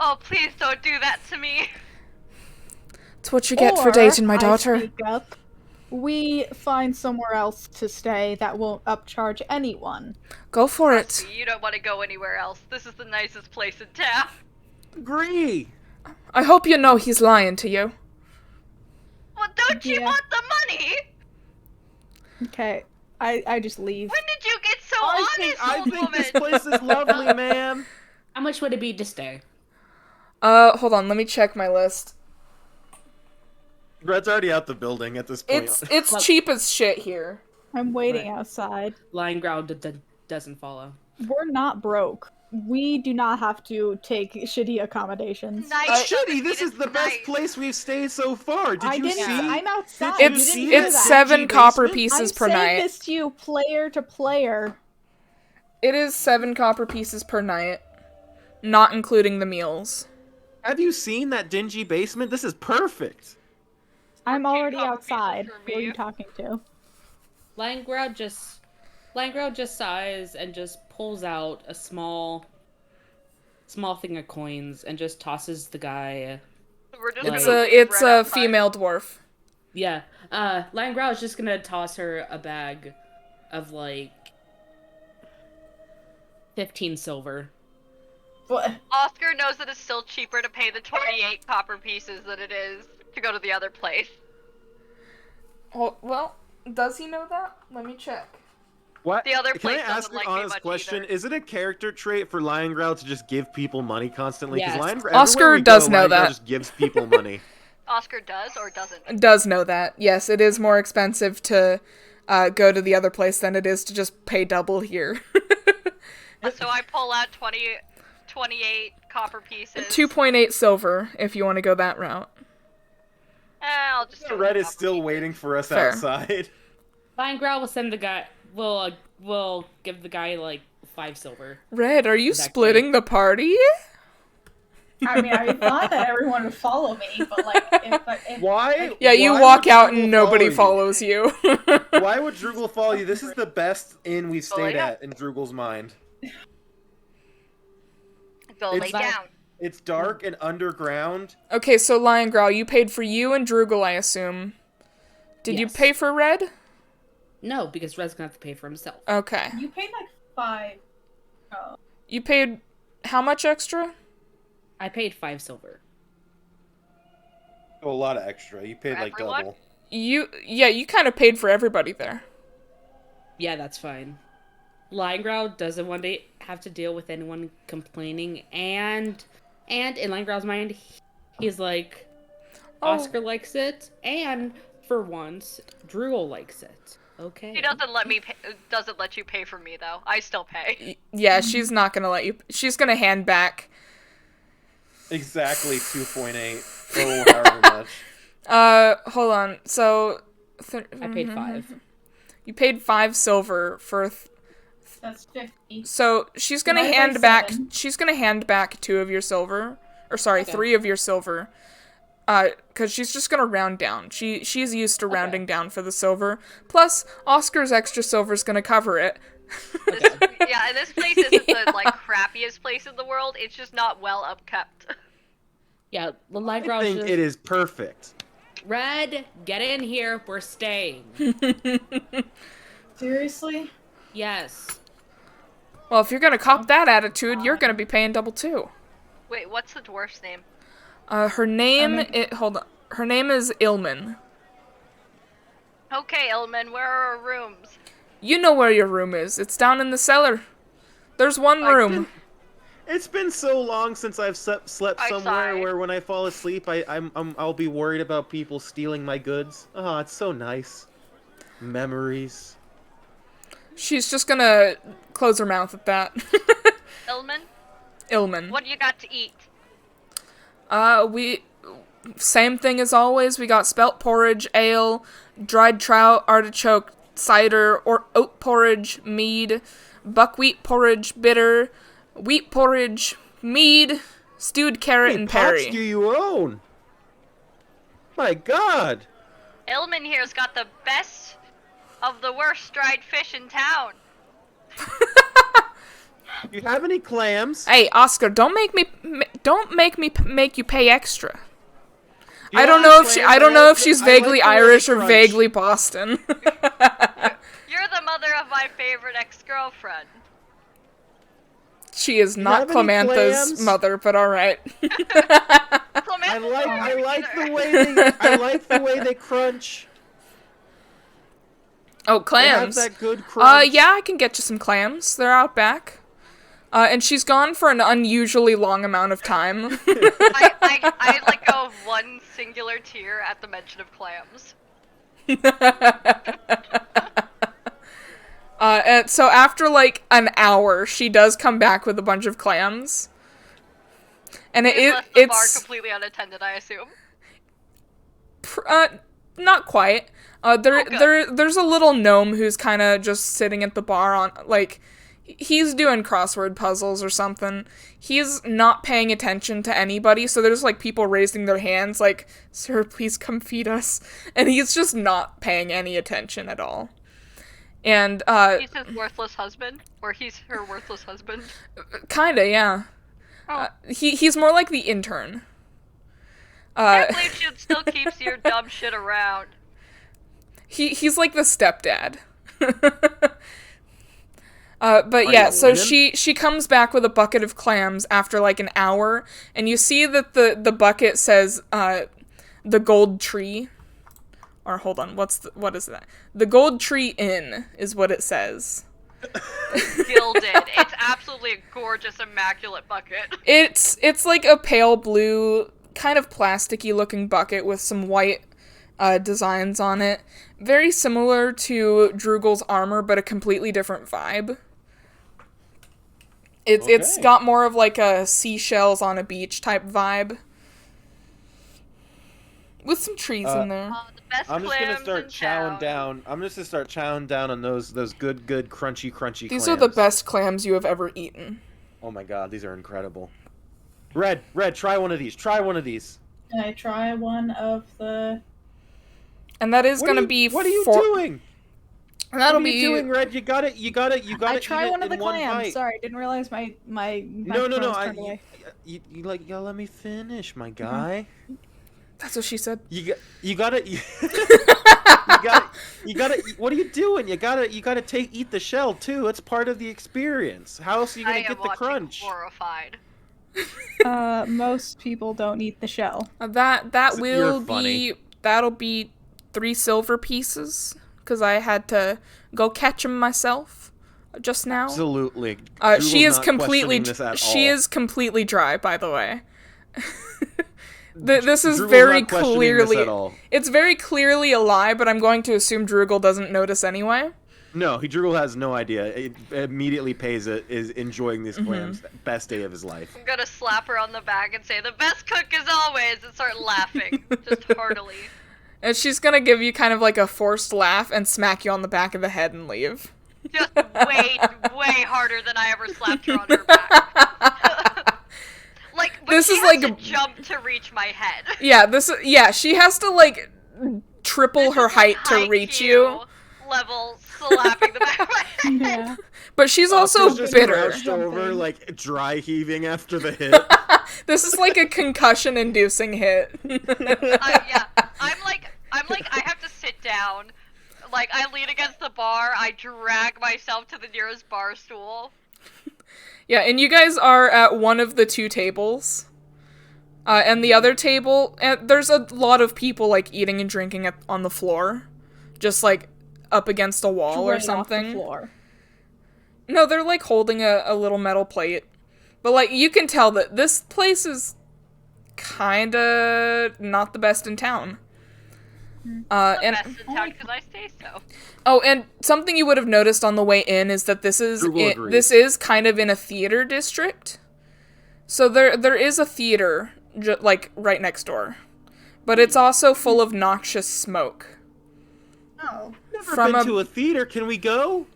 Oh, please don't do that to me. It's what you get for dating my I daughter. speak up, we find somewhere else to stay that won't upcharge anyone. Go for it. You don't want to go anywhere else. This is the nicest place in town. Agree. I hope you know he's lying to you. Well, don't you Yeah. want the money? Okay, I just leave. When did you get so I honest, old think woman? this place is lovely, man. How much would it be to stay? Hold on, let me check my list. Red's already out the building at this point. It's Well- cheap as shit here. I'm waiting outside. Line Growl doesn't follow. We're not broke. We do not have to take shitty accommodations. Nice. Shitty, this is the best Nice. place we've stayed so far. Did I you didn't. see? I'm outside. Did you It's didn't hear it's that. 7 Dingy copper basement? pieces I'm per saying night. this to you, player to player. It is 7 copper pieces per night, not including the meals. Have you seen that dingy basement? This is perfect. I'm already copper pieces outside. for Who are me. you talking to? Line Growl just sighs and just pulls out a small thing of coins and just tosses the guy. We're just It's gonna a- leave It's Red a outside. female dwarf. Yeah. Line Growl is just gonna toss her a bag of like 15 silver. What? Oscar knows that it's still cheaper to pay the 28 copper pieces than it is to go to the other place. Oh, well, does he know that? Let me check. What? The other Can I place ask doesn't an like me honest much question? either. Is it a character trait for Lion Growl to just give people money constantly? Yes. Oscar does know that. Just gives people money. Oscar does or doesn't? Does know that. Yes, it is more expensive to go to the other place than it is to just pay double here. So I pull out 28 copper pieces. 2.8 silver, if you want to go that route. I'll just go with Red the is copper still pieces. waiting for us Fair. outside. Line Growl will send the guy. Will give the guy like 5 silver. Red, are you Exactly. splitting the party? I mean, I thought that everyone would follow me, but like, if Why? Yeah, you why walk would out Droogle and nobody follow follows you. you? Why would Droogle follow you? This is the best inn we've Oh, stayed yeah. at in Droogle's mind. Go It's lay like- down. It's dark and underground. Okay, so Lion Growl, you paid for you and Droogle, I assume. Did you Yes. pay for Red? No, because Red's gonna have to pay for himself. Okay. you paid like 5. Oh. You paid how much extra? I paid 5 silver. Oh, a lot of extra. You paid For like everyone? double. You kind of paid for everybody there. Yeah, that's fine. Line Growl doesn't want to have to deal with anyone complaining, and And in Langrau's mind, he's like, Oh. Oscar likes it, and for once, Drugel likes it. Okay. He doesn't let you pay for me though. I still pay. Yeah, she's not gonna let you. She's gonna hand back. Exactly 2.8. Oh, however much. Hold on. So, I paid 5. You paid 5 silver for. That's 50. So she's gonna Divided by hand back. 7. She's gonna hand back 2 of your silver, or sorry, Okay. 3 of your silver. Because she's just gonna round down. She's used to rounding down for the silver. Plus, Oscar's extra silver's gonna cover it. Yeah, and this place isn't the like crappiest place in the world. It's just not well upkept. Yeah, the I Langrau's think just, it is perfect. Red, get in here, we're staying. Seriously? Yes. Well, if you're gonna cop that attitude, you're gonna be paying double too. Wait, what's the dwarf's name? Her name. Hold on. Her name is Ilman. Okay, Elman, where are our rooms? You know where your room is. It's down in the cellar. There's one room. It's been so long since I've slept I somewhere sigh. where when I fall asleep, I'll be worried about people stealing my goods. Oh, it's so nice. Memories. She's just gonna close her mouth at that. Elman, Ilman. what do you got to eat? Same thing as always. We got spelt porridge, ale, dried trout, artichoke, cider, or oat porridge, mead, buckwheat porridge, bitter, wheat porridge, mead, stewed carrot, How many and pots perry. do you own? My God. Elman here's got the best of the worst dried fish in town. Do you have any clams? Hey, Oscar, don't make me make you pay extra. Do you I don't have know if clams? I don't know if she's I like vaguely the way they Irish or crunch. vaguely Boston. You're the mother of my favorite ex-girlfriend. She is not have any Clemantha's clams? mother, but all right. I like the way they crunch. Oh, They clams. have that good crunch. Yeah, I can get you some clams. They're out back. And she's gone for an unusually long amount of time. I let go of one singular tear at the mention of clams. And so after like an hour, she does come back with a bunch of clams. And You left the bar it's completely unattended, I assume. not quite. good. There's a little gnome who's kind of just sitting at the bar on like he's doing crossword puzzles or something. He's not paying attention to anybody, so there's like people raising their hands like, "Sir, please come feed us." And he's just not paying any attention at all. And He's his worthless husband? Or he's her worthless husband? kinda, yeah. Oh. He's more like the intern. I can't believe she still keeps your dumb shit around. He's like the stepdad. But Are yeah, you so winning? she comes back with a bucket of clams after like an hour, and you see that the bucket says the Gold Tree. Or hold on, what is that? The Gold Tree Inn is what it says. Gilded. It's absolutely a gorgeous, immaculate bucket. It's like a pale blue, kind of plasticky looking bucket with some white designs on it. Very similar to Drugel's armor, but a completely different vibe. It's Okay. got more of like a seashells on a beach type vibe. With some trees in there. The best I'm just gonna clams start in chowing town. down. I'm just gonna start chowing down on those good crunchy These clams. are the best clams you have ever eaten. Oh my God, these are incredible. Red, try one of these. Try one of these. Can I try one of the... And that is What gonna are you- be What are you four- doing? And that'll What are be you doing, Red? You gotta I try eat one it of the in one clams. bite. Sorry, didn't realize my No. microphone's turned away. You gotta let me finish, my guy. That's what she said. You gotta. What are you doing? You gotta eat the shell too. It's part of the experience. How else are you I gonna am get the watching crunch? horrified. Most people don't eat the shell. That You're will funny. that'll be 3 silver pieces because I had to go catch them myself just now. Absolutely. She Google's is not completely questioning this at she all. is completely dry, by the way. This is Drugel's very not questioning clearly... this at all. It's very clearly a lie, but I'm going to assume Drugel doesn't notice anyway. No, Drugel has no idea. It immediately pays it, is enjoying these clams. Best day of his life. I'm gonna slap her on the back and say, the best cook as always, and start laughing, just heartily. And she's gonna give you kind of like a forced laugh and smack you on the back of the head and leave. Just way, way harder than I ever slapped her on her back. But this she is has like to jump to reach my head. Yeah, she has to like triple her height to reach you. Level slapping the back of my head. Yeah. But she's also Just bitter. crouched over, like dry heaving after the hit. This is like a concussion-inducing hit. Yeah, I'm like, I have to sit down. Like, I lean against the bar. I drag myself to the nearest bar stool. Yeah, and you guys are at one of the two tables. And the other table, there's a lot of people like eating and drinking on the floor, just like up against a wall or something. Off the floor. No, they're like holding a little metal plate. But like you can tell that this place is kinda not the best in town. The best in town because I say so. Oh, and something you would have noticed on the way in is that this is kind of in a theater district. So there is a theater like right next door. But it's also full of noxious smoke. Oh. Never been to a theater. Can we go?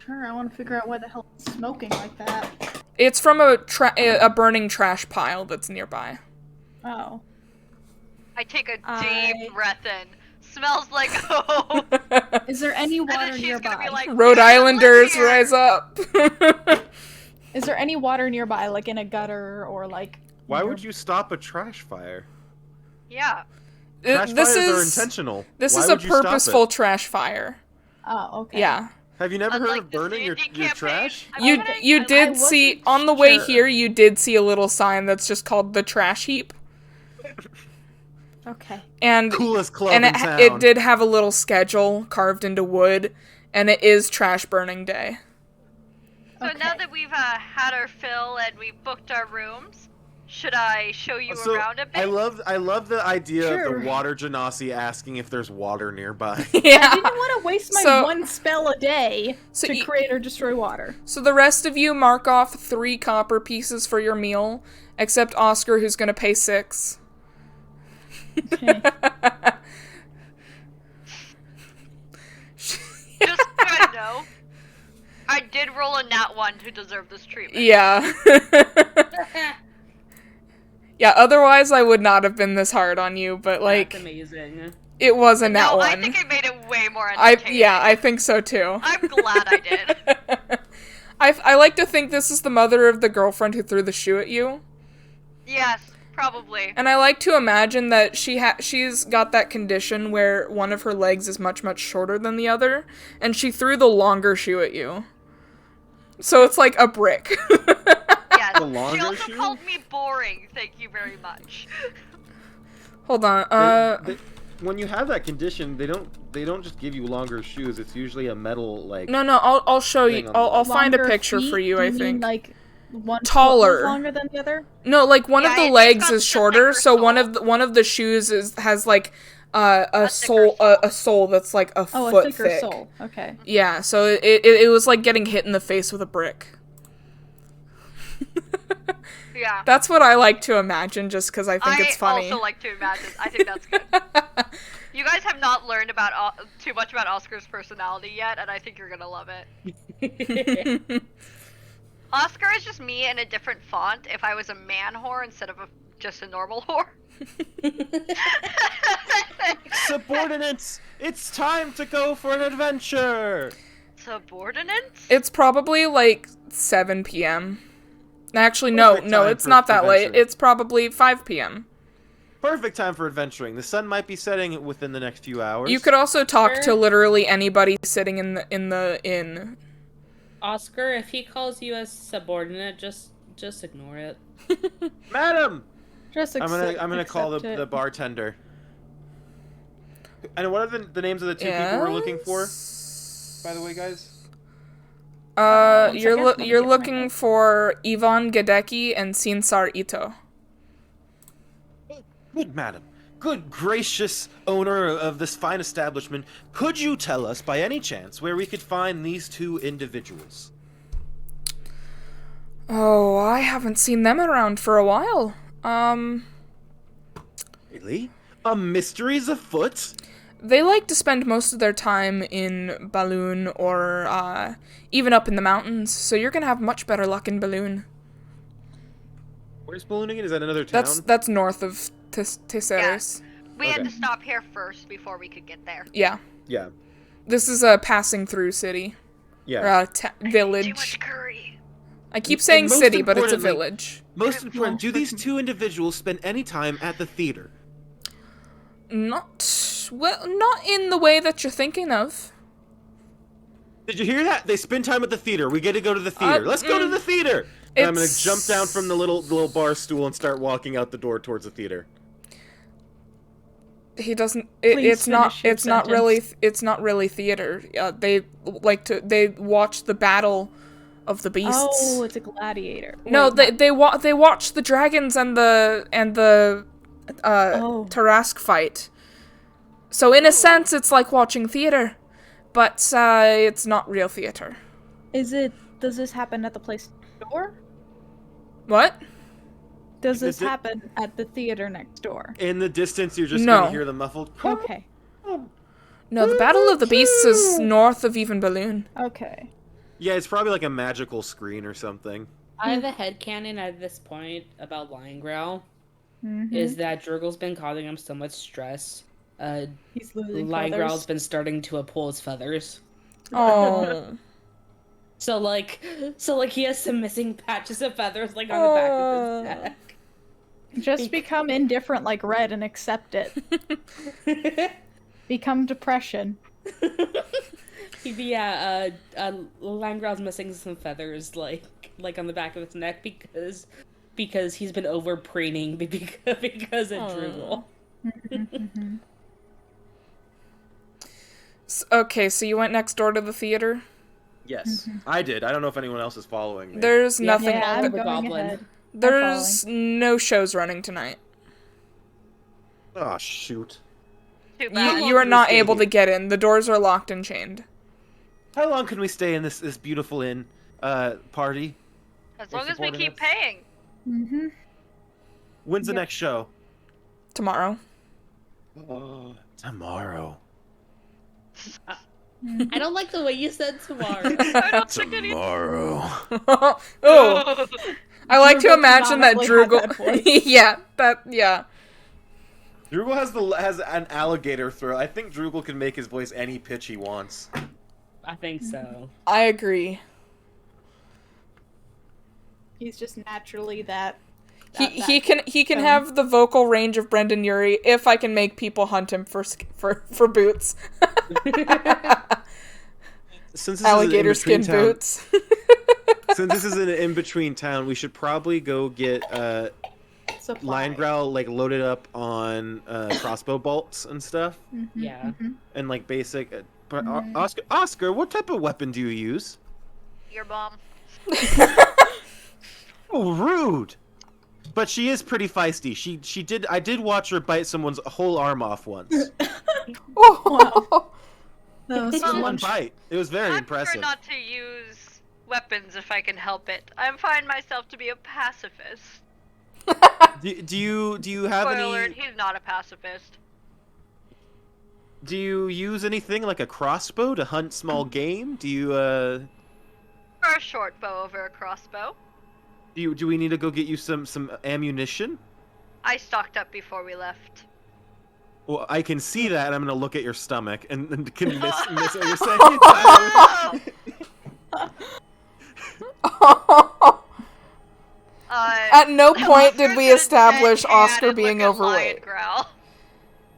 Sure, I want to figure out why the hell it's smoking like that. It's from a burning trash pile that's nearby. Oh. I take a deep breath in. Smells like home. Is there any And water then she's nearby? gonna be like, Rhode "Yeah, Islanders, live here." rise up! Is there any water nearby, like in a gutter or like... Why would you stop a trash fire? Yeah. Trash fires are intentional. This Why is a would you stop purposeful it? trash fire. Oh, okay. Yeah. Have you never heard Unlike of the burning your D&D campaign, trash? You did I see, wasn't on the way sure. here, you did see a little sign that's just called the trash heap. Okay. And Coolest club and in town. it did have a little schedule carved into wood, and it is trash burning day. So now that we've had our fill and we've booked our rooms, should I show you around a bit? I love the idea of Sure. the water genasi asking if there's water nearby. Yeah. I didn't want to waste my one spell a day So to create or destroy water. So the rest of you mark off 3 copper pieces for your meal, except Oscar, who's gonna pay 6. Okay. Just so I know, I did roll a nat 1 to deserve this treatment. Yeah. Yeah, otherwise I would not have been this hard on you, but like... That's amazing. It was a nat 1. I think I made it way more entertaining. Yeah, I think so too. I'm glad I did. I like to think this is the mother of the girlfriend who threw the shoe at you. Yes, probably. And I like to imagine that she's got that condition where one of her legs is much, much shorter than the other, and she threw the longer shoe at you. So it's like a brick. Yes. The longer She also shoe? called me boring. Thank you very much. Hold on, when you have that condition, they don't just give you longer shoes. It's usually a metal like. No, I'll show you. I'll find a Longer picture feet? for you, Do I mean, think. like one Taller. foot was longer than the other? No, like one of Yeah, the it's legs got is the shorter, thicker so sole. one of the shoes has like a thicker sole sole. a sole that's like a Oh, foot a thicker thick. sole. Okay. Yeah, so it was like getting hit in the face with a brick. Yeah. That's what I like to imagine, just because I think it's funny. I also like to imagine. I think that's good. You guys have not learned about too much about Oscar's personality yet, and I think you're gonna love it. Oscar is just me in a different font. If I was a man whore instead of just a normal whore. Subordinates, it's time to go for an adventure. Subordinates? It's probably like 7 p.m. Actually, no, Perfect no, time it's for not that late. adventure. It's probably 5 p.m. Perfect time for adventuring. The sun might be setting within the next few hours. You could also talk to Sure. literally anybody sitting in the inn. Oscar, if he calls you a subordinate, just ignore it. Madam. Just I'm gonna call accept it. the bartender. And what are the names of the two people we're looking for? By the way, guys. You're second. Let me you're get my looking notes. for Ivan Gadecki and Sinsar Ito. Good madam, good gracious owner of this fine establishment, could you tell us by any chance where we could find these two individuals? Oh, I haven't seen them around for a while. Really? A mystery's afoot? They like to spend most of their time in Balloon or, even up in the mountains, so you're gonna have much better luck in Balloon. Where's Ballooning? Is that another town? That's north of Teceres. We had Okay. to stop here first before we could get there. Yeah. Yeah. This is a passing through city. Or Yeah. a Too village. much curry. I keep saying most city, but it's a importantly- village. Most important, do these two individuals spend any time at the theater? Not in the way that you're thinking of. Did you hear that? They spend time at the theater. We get to go to the theater. Let's go to the theater! And I'm gonna It's- jump down from the little bar stool and start walking out the door towards the theater. He doesn't. Please finish your It's not really theater. They watch the battle of the beasts. Oh, it's a gladiator. No, Wait, they watch the dragons and the Oh. Tarask fight. So in a sense, it's like watching theater, but it's not real theater. Does this happen at the place door? What? Does this Is it- happen at the theater next door? In the distance, you're just No. gonna hear the muffled. Okay. No, the Battle of the Beasts is north of even Balloon. Okay. Yeah, it's probably like a magical screen or something. I have a headcanon at this point about Lion Growl, Mm-hmm. is that Drurgle's been causing him so much stress. He's losing Lion feathers. Growl's been starting to pull his feathers. Oh. So like he has some missing patches of feathers like on the back of his neck. Just become indifferent like Red and accept it. Become depression. Yeah, Lion Growl's missing some feathers like on the back of his neck because he's been over preening because of Drurgle. Okay, so you went next door to the theater? Yes, I did. I don't know if anyone else is following me. There's Yeah, nothing. Yeah, I'm the going goblin. ahead. There's no shows running tonight. Oh shoot! Too You, bad. you are can we not stay able to here? get in. The doors are locked and chained. How long can we stay in this beautiful inn party? As long as we supporting keep us. paying. Mm-hmm. When's the next show? Tomorrow. Tomorrow. I don't like the way you said tomorrow. I don't think any. Tomorrow. Oh, I like to Drurgle imagine that canonically had that voice. Drurgle. yeah. Drurgle has an alligator throat. I think Drurgle can make his voice any pitch he wants. I think so. I agree. He's just naturally that. He can have the vocal range of Brendan Urie if I can make people hunt him for boots. Since this Alligator is an skin in-between town, boots. since this is an in-between town, we should probably go get supply. Lion Growl like loaded up on crossbow bolts and stuff, Yeah. and like basic. But Oscar, what type of weapon do you use? Your mom. Oh, rude. But she is pretty feisty. She did. I did watch her bite someone's whole arm off once. Wow. That was Well, One bite. It was very I impressive. prefer not to use weapons if I can help it. I find myself to be a pacifist. Do you have Spoiler any? alert, he's not a pacifist. Do you use anything like a crossbow to hunt small game? Do you Or a short bow over a crossbow. do we need to go get you some ammunition? I stocked up before we left. Well, I can see that, and I'm gonna look at your stomach and can miss what you're saying entirely. At no point did we Oscar's establish deadpan Oscar and being like a lion overweight. growl.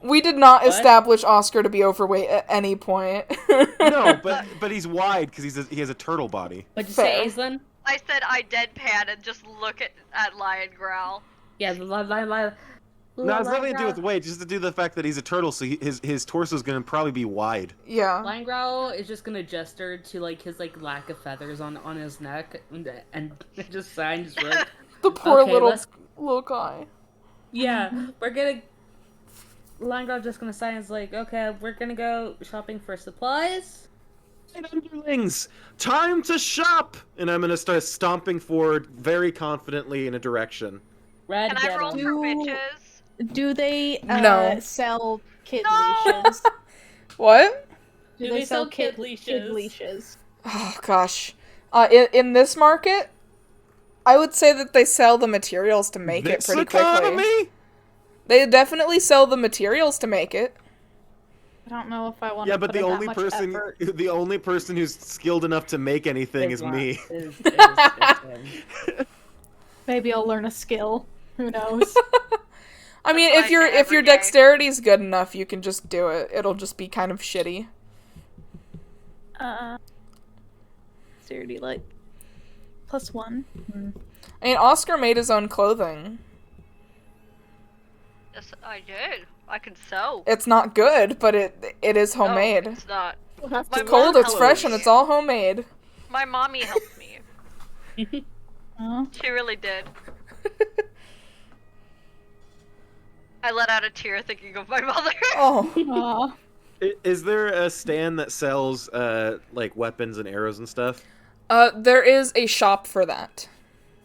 We did not What? establish Oscar to be overweight at any point. No, but he's wide because he has a turtle body. What'd you Fair. say, Aislinn? I said I deadpan and just look at lion growl. Yeah, the No, it's nothing to do with weight, just to do the fact that he's a turtle, so his torso is gonna probably be wide. Yeah. Lion Growl is just gonna gesture to like his lack of feathers on his neck and just sign just like, The poor Okay, little let's- little guy. Yeah, we're gonna. Line girl just gonna sign. Is like, okay, we're gonna go shopping for supplies. And underlings, time to shop! And I'm gonna start stomping forward very confidently in a direction. Red, Can I roll get 'em. for Do- bitches? Do they No. sell kid No! leashes? What? Do they sell kid kid leashes? Kid leashes. Oh gosh. In this market, I would say that they sell the materials to make it This pretty quickly. economy? They definitely sell the materials to make it. I don't know if I want Yeah, to but put the in that only much person, effort. the only person who's skilled enough to make anything is not- me. is him. Maybe I'll learn a skill. Who knows? I mean, That's if what I your say if your every day. dexterity's good enough, you can just do it. It'll just be kind of shitty. Dexterity, like, +1. I mean, Oscar made his own clothing. Yes, I did. I can sew. It's not good, but it is No, homemade. it's not. Have My to It's cold, mom it's helped fresh, me. and it's all homemade. My mommy helped me. Oh. She really did. I let out a tear thinking of my mother. Oh, Aw. Is there a stand that sells like weapons and arrows and stuff? there is a shop for that.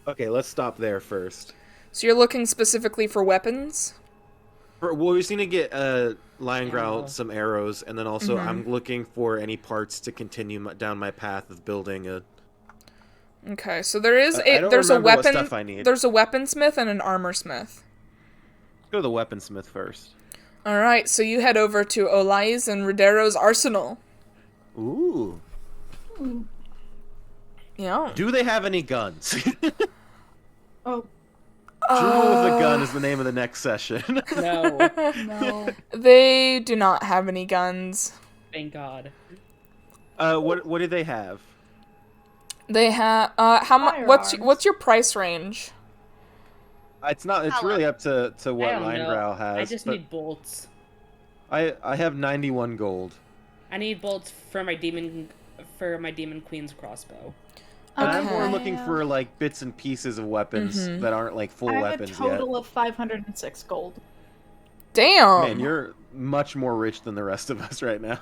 Okay, let's stop there first. So you're looking specifically for weapons? Well, we just need to get Lion Growl Ammo. some arrows, and then also I'm looking for any parts to continue down my path of building a. Okay, so there is I don't there's a remember what weapon. stuff I need. There's a weaponsmith and an armorsmith. Let's go to the weaponsmith first. All right, so you head over to Olai's and Rodero's arsenal. Ooh. Yeah. Do they have any guns? Oh, Jewel with a gun is the name of the next session. No, no. They do not have any guns. thank God. What do they have? They have how much? What's Firearms. your price range? It's not. It's Hello. really up to I what don't Lion know. Growl has. I just but need bolts. I have 91 gold. I need bolts for my demon queen's crossbow. And I'm Okay. more looking for like bits and pieces of weapons that aren't like full I have a weapons yet. total of 506 gold. Damn. Man, you're much more rich than the rest of us right now.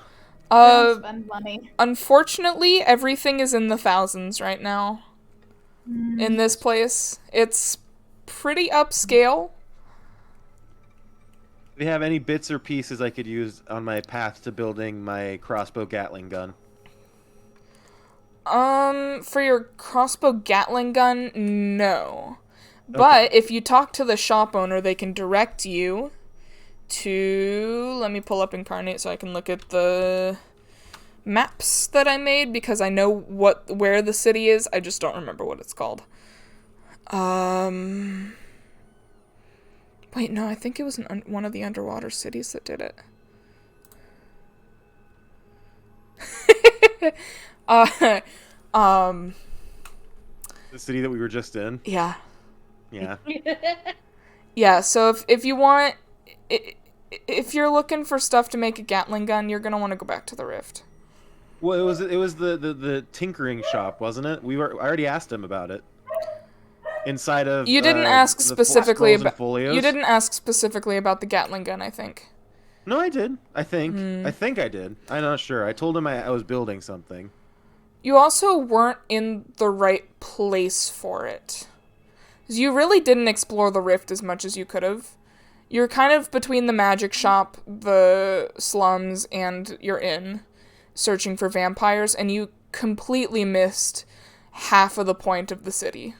Don't spend money. Unfortunately, everything is in the thousands right now. In this place, it's pretty upscale. Do you have any bits or pieces I could use on my path to building my crossbow Gatling gun? For your crossbow Gatling gun, no. But if you talk to the shop owner, they can direct you to... Let me pull up Incarnate so I can look at the maps that I made, because I know where the city is. I just don't remember what it's called. Wait, no, I think it was one of the underwater cities that did it. The city that we were just in? Yeah. Yeah. Yeah, so if you want... If you're looking for stuff to make a Gatling gun, you're gonna want to go back to the Rift. Well, it was the tinkering shop, wasn't it? I already asked him about it. Inside of You didn't ask the specifically scrolls and about... folios. You didn't ask specifically about the Gatling gun, I think. No, I did. I think I did. I'm not sure. I told him I was building something. You also weren't in the right place for it. 'Cause you really didn't explore the Rift as much as you could have. You're kind of between the magic shop, the slums, and your inn, searching for vampires, and you completely missed half of the point of the city.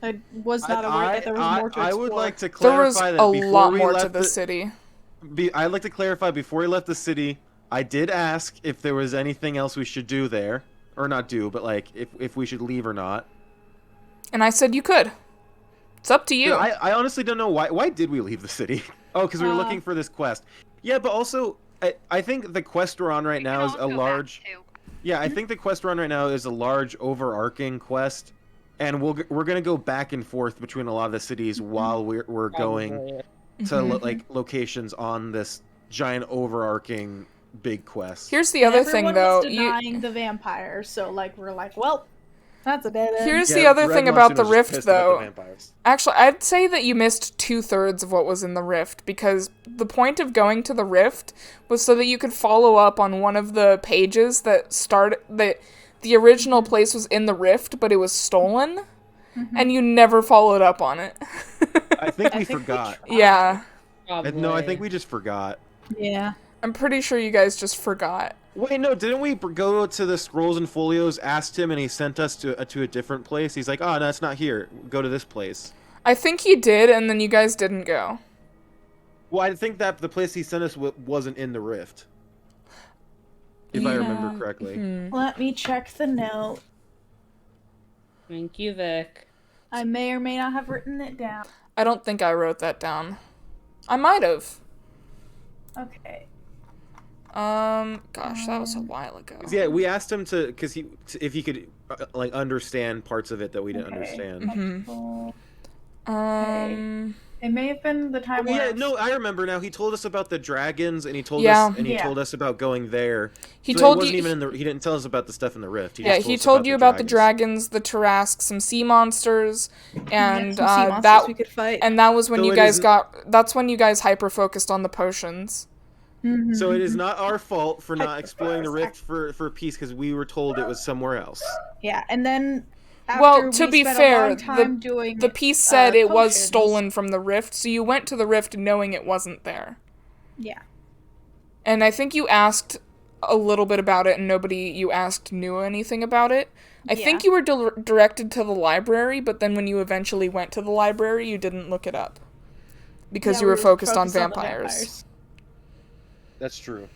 I was not aware that there was more to explore. I would like to There was clarify that a before lot we more left to the city. I'd like to clarify before we left the city, I did ask if there was anything else we should do there. Or not do, but like if we should leave or not. And I said you could. It's up to you. I honestly don't know why did we leave the city? Oh, because we were looking for this quest. Yeah, but also I think the quest we're on right We now can is a also large. back to- Yeah, I think the quest we're on right now is a large overarching quest, and we're gonna go back and forth between a lot of the cities while we're going to like locations on this giant overarching big quest. Here's the other Everyone thing, though. was denying the vampires, so like we're like, well, That's a dead end. Here's Yeah, the other Red thing Monsoon about the was just rift, pissed about the though. vampires. Actually, I'd say that you missed 2/3 of what was in the rift, because the point of going to the rift was so that you could follow up on one of the pages that the original place was in the rift, but it was stolen, and you never followed up on it. I think we forgot. Yeah, Probably. No, I think we just forgot. Yeah. I'm pretty sure you guys just forgot. Wait, no, didn't we go to the Scrolls and Folios, asked him, and he sent us to a different place? He's like, oh, no, it's not here. Go to this place. I think he did, and then you guys didn't go. Well, I think that the place he sent us wasn't in the rift. If I remember correctly. Let me check the note. Thank you, Vic. I may or may not have written it down. I don't think I wrote that down. I might have. Okay. Gosh, that was a while ago. Yeah, we asked him if he could like understand parts of it that we didn't understand. It may have been the time where Yeah, no, I remember now. He told us about the dragons, and he told Yeah. us, and he told us about going there. He So told wasn't you. even in the. He didn't tell us about the stuff in the rift. Yeah, he told you about the dragons, the Tarrasque, some sea monsters, and that we could fight. and that was when So you it guys isn't- got. That's when you guys hyper focused on the potions. So it is not our fault for not exploring the rift for peace, because we were told it was somewhere else. Yeah, and then after Well, to we be spent fair, a long time doing, the piece said it was potions. stolen from the rift, so you went to the rift knowing it wasn't there. Yeah. And I think you asked a little bit about it, and nobody you asked knew anything about it. I think you were directed to the library, but then when you eventually went to the library, you didn't look it up. Because you were focused on the vampires. That's true.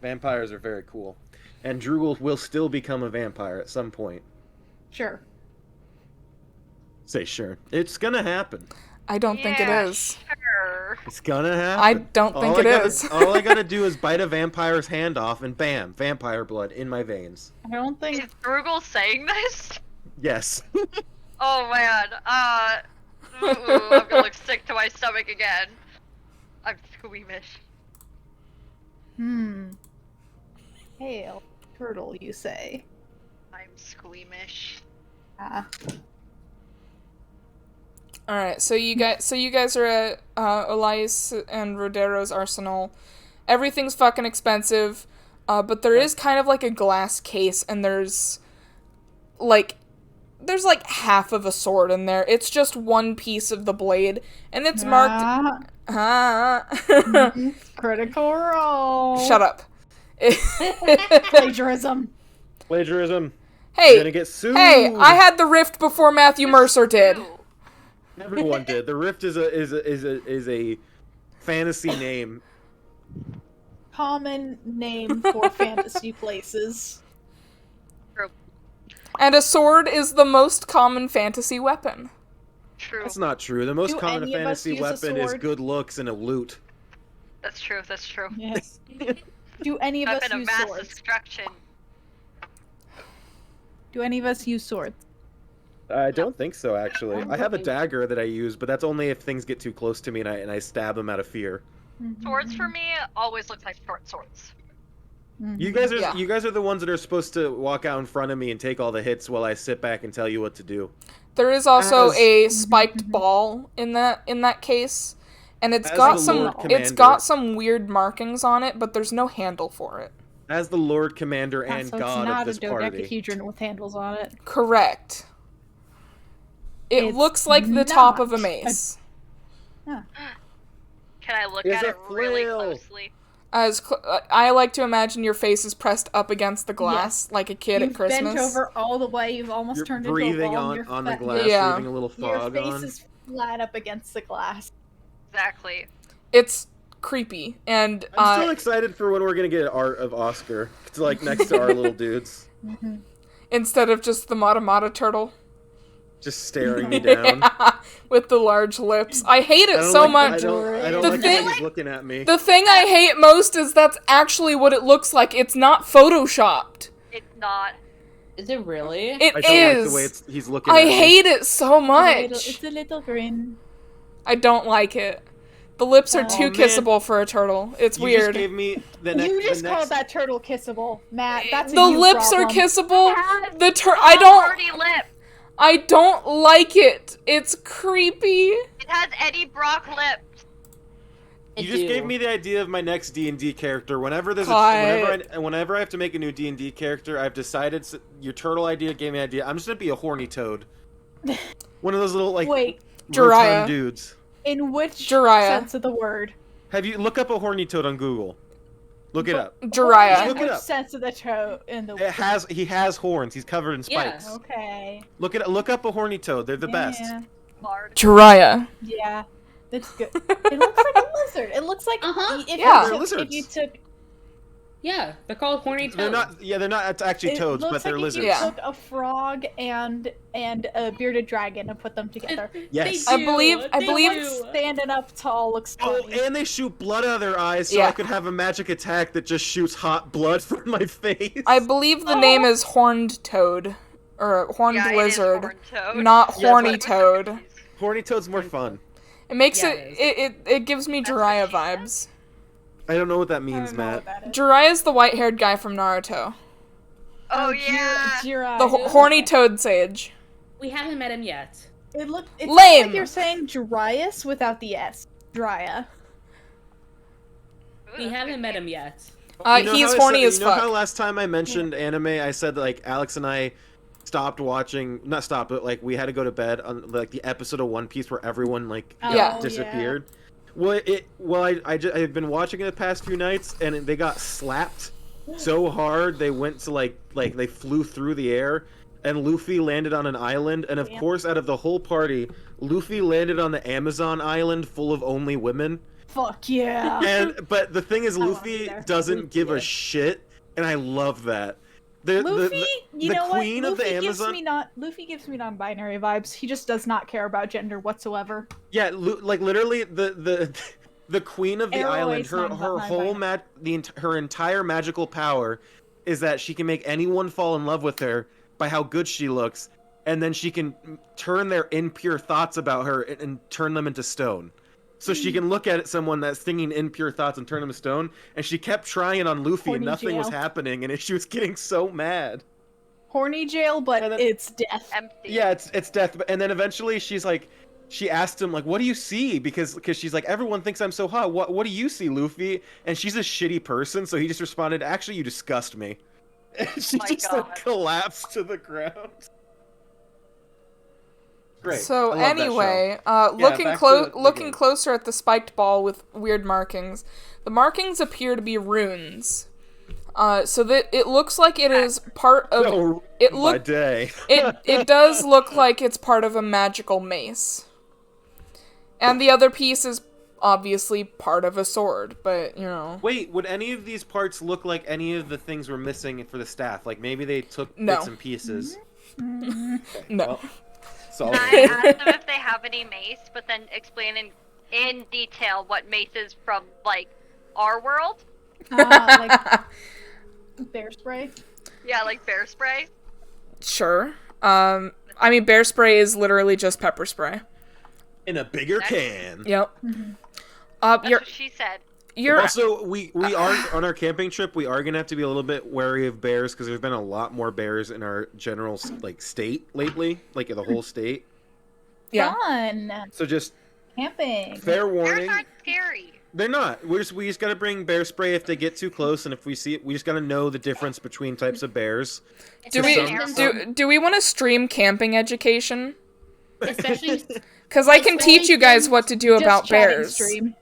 Vampires are very cool, and Drugel will still become a vampire at some point. Sure. Say sure. It's gonna happen. I don't think it is. Sure. It's gonna happen. I don't think it is. All I gotta do is bite a vampire's hand off, and bam, vampire blood in my veins. I don't think. Is Drugel saying this? Yes. Oh man. I'm gonna look sick to my stomach again. I'm squeamish. Hail, turtle, you say? I'm squeamish. Ah. Alright, so you guys are at Elias and Rodero's arsenal. Everything's fucking expensive, but there is kind of like a glass case, and there's like half of a sword in there. It's just one piece of the blade, and it's marked. Critical roll. Shut up. Plagiarism. Plagiarism. Hey, You're gonna get sued. hey! I had the rift before Matthew Mercer did. Everyone did. The Rift is a fantasy name. Common name for fantasy places. True. And a sword is the most common fantasy weapon. True. That's not true. The most Do common any of us fantasy use a weapon is sword? good looks and a loot. That's true. That's true. Yes. Do any of us Weapon of use mass swords? destruction. Do any of us use swords? I don't think so, actually. I have a dagger that I use, but that's only if things get too close to me and I stab them out of fear. Swords for me always look like short swords. You guys are Yeah. you guys are the ones that are supposed to walk out in front of me and take all the hits while I sit back and tell you what to do. There is also As- a spiked ball in that case, and it's As got the some Lord it's Commander. got some weird markings on it, but there's no handle for it. As the Lord Commander and So God it's of not a this party. dodecahedron with handles on it. Correct. It It's looks like the top of a not mace. Can I look It's at a it really flail. closely? I like to imagine your face is pressed up against the glass, like a kid You've at Christmas. bent over all the way. You've almost You're turned into a breathing ball. on, Your on the fa- glass, Yeah. leaving a little Your fog face on. is flat up against the glass. Exactly. It's creepy, and I'm still excited for when we're gonna get art of Oscar. It's like next to our little dudes. instead of just the Matamata turtle Just staring me down. with the large lips. I hate it I don't so like- much. I don't The like thing- that he's looking at me. The thing I hate most is that's actually what it looks like. It's not photoshopped. It's not. Is it really? It I don't is. like the way he's looking I at me. hate it so much. It's a little grin. I don't like it. The lips are Oh, too man. kissable for a turtle. It's You weird. just gave me You just the called next... that turtle kissable, Matt. That's a The you lips problem. are kissable. It has I don't. Hardy lip. I don't like it. It's creepy. It has Eddie Brock lips. You just gave me the idea of my next D&D character. Whenever I have to make a new D&D character, I've decided your turtle idea gave me an idea. I'm just gonna be a horny toad. One of those little like Wait, Jiraiya. rotund dudes. in which Jiraiya. sense of the word? Have you look up a horny toad on Google? Look it up. Jiraiya. Look In it which up. sense of the toe? In the He has horns. He's covered in Yeah. spikes. Okay. Look up a horny toad. They're the best. Yeah. Lard. Jiraiya. Yeah. That's good. It looks like a lizard. It looks like if Yeah. you They're took, if you lizards. took Yeah, they're called horny toads. They're not. Yeah, they're not actually it toads, looks but they're like lizards. if you Yeah. took a frog and a bearded dragon and put them together. Yes. I believe- I The believe- one standing up tall looks Oh, funny. and they shoot blood out of their eyes, so Yeah. I could have a magic attack that just shoots hot blood from my face. I believe the name is horned toad, or horned Yeah, it is lizard, horned toad. not Yeah, horny but- toad. Horny toad's more fun. It makes Yeah, it gives me Jiraiya vibes. I don't know what that I means, don't know Matt. what that is. Jiraiya's the white-haired guy from Naruto, Oh yeah. Jiraiya. the horny toad sage. We haven't met him yet. It looked. It Lame. sounds like you're saying Dryas without the S. Jiraiya. We haven't met him yet. You know He's how I horny said- as You know how fuck. last time I mentioned anime, I said like Alex and I stopped watching, not stopped, but like we had to go to bed on like the episode of One Piece where everyone like Yeah. disappeared. I've been watching it the past few nights, and they got slapped so hard they went to like they flew through the air, and Luffy landed on an island, and of course out of the whole party, Luffy landed on the Amazon island full of only women. Fuck yeah. But the thing is, I wanna Luffy be there. doesn't give a shit, and I love that. Luffy, you know queen what? of the Amazon. Luffy gives me non-binary vibes. He just does not care about gender whatsoever. Yeah, like literally the queen of the Arrow island. is Her non-binary. her entire magical power is that she can make anyone fall in love with her by how good she looks, and then she can turn their impure thoughts about her and turn them into stone. So she can look at someone that's thinking impure thoughts and turn them to stone. And she kept trying on Luffy, and Horny nothing was jail. happening, and she was getting so mad. Horny jail, but And then- it's death. Empty. Yeah, it's death. And then eventually she's like, she asked him like, "What do you see?" Because she's like, "Everyone thinks I'm so hot. What do you see, Luffy?" And she's a shitty person, so he just responded, "Actually, you disgust me." And she My just God. like collapsed to the ground. Great. So I love that anyway, show. looking back to the looking game. closer at the spiked ball with weird markings, the markings appear to be runes. So that it looks like it is part of. No, it by look day. it does look like it's part of a magical mace. And the other piece is obviously part of a sword, but you know. Wait, would any of these parts look like any of the things we're missing for the staff? Like maybe they took No. bits and pieces. No. Well, solid. I asked them if they have any mace, but then explain in detail what mace is from like our world. Like bear spray. Yeah, like bear spray. Sure. I mean, bear spray is literally just pepper spray. In a bigger can. Yep. That's You're what she said. you're Also, we are on our camping trip. We are gonna have to be a little bit wary of bears because there's been a lot more bears in our general like state lately, like in the whole state. yeah. Fun. So just Camping. fair Bears warning, aren't scary. they're not. We just gotta bring bear spray if they get too close, and if we see it, we just gotta know the difference between types of bears. Do we want to stream camping education? Especially Because I can teach you guys what to do Just about chatting bears. stream.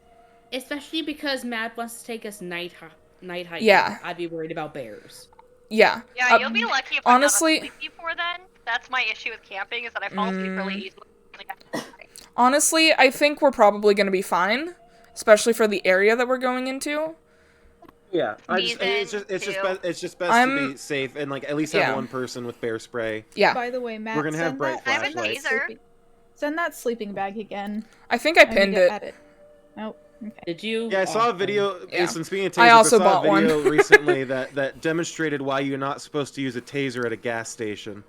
especially because Matt wants to take us night hiking. Yeah. I'd be worried about bears. Yeah. Yeah, you'll be lucky if honestly- I'm not asleep before then. That's my issue with camping is that I fall asleep really easily. Honestly, I think we're probably going to be fine, especially for the area that we're going into. Yeah, it's just best to I'm- be safe and like at least have Yeah. one person with bear spray. Yeah. By the way, Matt, We're gonna have send bright that- I have a flashlights. taser. Send that sleeping bag again. I think I I need pinned to it. edit. Nope. Okay. Did you? Yeah, I saw a video. Yeah. Since being a taser, I also saw bought a one. video recently that demonstrated why you're not supposed to use a taser at a gas station.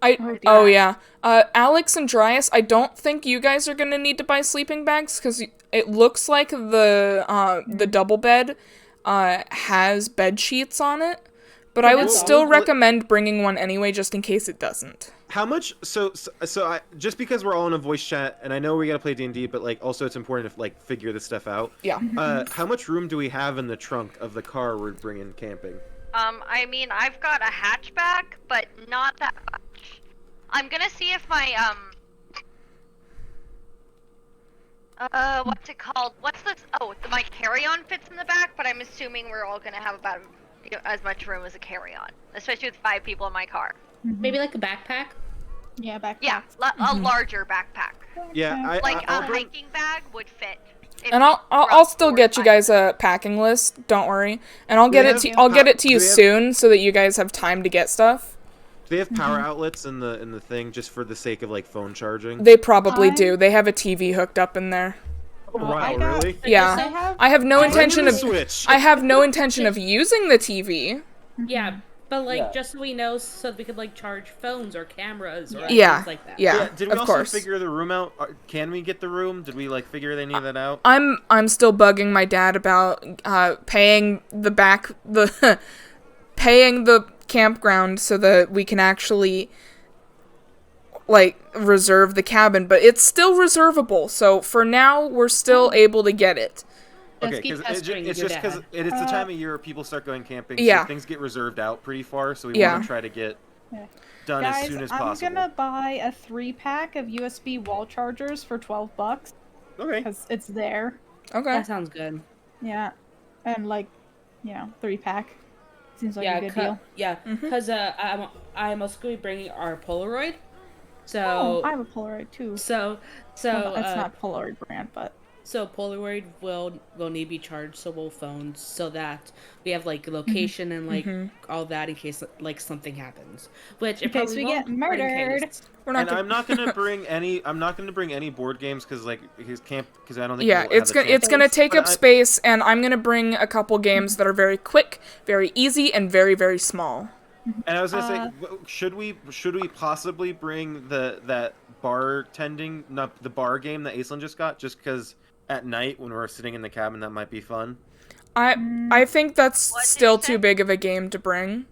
Oh yeah. Alex and Dryas, I don't think you guys are gonna need to buy sleeping bags because it looks like the double bed has bed sheets on it, but I would that's still awesome. recommend bringing one anyway just in case it doesn't. How much? So I just because we're all in a voice chat, and I know we gotta play D&D, but like also it's important to like figure this stuff out. Yeah. How much room do we have in the trunk of the car we're bringing camping? I mean, I've got a hatchback, but not that much. I'm gonna see if my, what's it called? What's this? Oh, my carry-on fits in the back, but I'm assuming we're all gonna have about as much room as a carry-on, especially with 5 people in my car. Maybe like a backpack. Yeah, backpack. Yeah, a larger backpack. Yeah, Like I'll a bring- hiking bag would fit. And I'll still get you guys a packing list. Don't worry, and I'll get it to you soon so that you guys have time to get stuff. Do they have power outlets in the thing just for the sake of like phone charging? They probably do. They have a TV hooked up in there. Oh, wow, I got- really? Yeah, I have no intention of Switch. I have no intention of using the TV. Yeah, but like Yeah. just so we know, so that we could like charge phones or cameras or Yeah, things like that. yeah, Did we of also course. figure the room out? Can we get the room? Did we like figure any of that out? I'm still bugging my dad about paying the paying the campground so that we can actually like reserve the cabin, but it's still reservable. So for now, we're still able to get it. Let's Okay, keep because pestering it's your just because dad. it's the time of year where people start going camping. Yeah. So things get reserved out pretty far, so we Yeah. want to try to get Yeah. done Guys, as soon as I'm possible. gonna buy a 3-pack of USB wall chargers for $12 Okay. because it's there. Okay. That sounds good. Yeah, and like, 3-pack seems like yeah, a good deal. yeah, because I'm also going to be bringing our Polaroid. Oh, So I have a Polaroid too. so Well, it's not Polaroid brand, but So Polaroid will need to be chargeable phones so that we have like location and like all that in case like something happens. Which in case we get murdered. We're not And gonna, I'm not gonna bring any. I'm not gonna bring any board games because like his camp. Because I don't think. yeah, we'll have it's the gonna camp it's gonna space. take But up space, and I'm gonna bring a couple games that are very quick, very easy, and very very small. And I was gonna say, should we possibly bring that bartending, not the bar game that Aislinn just got, just because at night when we're sitting in the cabin that might be fun. I think that's What did still you say? too big of a game to bring.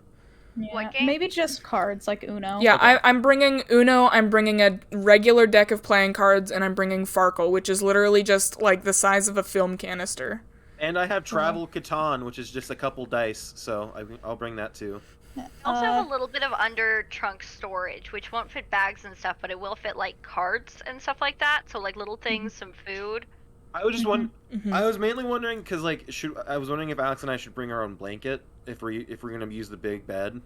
Yeah, game? maybe just cards like Uno. Yeah, I'm bringing Uno, I'm bringing a regular deck of playing cards, and I'm bringing Farkle, which is literally just like the size of a film canister. And I have Travel Catan, which is just a couple dice, so I'll bring that too. I also have a little bit of under trunk storage, which won't fit bags and stuff, but it will fit like cards and stuff like that. So like little things, some food. I was just I was mainly wondering because like I was wondering if Alex and I should bring our own blanket if we're gonna use the big bed.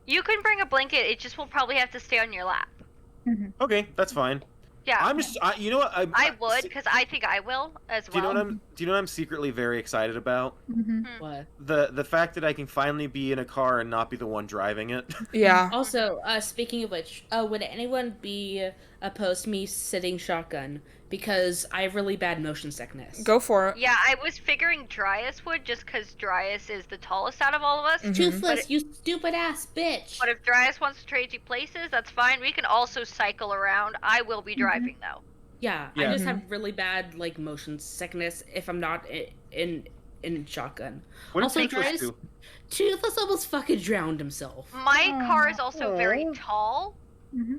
You can bring a blanket. It just will probably have to stay on your lap. Okay, that's fine. Yeah, I'm just you know what I would because I think I will as Do you know well. what I'm secretly very excited about? What? The fact that I can finally be in a car and not be the one driving it. Yeah. Also, speaking of which, would anyone be opposed to me sitting shotgun? Because I have really bad motion sickness. Go for it. Yeah, I was figuring Dryas would just because Dryas is the tallest out of all of us. Toothless, you stupid ass bitch. But if Dryas wants to trade you places, that's fine. We can also cycle around. I will be driving though. Yeah, Yeah. I just have really bad like motion sickness if I'm not in shotgun. What Also, did Toothless Dryas- do? Toothless almost fucking drowned himself. My car is also very tall.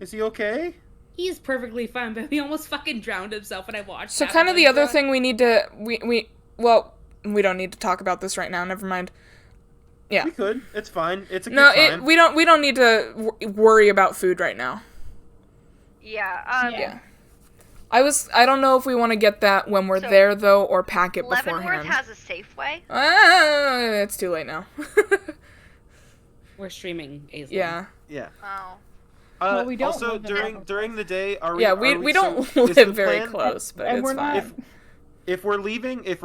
Is he okay? He's perfectly fine, but he almost fucking drowned himself when I watched. So that kind of the one other drunk. thing we need to we don't need to talk about this right now. Never mind. Yeah. We could. It's fine. It's a No, good time. we don't need to worry about food right now. Yeah. Yeah. I don't know if we want to get that when we're So, there though, or pack it Leavenworth beforehand. has a Safeway. It's too late now. We're streaming Aislinn. Yeah. Yeah. Oh. Well, we don't also live in during the day are we? Yeah, are we so don't is the live very plan- close, but and it's we're fine. not. If we're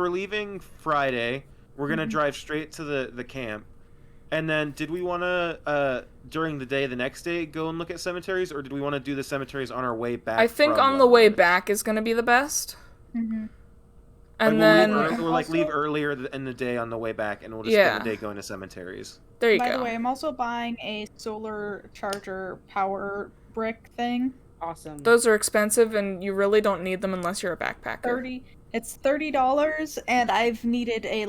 leaving Friday, we're gonna drive straight to the camp. And then, did we want to during the day, the next day, go and look at cemeteries, or did we want to do the cemeteries on our way back? I think from on the way Leavenworth? back is gonna be the best. And like, then we'll leave Also- earlier in the day on the way back, and we'll just Yeah. spend the day going to cemeteries. there you By go. the way, I'm also buying a solar charger power brick thing. Awesome. Those are expensive, and you really don't need them unless you're a backpacker. It's $30, and I've needed a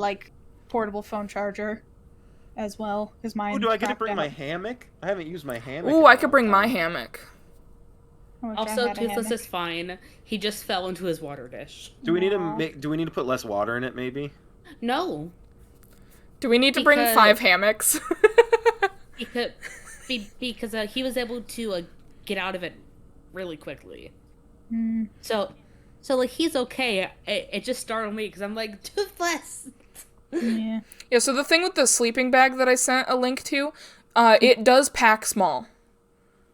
portable phone charger as well because mine. Oh, do I get to crapped bring my out. hammock? I haven't used my hammock. Ooh, in a I could long bring my time. hammock. I wish I Also, had a Toothless hammock. is fine. He just fell into his water dish. Do we need to Aw. Do we need to put less water in it? Maybe. No, Do we need to bring Because- 5 hammocks? because he was able to get out of it really quickly. Hmm. So like he's okay. It just startled me because I'm like Toothless. Yeah. Yeah, so the thing with the sleeping bag that I sent a link to, it does pack small.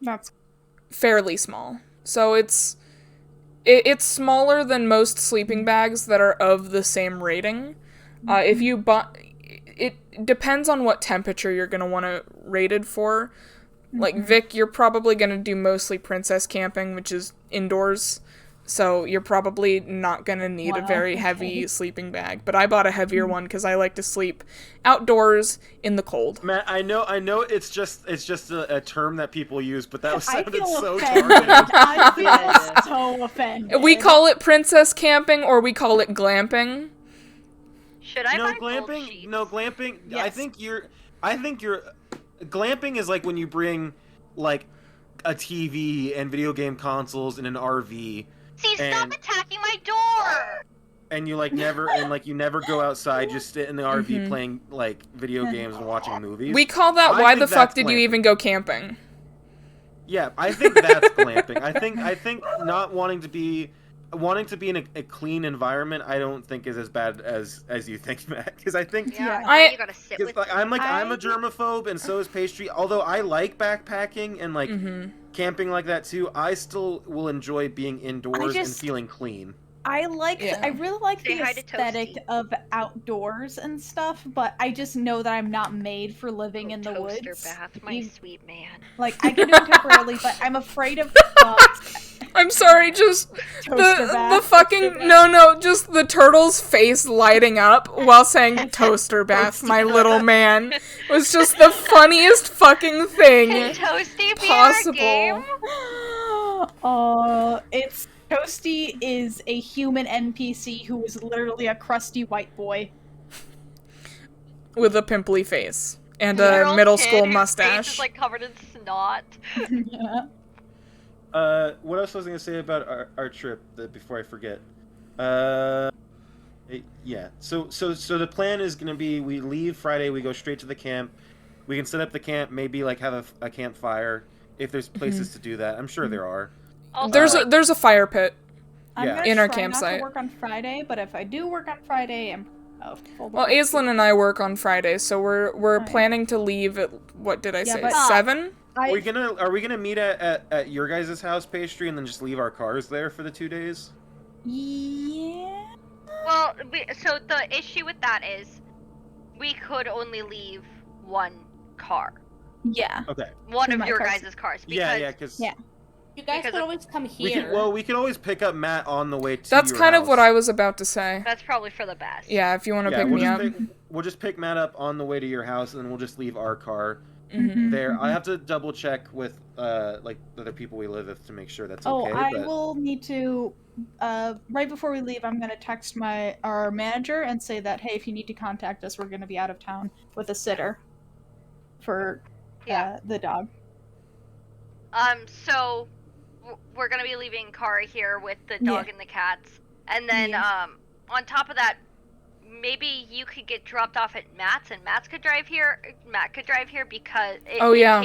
That's Fairly small. So it's smaller than most sleeping bags that are of the same rating. If you buy... It depends on what temperature you're going to want to rate it for. Like, Vic, you're probably going to do mostly princess camping, which is indoors. So you're probably not going to need a Wow, very okay. heavy sleeping bag. But I bought a heavier one because I like to sleep outdoors in the cold. Matt, I know it's just a term that people use, but that I sounded feel so offended. targeted. I feel so offended. We call it princess camping or we call it glamping. Should I No buy gold glamping. sheets? No glamping. I Yes. think you're. Glamping is like when you bring like a TV and video game consoles in an RV, See, stop and- attacking my door! and you never go outside, just sit in the RV playing like video games and watching movies. We call that I why think the fuck that's did you glamping. even go camping? Yeah, I think that's glamping. I think not wanting to be in a clean environment, I don't think is as bad as you think, Matt. Because I think Yeah, I- you gotta sit because with I'm me. a germaphobe, and so is Pastry. Although I like backpacking and like camping like that too, I still will enjoy being indoors and just- feeling clean. I really like Say the hi to aesthetic Toasty. of outdoors and stuff, but I just know that I'm not made for living in the Toaster woods. bath, my sweet man. Like I can do it temporarily, but I'm afraid of bugs. I'm sorry, just Toaster the bath. fucking just the turtle's face lighting up while saying toaster bath, my little man, was just the funniest fucking Can thing Toasty be possible. our game? It's Toasty is a human NPC who is literally a crusty white boy. With a pimply face and Literal a middle kid school whose mustache. Face is like covered in snot. Yeah. What else was I gonna say about our trip before I forget? Yeah. So the plan is gonna be we leave Friday, we go straight to the camp. We can set up the camp, maybe like have a campfire if there's places to do that. I'm sure there are. Also, There's a fire pit. I'm Yeah. gonna In our try not campsite. to work on Friday, but if I do work on Friday, I'm full Well, work. Aislinn and I work on Fridays, so we're Right. planning to leave at what did I Yeah, say? but- 7? Are we gonna meet at your guys' house, Pastry, and then just leave our cars there for the 2 days? Yeah. well, so the issue with that is we could only leave one car. Yeah. Okay. One In of my your cars. guys' cars. Yeah, Because because Yeah. You guys Because could of- always come we here. can always pick up Matt on the way to. That's your kind of house. what I was about to say. that's probably for the best. Yeah, if you want to pick we'll me just up. we'll just pick Matt up on the way to your house, and then we'll just leave our car Mhm. there. I have to double check with like the other people we live with to make sure that's Oh, okay. I but will need to. Right before we leave, I'm gonna text our manager and say that hey, if you need to contact us, we're gonna be out of town with a sitter for the dog. So we're gonna be leaving Kara here with the dog Yeah. and the cats, and then Yeah. on top of that, maybe you could get dropped off at Matt's, and Matt could drive here because Oh, yeah.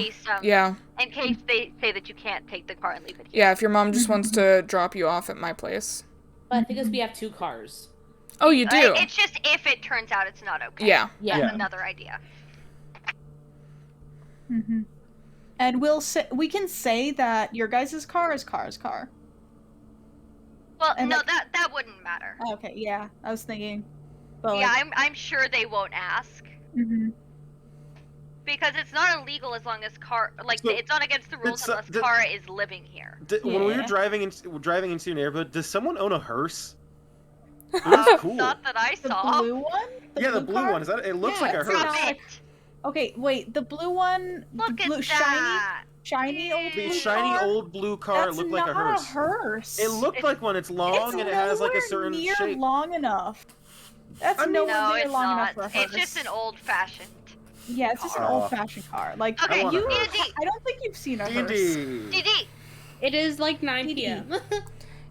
in case they say that you can't take the car and leave it here. Yeah, if your mom just wants to drop you off at my place. But I think it's we have 2 cars. Oh, you do? It's just if it turns out it's not okay. Yeah. Yeah. That's another idea. Mm-hmm. And we can say that your guys' car is Kara's car. Well, And no, like- that wouldn't matter. Okay, yeah, I was thinking. But Yeah, I'm sure they won't ask. Mhm. Because it's not illegal as long as So, it's not against the rules it's, unless the- Kara is living here. When we were Yeah. driving into your neighborhood, does someone own a hearse? It looks cool. Not that I The saw. blue one? The blue car? one. Is that? It looks Yeah, like a it's hearse. not- Stop it. Okay, wait. The blue one, Look the blue at that. shiny old The blue shiny car? old blue car That's looked like not a hearse. a hearse. It looked like one. It's long It's and it has like a nowhere certain near shape. long enough. That's I mean- nowhere No, near it's long not. enough for a hearse. It's just an old-fashioned. Yeah, it's just an car. old-fashioned car. Like, Okay, want you. a hearse. D&D. I don't think you've seen a hearse. D&D. DD. It is like 9 p.m.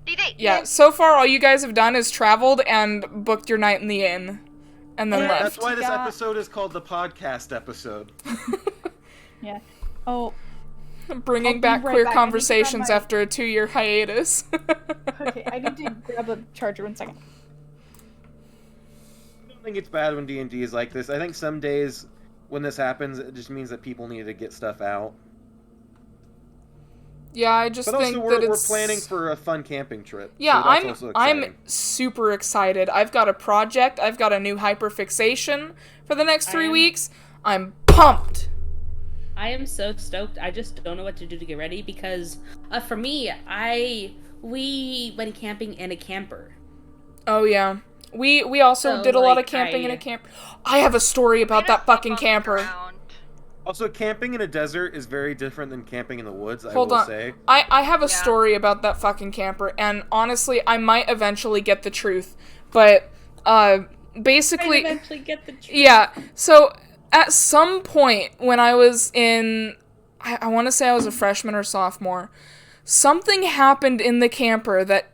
DD. Yeah, so far all you guys have done is traveled and booked your night in the inn. And then Yeah. left. That's why this Got- episode is called the podcast episode. Yeah. Oh, Bringing I'll be back right queer back. I need to grab conversations my- after a 2-year hiatus. okay. I need to grab a charger 1 second. I don't think it's bad when D&D is like this. I think some days when this happens, it just means that people need to get stuff out. Yeah, I just But think also, that we're it's... planning for a fun camping trip. Yeah, so that's also I'm exciting. super excited. I've got a project. I've got a new hyperfixation for the next 3 weeks. I'm pumped. I am so stoked. I just don't know what to do to get ready because, for me, we went camping in a camper. Oh yeah, we also So, did a lot of like, camping in a I- camp. I have a story about Way to that fucking bump camper. around. Also, camping in a desert is very different than camping in the woods, Hold I will on. say. I have a Yeah. story about that fucking camper, and honestly, I might eventually get the truth, but basically, eventually get the truth. yeah. So at some point when I was in, I want to say I was a freshman or sophomore, something happened in the camper that.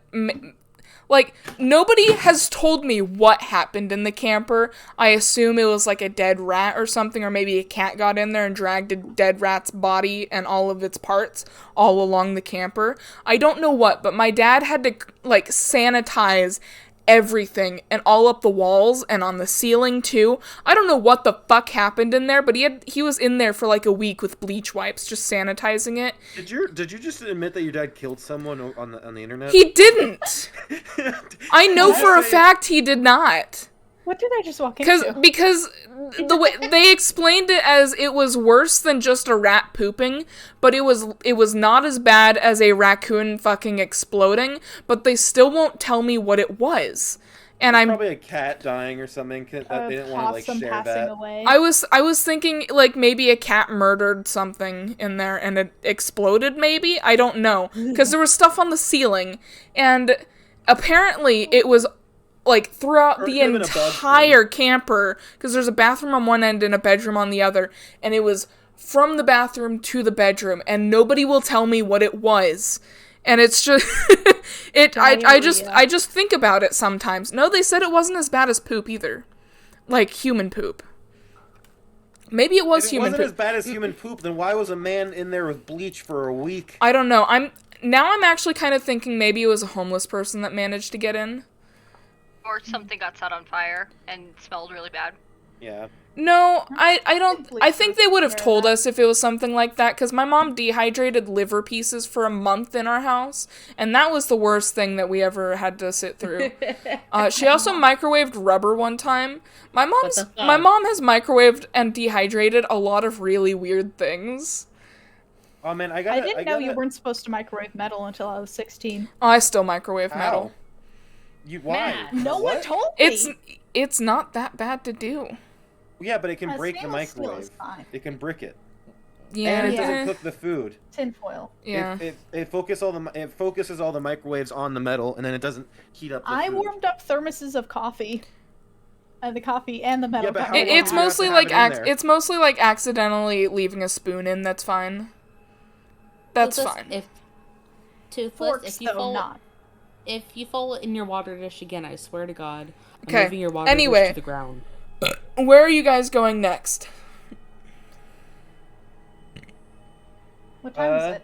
Like, nobody has told me what happened in the camper. I assume it was like a dead rat or something, or maybe a cat got in there and dragged a dead rat's body and all of its parts all along the camper. I don't know what, but my dad had to, like, sanitize everything and all up the walls and on the ceiling too. I don't know what the fuck happened in there, but he was in there for like a week with bleach wipes just sanitizing it. Did you just admit that your dad killed someone on the internet? He didn't. I know What? for a fact he did not. What did I just walk into? Because the way they explained it as it was worse than just a rat pooping, but it was not as bad as a raccoon fucking exploding, but they still won't tell me what it was. And I'm Probably a cat dying or something that they didn't want to like possum share passing that. away. I was thinking like maybe a cat murdered something in there and it exploded maybe. I don't know, because there was stuff on the ceiling and apparently it was like throughout Or the it could've been a bug entire camper, because there's a bathroom on one end and a bedroom on the other, and it was from the bathroom to the bedroom, and nobody will tell me what it was. And it's just I just think about it sometimes. No, they said it wasn't as bad as poop either. Like human poop. Maybe it was If it human wasn't poop. as bad as human poop, then why was a man in there with bleach for a week? I don't know. I'm actually kind of thinking maybe it was a homeless person that managed to get in. Or something got set on fire and smelled really bad. Yeah. No, I don't. I think they would have Yeah. told us if it was something like that, because my mom dehydrated liver pieces for a month in our house, and that was the worst thing that we ever had to sit through. She also microwaved rubber one time. My mom has microwaved and dehydrated a lot of really weird things. Oh man, I didn't know you weren't supposed to microwave metal until I was 16. Oh, I still microwave metal. Why? Matt. No one What? told me. It's not that bad to do. Yeah, but it can break the Stainless steel microwave. is fine. It can brick it. Yeah. And it Yeah. doesn't cook the food. Tinfoil. Yeah. It focuses all the microwaves on the metal, and then it doesn't heat up the I food. warmed up thermoses of coffee. The coffee and the metal. Yeah, but got how me long It's do you have mostly to like have it in there? it's mostly like accidentally leaving a spoon in. That's fine. That's Toothless, fine. If Toothless, forks, if you though, fall, not. if you fall in your water dish again, I swear to God, I'm Okay, moving your water anyway. dish to the ground. Where are you guys going next? What time is it?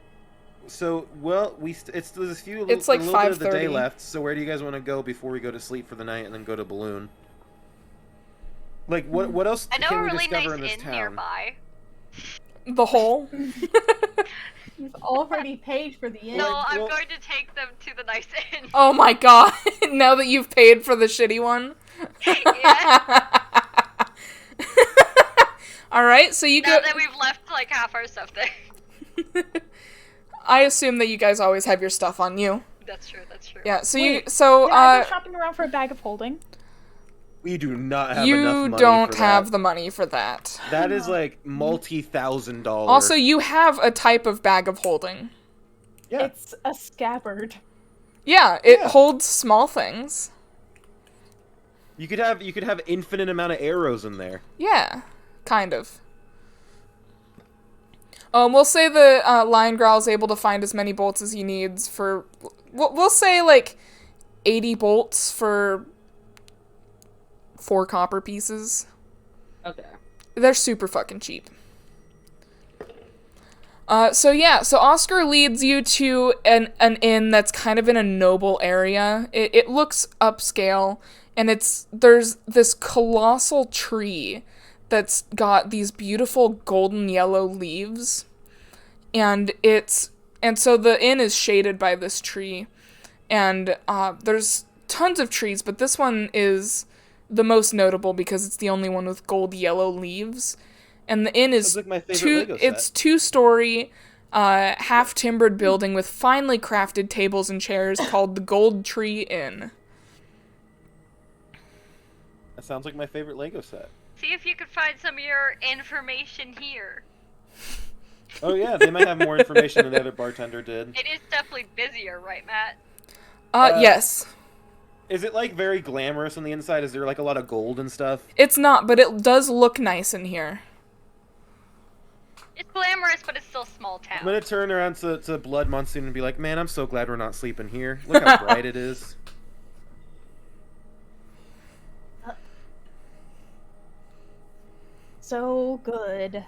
So, well, there's It's like a little bit of the day 5:30. left. So, where do you guys want to go before we go to sleep for the night and then go to Balloon? Like, what else I know can a we really discover nice in this inn town? nearby. The hole? You've already paid for the inn. No, Like, I'm well- going to take them to the nice inn. Oh my god. Now that you've paid for the shitty one? Yeah. Alright, so you Now go. that we've left like half our stuff there. I assume that you guys always have your stuff on you. That's true. That's true. Yeah. So Wait, you. So Can I go shopping around for a bag of holding? We do not have enough you money don't for have that. the money for that. That is like multi-$1,000. Also, you have a type of bag of holding. Yeah. It's a scabbard. Yeah, it Yeah. holds small things. You could have infinite amount of arrows in there. Yeah, kind of. We'll say the Lion Growl is able to find as many bolts as he needs for... We'll say, like, 80 bolts for 4 copper pieces. Okay. They're super fucking cheap. So Oscar leads you to an inn that's kind of in a noble area. It looks upscale, and there's this colossal tree that's got these beautiful golden yellow leaves, and so the inn is shaded by this tree, and there's tons of trees, but this one is the most notable because it's the only one with gold yellow leaves. And the inn is Sounds like my favorite Lego set. It's 2-story, half-timbered building with finely crafted tables and chairs called the Gold Tree Inn. That sounds like my favorite Lego set. See if you could find some of your information here. Oh yeah, they might have more information than the other bartender did. It is definitely busier, right, Matt? Yes. Is it like very glamorous on the inside? Is there like a lot of gold and stuff? It's not, but it does look nice in here. It's glamorous, but it's still small town. I'm gonna turn around to Blood Monsoon and be like, man, I'm so glad we're not sleeping here. Look how bright it is. So good.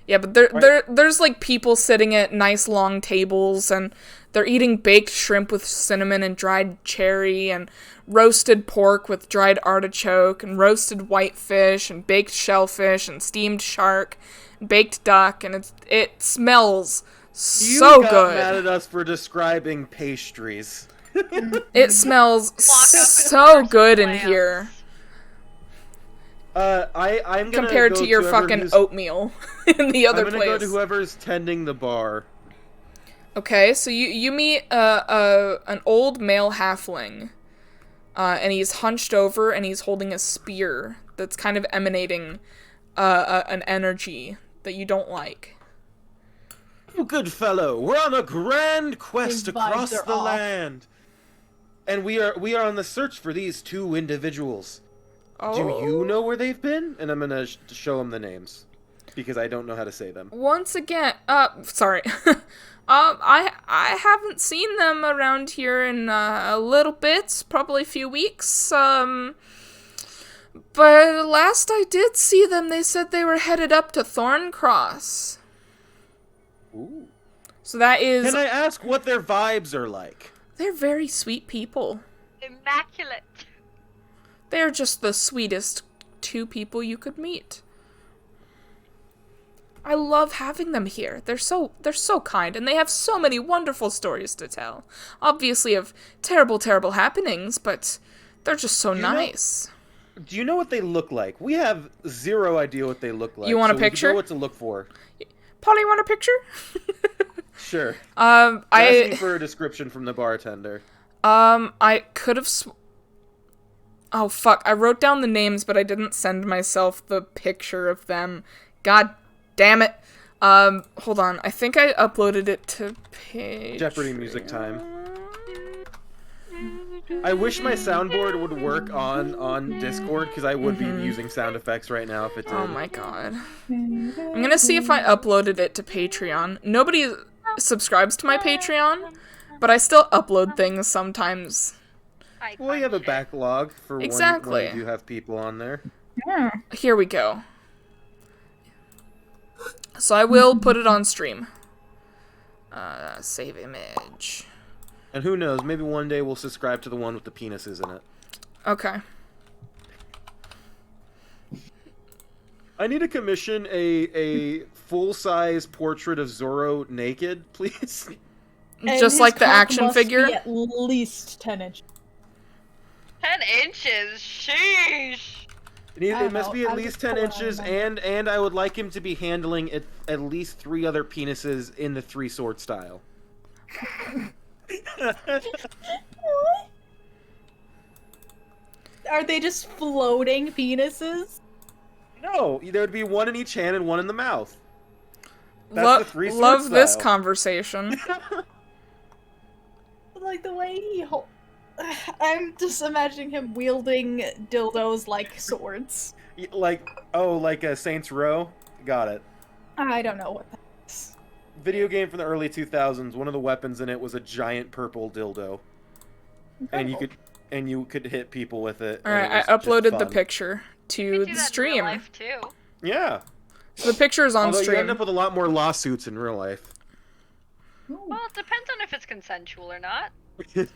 Yeah, but there's like people sitting at nice long tables, and they're eating baked shrimp with cinnamon and dried cherry, and roasted pork with dried artichoke, and roasted whitefish, and baked shellfish, and steamed shark, and baked duck, and it smells so You got good. mad at us for describing pastries. It smells so good in here. I'm gonna Compared go to your whoever fucking who's- oatmeal in the other I'm gonna place. go to whoever's tending the bar. Okay, so you meet an old male halfling, and he's hunched over and he's holding a spear that's kind of emanating an energy that you don't like. Oh, good fellow, we're on a grand quest His vibes across are the off. land, and we are on the search for these 2 individuals. Oh. Do you know where they've been? And I'm gonna show them the names, because I don't know how to say them. Once again, sorry. I haven't seen them around here in a little bit, probably a few weeks. But last I did see them, they said they were headed up to Thorncross. Ooh. So that is... Can I ask what their vibes are like? They're very sweet people. Immaculate. They're just the sweetest 2 people you could meet. I love having them here. They're so kind, and they have so many wonderful stories to tell. Obviously of terrible, terrible happenings, but they're just so nice. Do you know what they look like? We have 0 idea what they look like. You want a so we picture? know what to look for. Polly, you want a picture? Sure. Asking I for a description from the bartender. I could have oh fuck, I wrote down the names, but I didn't send myself the picture of them. God damn it. Hold on. I think I uploaded it to Patreon. Jeopardy music time. I wish my soundboard would work on Discord, because I would be using sound effects right now if it did. Oh my god. I'm gonna see if I uploaded it to Patreon. Nobody subscribes to my Patreon, but I still upload things sometimes. Well, you have a backlog for Exactly. when you have people on there. Yeah. Here we go. So I will put it on stream. Save image. And who knows, maybe one day we'll subscribe to the one with the penises in it. Okay. I need to commission a full-size portrait of Zorro naked, please. And Just his like the cock action must figure? be at least 10 inches. 10 inches? Sheesh. It must be at least 10 inches, them. and I would like him to be handling at least 3 other penises in the 3-sword style. Are they just floating penises? No, there would be 1 in each hand and 1 in the mouth. That's the 3-sword love this style. conversation. Like the way he I'm just imagining him wielding dildos like swords. Like a Saints Row? Got it. I don't know what that is. Video game from the early 2000s, one of the weapons in it was a giant purple dildo. Incredible. And you could hit people with it. Alright, and it I was just uploaded the fun. picture to You do the that in stream. real life too. Yeah. So the picture is on Although you stream. end up with a lot more lawsuits in real life. Well, it depends on if it's consensual or not.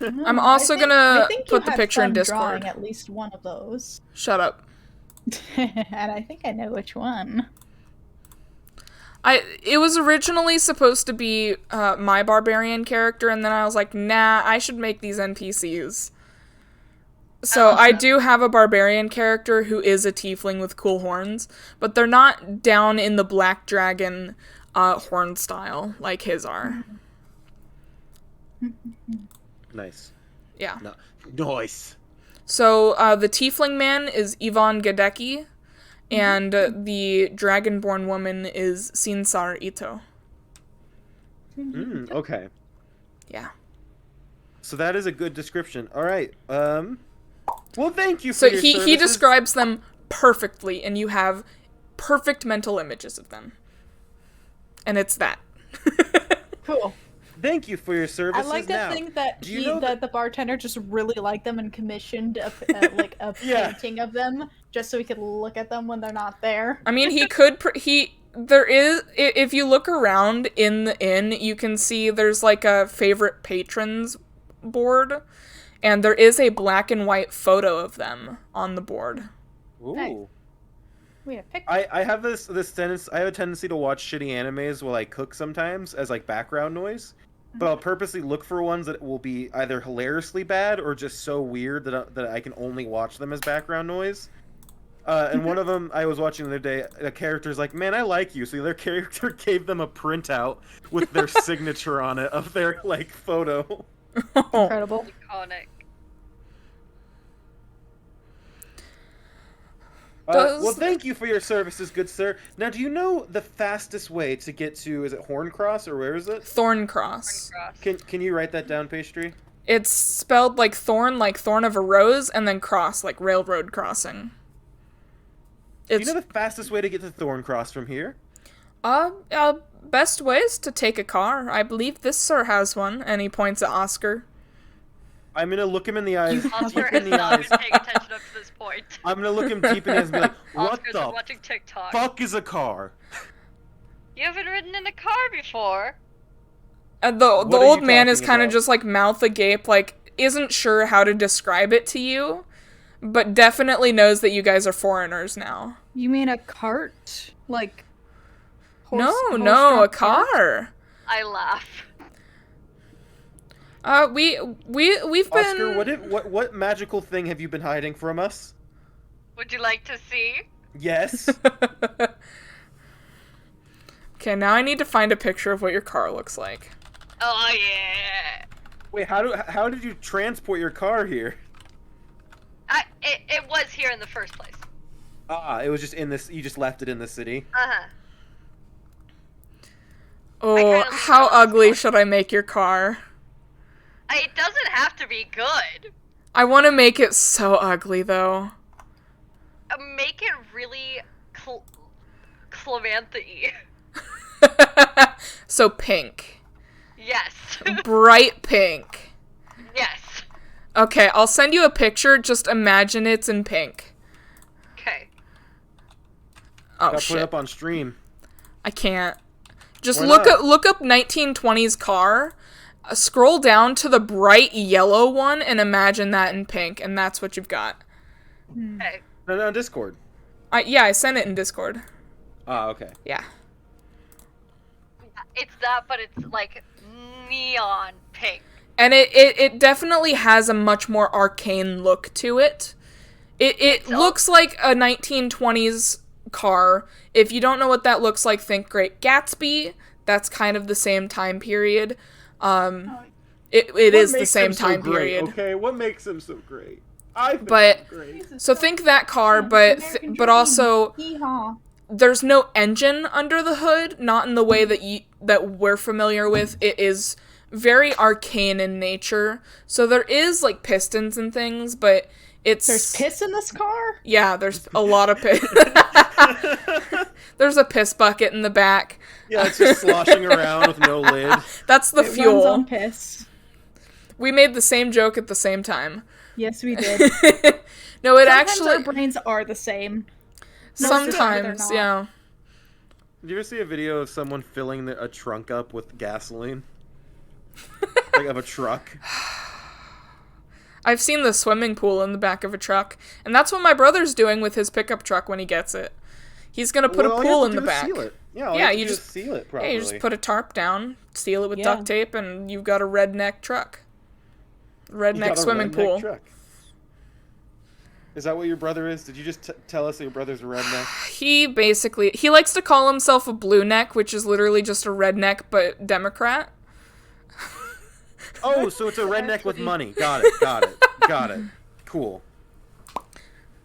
I'm also gonna I think you put the had picture in fun Discord. drawing at least one of those. Shut up. And I think I know which one. It was originally supposed to be my barbarian character, and then I was like, nah, I should make these NPCs. So I do have a barbarian character who is a tiefling with cool horns, but they're not down in the black dragon horn style like his are. Nice. Yeah. No. Nice. So the tiefling man is Ivan Gadecki, and the dragonborn woman is Sinsar Ito. Okay. Yeah. So that is a good description. All right. Well, thank you for So your he services. describes them perfectly, and you have perfect mental images of them. And it's that. Cool. Thank you for your I services. like to now, think that do you know that the bartender just really liked them and commissioned a Yeah. painting of them just so he could look at them when they're not there. I mean, he could. There is. If you look around in the inn, you can see there's like a favorite patrons board, and there is a black and white photo of them on the board. Ooh. Nice. We have pictures. I have this tendency. I have a tendency to watch shitty animes while I cook sometimes as like background noise, but I'll purposely look for ones that will be either hilariously bad or just so weird that I can only watch them as background noise. And one of them I was watching the other day, a character's like, "Man, I like you." So their character gave them a printout with their signature on it of their like photo. Incredible. Iconic. Well, thank you for your services, good sir. Now, do you know the fastest way to get to, is it Horncross, or where is it? Thorncross. Can you write that down, Pastry? It's spelled like thorn of a rose, and then cross, like railroad crossing. Do It's you know the fastest way to get to Thorncross from here? best ways to take a car. I believe this sir has one, and he points at Oscar. I'm gonna look him in the eyes. Oscar deep has in the not eyes. been paying attention up to this point. I'm gonna look him deep in the eyes and be like, "What Oscar's been the watching TikTok. fuck is a car?" You haven't ridden in a car before. And the What are old you man is talking kind of about? just like mouth agape, like isn't sure how to describe it to you, but definitely knows that you guys are foreigners now. You mean a cart? Like No, a horse-drawn cart? car. I laugh. We've been. Oscar, what magical thing have you been hiding from us? Would you like to see? Yes. Okay, now I need to find a picture of what your car looks like. Oh yeah. Wait, how did you transport your car here? It was here in the first place. It was just in this. You just left it in the city. Uh-huh. Oh, kinda how leave it on the ugly spot. should I make your car? It doesn't have to be good. I want to make it so ugly, though. Make it really clavantha-y. So pink. Yes. Bright pink. Yes. Okay, I'll send you a picture, just imagine it's in pink. Okay. Oh, Gotta put shit. it up on stream. I can't. Just Why look not? up 1920s car, scroll down to the bright yellow one, and imagine that in pink, and that's what you've got. Okay. No, on Discord. Yeah, I sent it in Discord. Okay. Yeah. It's that, but it's like neon pink. And it definitely has a much more arcane look to it. It looks like a 1920s car. If you don't know what that looks like, think Great Gatsby. That's kind of the same time period. It is the same time period. Okay, what makes him so great? I think But he's great. so think that car, but also there's no engine under the hood, not in the way that we're familiar with. It is very arcane in nature. So there is like pistons and things, but There's piss in this car? Yeah, there's a lot of piss. There's a piss bucket in the back. Yeah, it's just sloshing around with no lid. That's the It fuel. runs on piss. We made the same joke at the same time. Yes, we did. No, it Sometimes actually our brains are the same. sometimes, they're yeah. Did you ever see a video of someone filling a trunk up with gasoline? Like of a truck? I've seen the swimming pool in the back of a truck, and that's what my brother's doing with his pickup truck when he gets it. He's gonna put a pool in the back. Seal it. Yeah, Yeah, you you just just- seal it properly. Yeah, you just put a tarp down, seal it with Yeah. duct tape, and you've got a redneck truck. You Redneck got a swimming redneck pool. truck. Is that what your brother is? Did you just tell us that your brother's a redneck? He likes to call himself a blue neck, which is literally just a redneck but Democrat. Oh, so it's a redneck with money. Got it. Cool.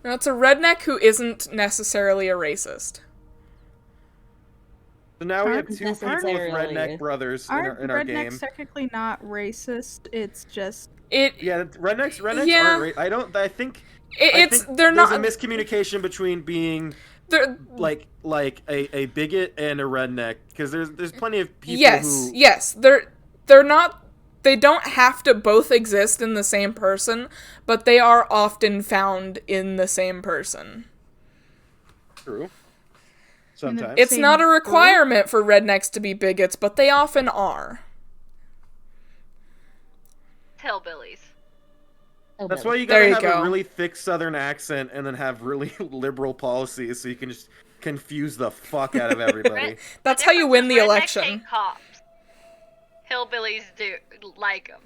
No, it's a redneck who isn't necessarily a racist. So now we have Aren't two people with necessarily. redneck brothers in Aren't our rednecks game. technically not racist? It's just Yeah, rednecks Yeah. aren't. I think It's think they're there's not a miscommunication between being they're like a bigot and a redneck, because there's plenty of people yes, they're not. They don't have to both exist in the same person, but they are often found in the same person. True. Sometimes. It's Same not a group? requirement for rednecks to be bigots, but they often are. Hillbillies. That's why you There gotta you have go. a really thick Southern accent and then have really liberal policies, so you can just confuse the fuck out of everybody. That's how you win the Rednecks election. hate cops. Hillbillies do like them.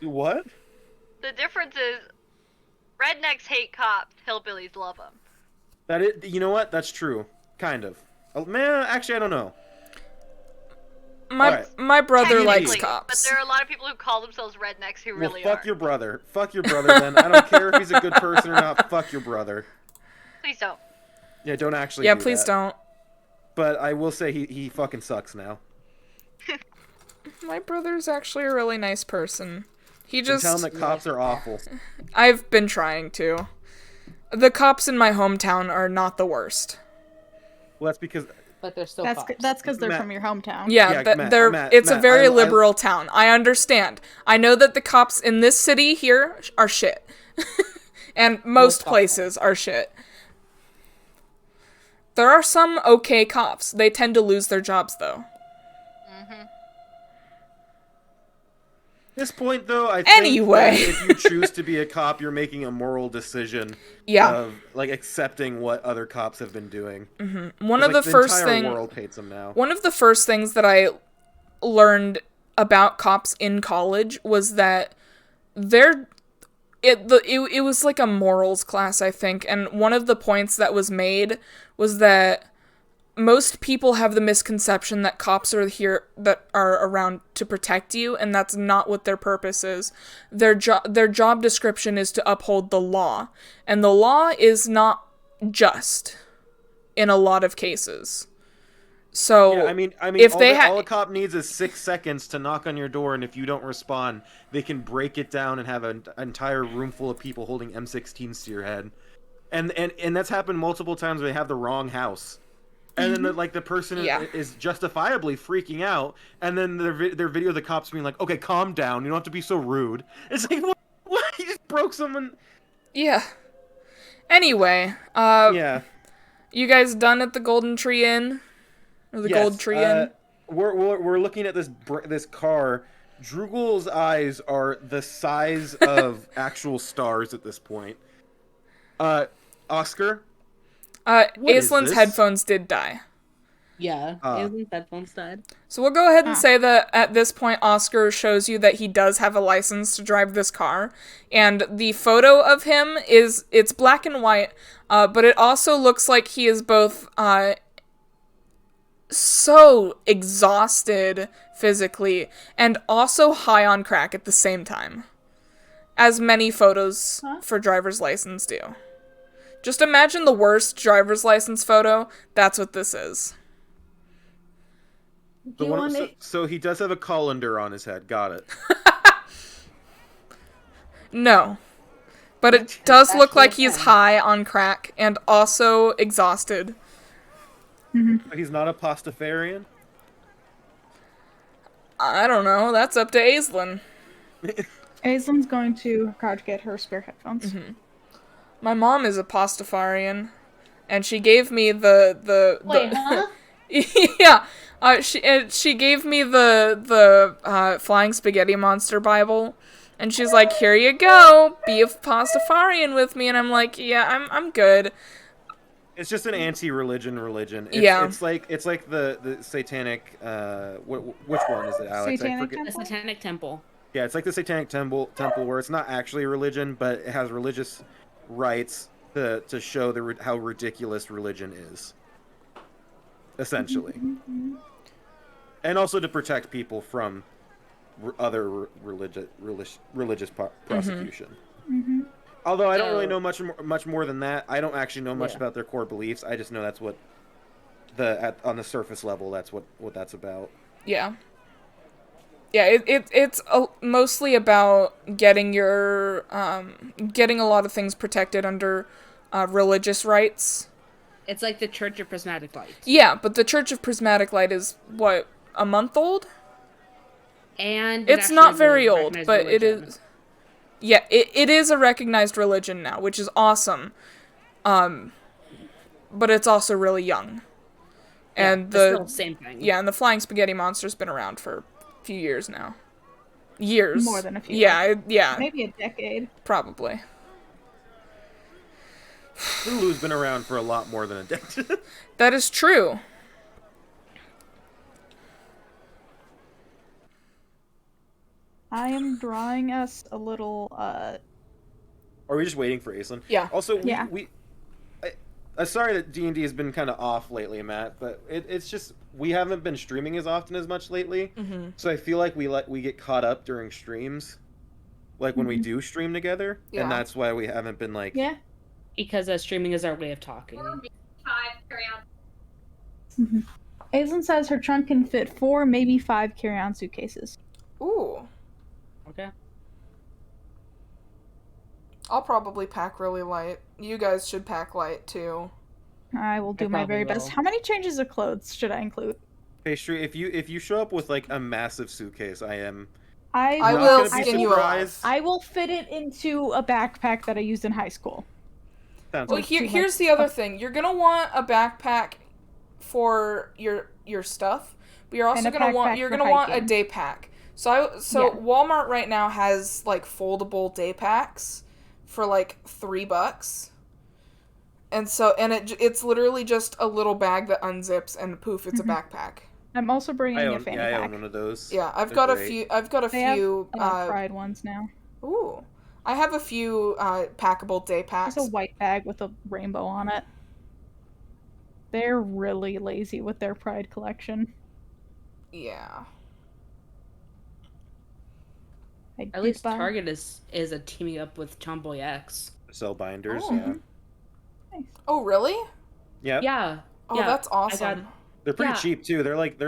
What? The difference is, rednecks hate cops. Hillbillies love them. You know what? That's true. Kind of. Man, actually, I don't know. My brother likes Technically, cops. But there are a lot of people who call themselves rednecks who Well, really fuck are. your brother. Fuck your brother, then. I don't care if he's a good person or not. Fuck your brother. Please don't. Yeah, don't actually Yeah, do please that. don't. But I will say he fucking sucks now. My brother's actually a really nice person. He And just tell him that cops are awful. I've been trying to. The cops in my hometown are not the worst. Well, that's because But they're still that's cops. because they're Matt- from your hometown. Yeah, Yeah, Matt, they're it's a Matt, very I- liberal town. I understand. I know that the cops in this city here are shit. And most places are shit. There are some okay cops. They tend to lose their jobs though. At this point, though, I think Anyway. that if you choose to be a cop, you're making a moral decision Yeah. of like accepting what other cops have been doing. One of the first entire world hates them now. One of the first things that I learned about cops in college was that it was like a morals class, I think, and one of the points that was made was that most people have the misconception that cops are here that are around to protect you, and that's not what their purpose is. Their job description is to uphold the law, and the law is not just in a lot of cases. So Yeah, I mean, if all a cop needs is 6 seconds to knock on your door, and if you don't respond, they can break it down and have an entire room full of people holding M16s to your head, and that's happened multiple times. Where they have the wrong house, and then the person is justifiably freaking out, and then their video of the cops being like, "Okay, calm down. You don't have to be so rude." It's like, what? You just broke someone. yeah. Anyway, Yeah. you guys done at the Golden Tree Inn? Or the Gold Tree Inn? We're looking at this car. Drugel's eyes are the size of actual stars at this point. Oscar? Aislin's this? headphones did die. Yeah, Ah. Aislin's headphones died. So we'll go ahead and say that at this point, Oscar shows you that he does have a license to drive this car. And the photo of him it's black and white, but it also looks like he is both so exhausted physically and also high on crack at the same time. As many photos for driver's license do. Just imagine the worst driver's license photo. That's what this is. So he does have a colander on his head. Got it. No. But it does look like he's high on crack and also exhausted. He's not a pastafarian? I don't know. That's up to Aislinn. Aislinn's going to get her spare headphones. My mom is a pastafarian, and she gave me the Wait, huh? yeah. She gave me the Flying Spaghetti Monster Bible, and she's like, "Here you go, be a pastafarian with me." And I'm like, "Yeah, I'm good." It's just an anti-religion religion. Yeah. It's like the satanic. Which one is it, Alex? Satanic The temple? Satanic Temple. Yeah, it's like the satanic temple where it's not actually a religion, but it has religious rites to show how ridiculous religion is. Essentially. And also to protect people from other religious prosecution. Although I don't really know much more than that. I don't actually know much about their core beliefs. I just know that's what on the surface level, that's what that's about. Yeah. Yeah, it's mostly about getting your getting a lot of things protected under religious rights. It's like the Church of Prismatic Light. Yeah, but the Church of Prismatic Light is what, a month old? And It's not very old, but it is. Yeah, it is a recognized religion now, which is awesome. But it's also really young. And still same thing. Yeah, and the Flying Spaghetti Monster's been around for a few years now. Years. More than a few. Yeah. Maybe a decade. Probably. Hulu's been around for a lot more than a decade. That is true. I am drawing us a little, Are we just waiting for Aislinn? Yeah. Also, Yeah. I'm sorry that D&D has been kind of off lately, Matt, but it's just we haven't been streaming as often as much lately. So I feel like we get caught up during streams, like when we do stream together, Yeah. and that's why we haven't been like. yeah. Because streaming is our way of talking. Aislinn says her trunk can fit 4, maybe 5 carry-on suitcases. Ooh. Okay. I'll probably pack really light. You guys should pack light, too. I will do my very best. will. How many changes of clothes should I include? Pastry, if you show up with like a massive suitcase, I I not will gonna be skin you alive. surprised. I will fit it into a backpack that I used in high school. Sounds Well, like here's the other thing. You're gonna want a backpack for your stuff, but you're also And a gonna want backpack for a hiking. day pack. So Yeah. Walmart right now has like foldable day packs for like $3. And it's literally just a little bag that unzips and poof, it's a backpack. I'm also bringing I a own, fanny yeah, I pack. own one of those. Yeah, I've They're got great. I've got a They few have Pride ones now. ooh. I have a few packable day packs. There's a white bag with a rainbow on it. They're really lazy with their Pride collection. Yeah. I At did least buy- Target is a teaming up with Tomboy X. Sell binders. Oh. Yeah. Nice. Oh, really? Yeah. Yeah. Oh, yeah. that's awesome. got- They're pretty Yeah. cheap too. They're like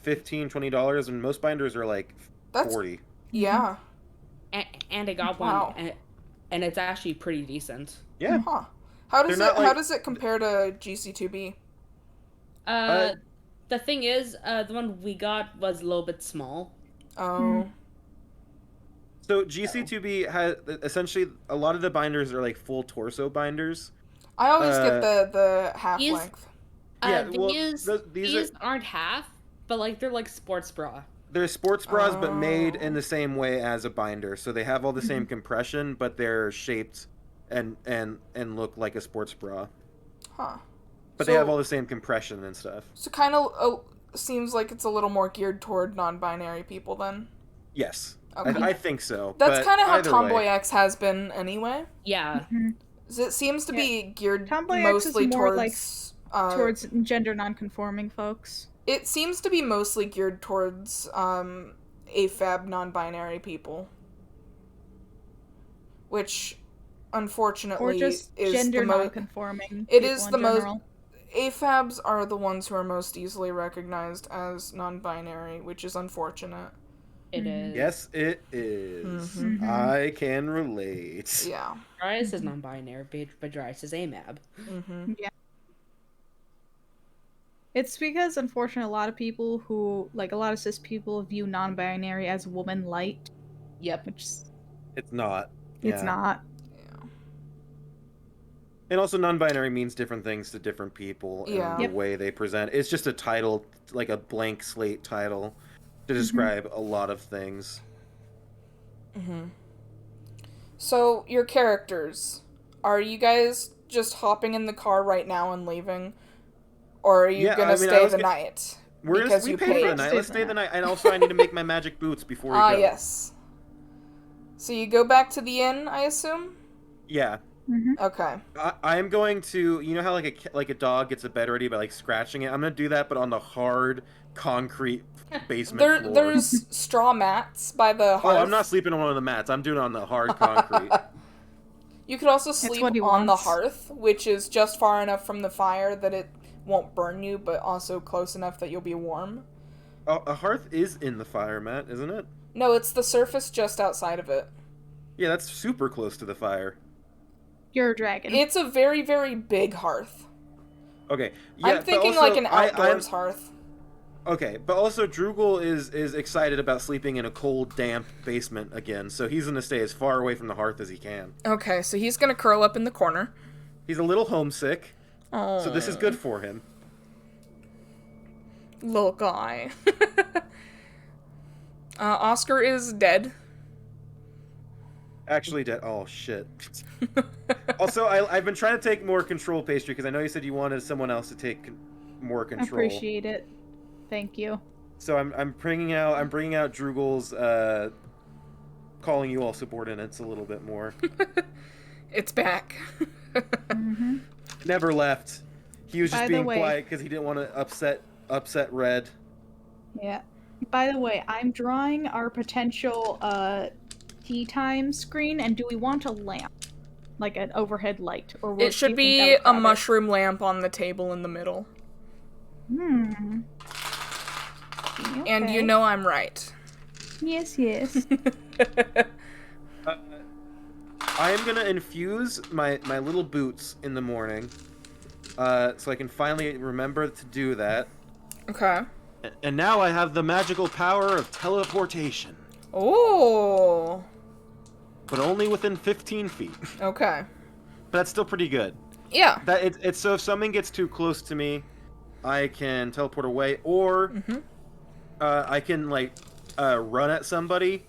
$15, $20, and most binders are like That's- $40. Yeah. And I got Wow. one, and it's actually pretty decent. Yeah. Huh. How does They're not how like- does it compare to GC2B? The thing is, the one we got was a little bit small. Oh. So GC2B has essentially a lot of the binders are like full torso binders. I always get the half These- length. Yeah, well, These these aren't half, but like they're like sports bra. They're sports bras, but made Oh. in the same way as a binder. So they have all the same compression, but they're shaped and look like a sports bra. Huh. But they have all the same compression and stuff. So kind of seems like it's a little more geared toward non-binary people then. Yes. Okay. I think so. That's kind of how either Tomboy way. X has been anyway. Yeah. It seems to be geared Tomboy X mostly is more towards... towards gender non-conforming folks. It seems to be mostly geared towards AFAB non-binary people. Which, unfortunately, Or just is gender the non-conforming. It is the most... general. AFABs are the ones who are most easily recognized as non-binary, which is unfortunate. It is. Yes, it is. I can relate. Yeah. Darius is non-binary, but Darius is AMAB. Yeah. It's because, unfortunately, a lot of people who, like, a lot of cis people view non-binary as woman light. Yep. Which It's not. it's not. And also, non-binary means different things to different people and the way they present. It's just a title, like a blank slate title, to describe a lot of things. So, your characters, are you guys just hopping in the car right now and leaving? Or are you gonna stay the night? We paid for the night. Let's stay the night. And also, I need to make my magic boots before we go. Yes. So you go back to the inn, I assume? Yeah. Okay. I am going to, you know how like a dog gets a bed ready by like scratching it? I'm going to do that, but on the hard concrete basement floor. There's straw mats by the hearth. Oh, I'm not sleeping on one of the mats. I'm doing it on the hard concrete. You could also sleep on the hearth, which is just far enough from the fire that it won't burn you, but also close enough that you'll be warm. Oh, a hearth is in the fire, Matt, isn't it? No, it's the surface just outside of it. Yeah, that's super close to the fire. You're a dragon. It's a very, very big hearth. Okay. Yeah, I'm thinking also, like an outdoors hearth. Okay, but also Drugel is excited about sleeping in a cold, damp basement again, so he's going to stay as far away from the hearth as he can. Okay, so he's going to curl up in the corner. He's a little homesick, so this is good for him. Little guy. Oscar is dead. Actually dead. Oh, shit. Also, I've been trying to take more control, Pastry, because I know you said you wanted someone else to take more control. Appreciate it. Thank you. So I'm bringing out Drugel's calling you all subordinates a little bit more. It's back. Never left. He was just being quiet because he didn't want to upset Red. Yeah. By the way, I'm drawing our potential tea time screen, and do we want a lamp? Like an overhead light? Or it should be a mushroom lamp on the table in the middle. Okay. And you know I'm right. Yes, yes. I am gonna infuse my little boots in the morning, so I can finally remember to do that. Okay. And now I have the magical power of teleportation. Oh. But only within 15 feet. Okay. But that's still pretty good. Yeah. It's so if something gets too close to me, I can teleport away, or I can like run at somebody,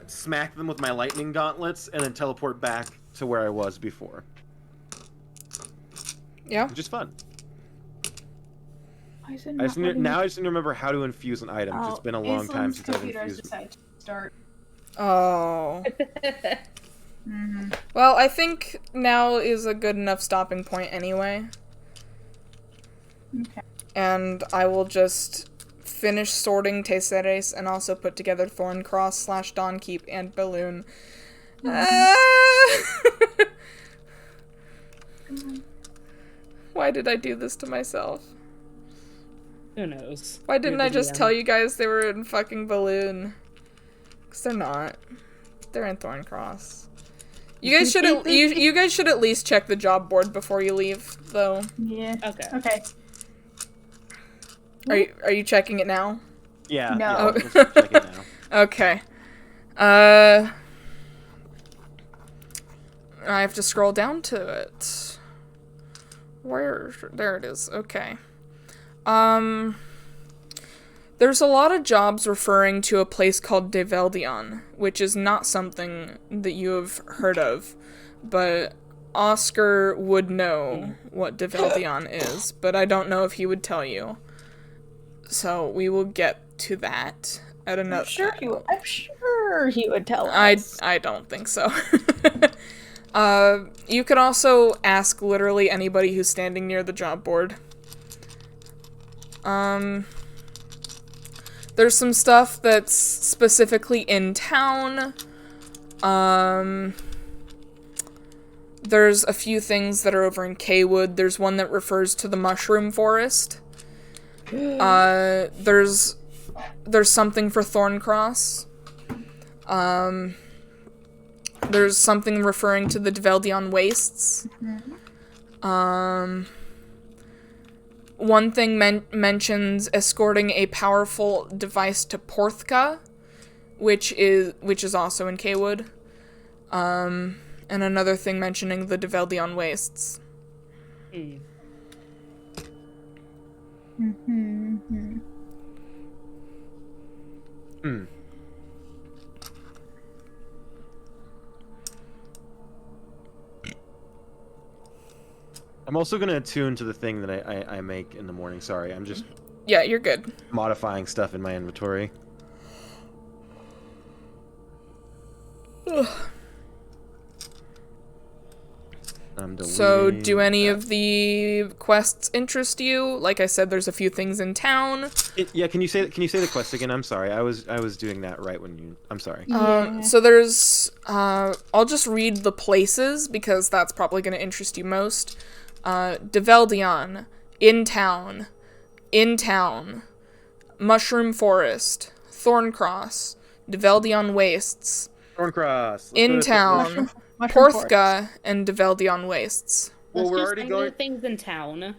smack them with my lightning gauntlets, and then teleport back to where I was before. Yeah. Which is fun. Why is it I just need to remember how to infuse an item. Oh, It's been a long time since I've computer has infused. decided to start. Oh. Well, I think now is a good enough stopping point anyway. Okay. And I will just finish sorting Teceres and also put together Thorncross / Dawnkeep and Balloon. Why did I do this to myself? Who knows? Why didn't I just tell you guys they were in fucking Balloon? Because they're not. They're in Thorncross. You guys should you guys should at least check the job board before you leave, though. Yeah. Okay. Okay. Are you checking it now? Yeah. No. Yeah, let's check it now. Okay. I have to scroll down to it. There it is. Okay. There's a lot of jobs referring to a place called Develdion, which is not something that you have heard of, but Oscar would know what Develdion is, but I don't know if he would tell you. So we will get to that at another. I'm sure he would tell us. I don't think so. You could also ask literally anybody who's standing near the job board. There's some stuff that's specifically in town. There's a few things that are over in Kaywood. There's one that refers to the mushroom forest. There's something for Thorncross. There's something referring to the Develdion Wastes. One thing mentions escorting a powerful device to Porthka, which is also in Kaywood. And another thing mentioning the Develdion Wastes. I'm also gonna attune to the thing that I make in the morning. Sorry, I'm just Yeah, you're good. modifying stuff in my inventory. So, do any of the quests interest you? Like I said, there's a few things in town. Yeah, can you say the quest again? I'm sorry, I was doing that right when you. I'm sorry. So there's I'll just read the places because that's probably going to interest you most. Develdion, in town, Mushroom Forest, Thorncross, Develdion Wastes, Thorncross. in town, Porthka, and Develdion Wastes. Well, we're Let's already just going. do things in town.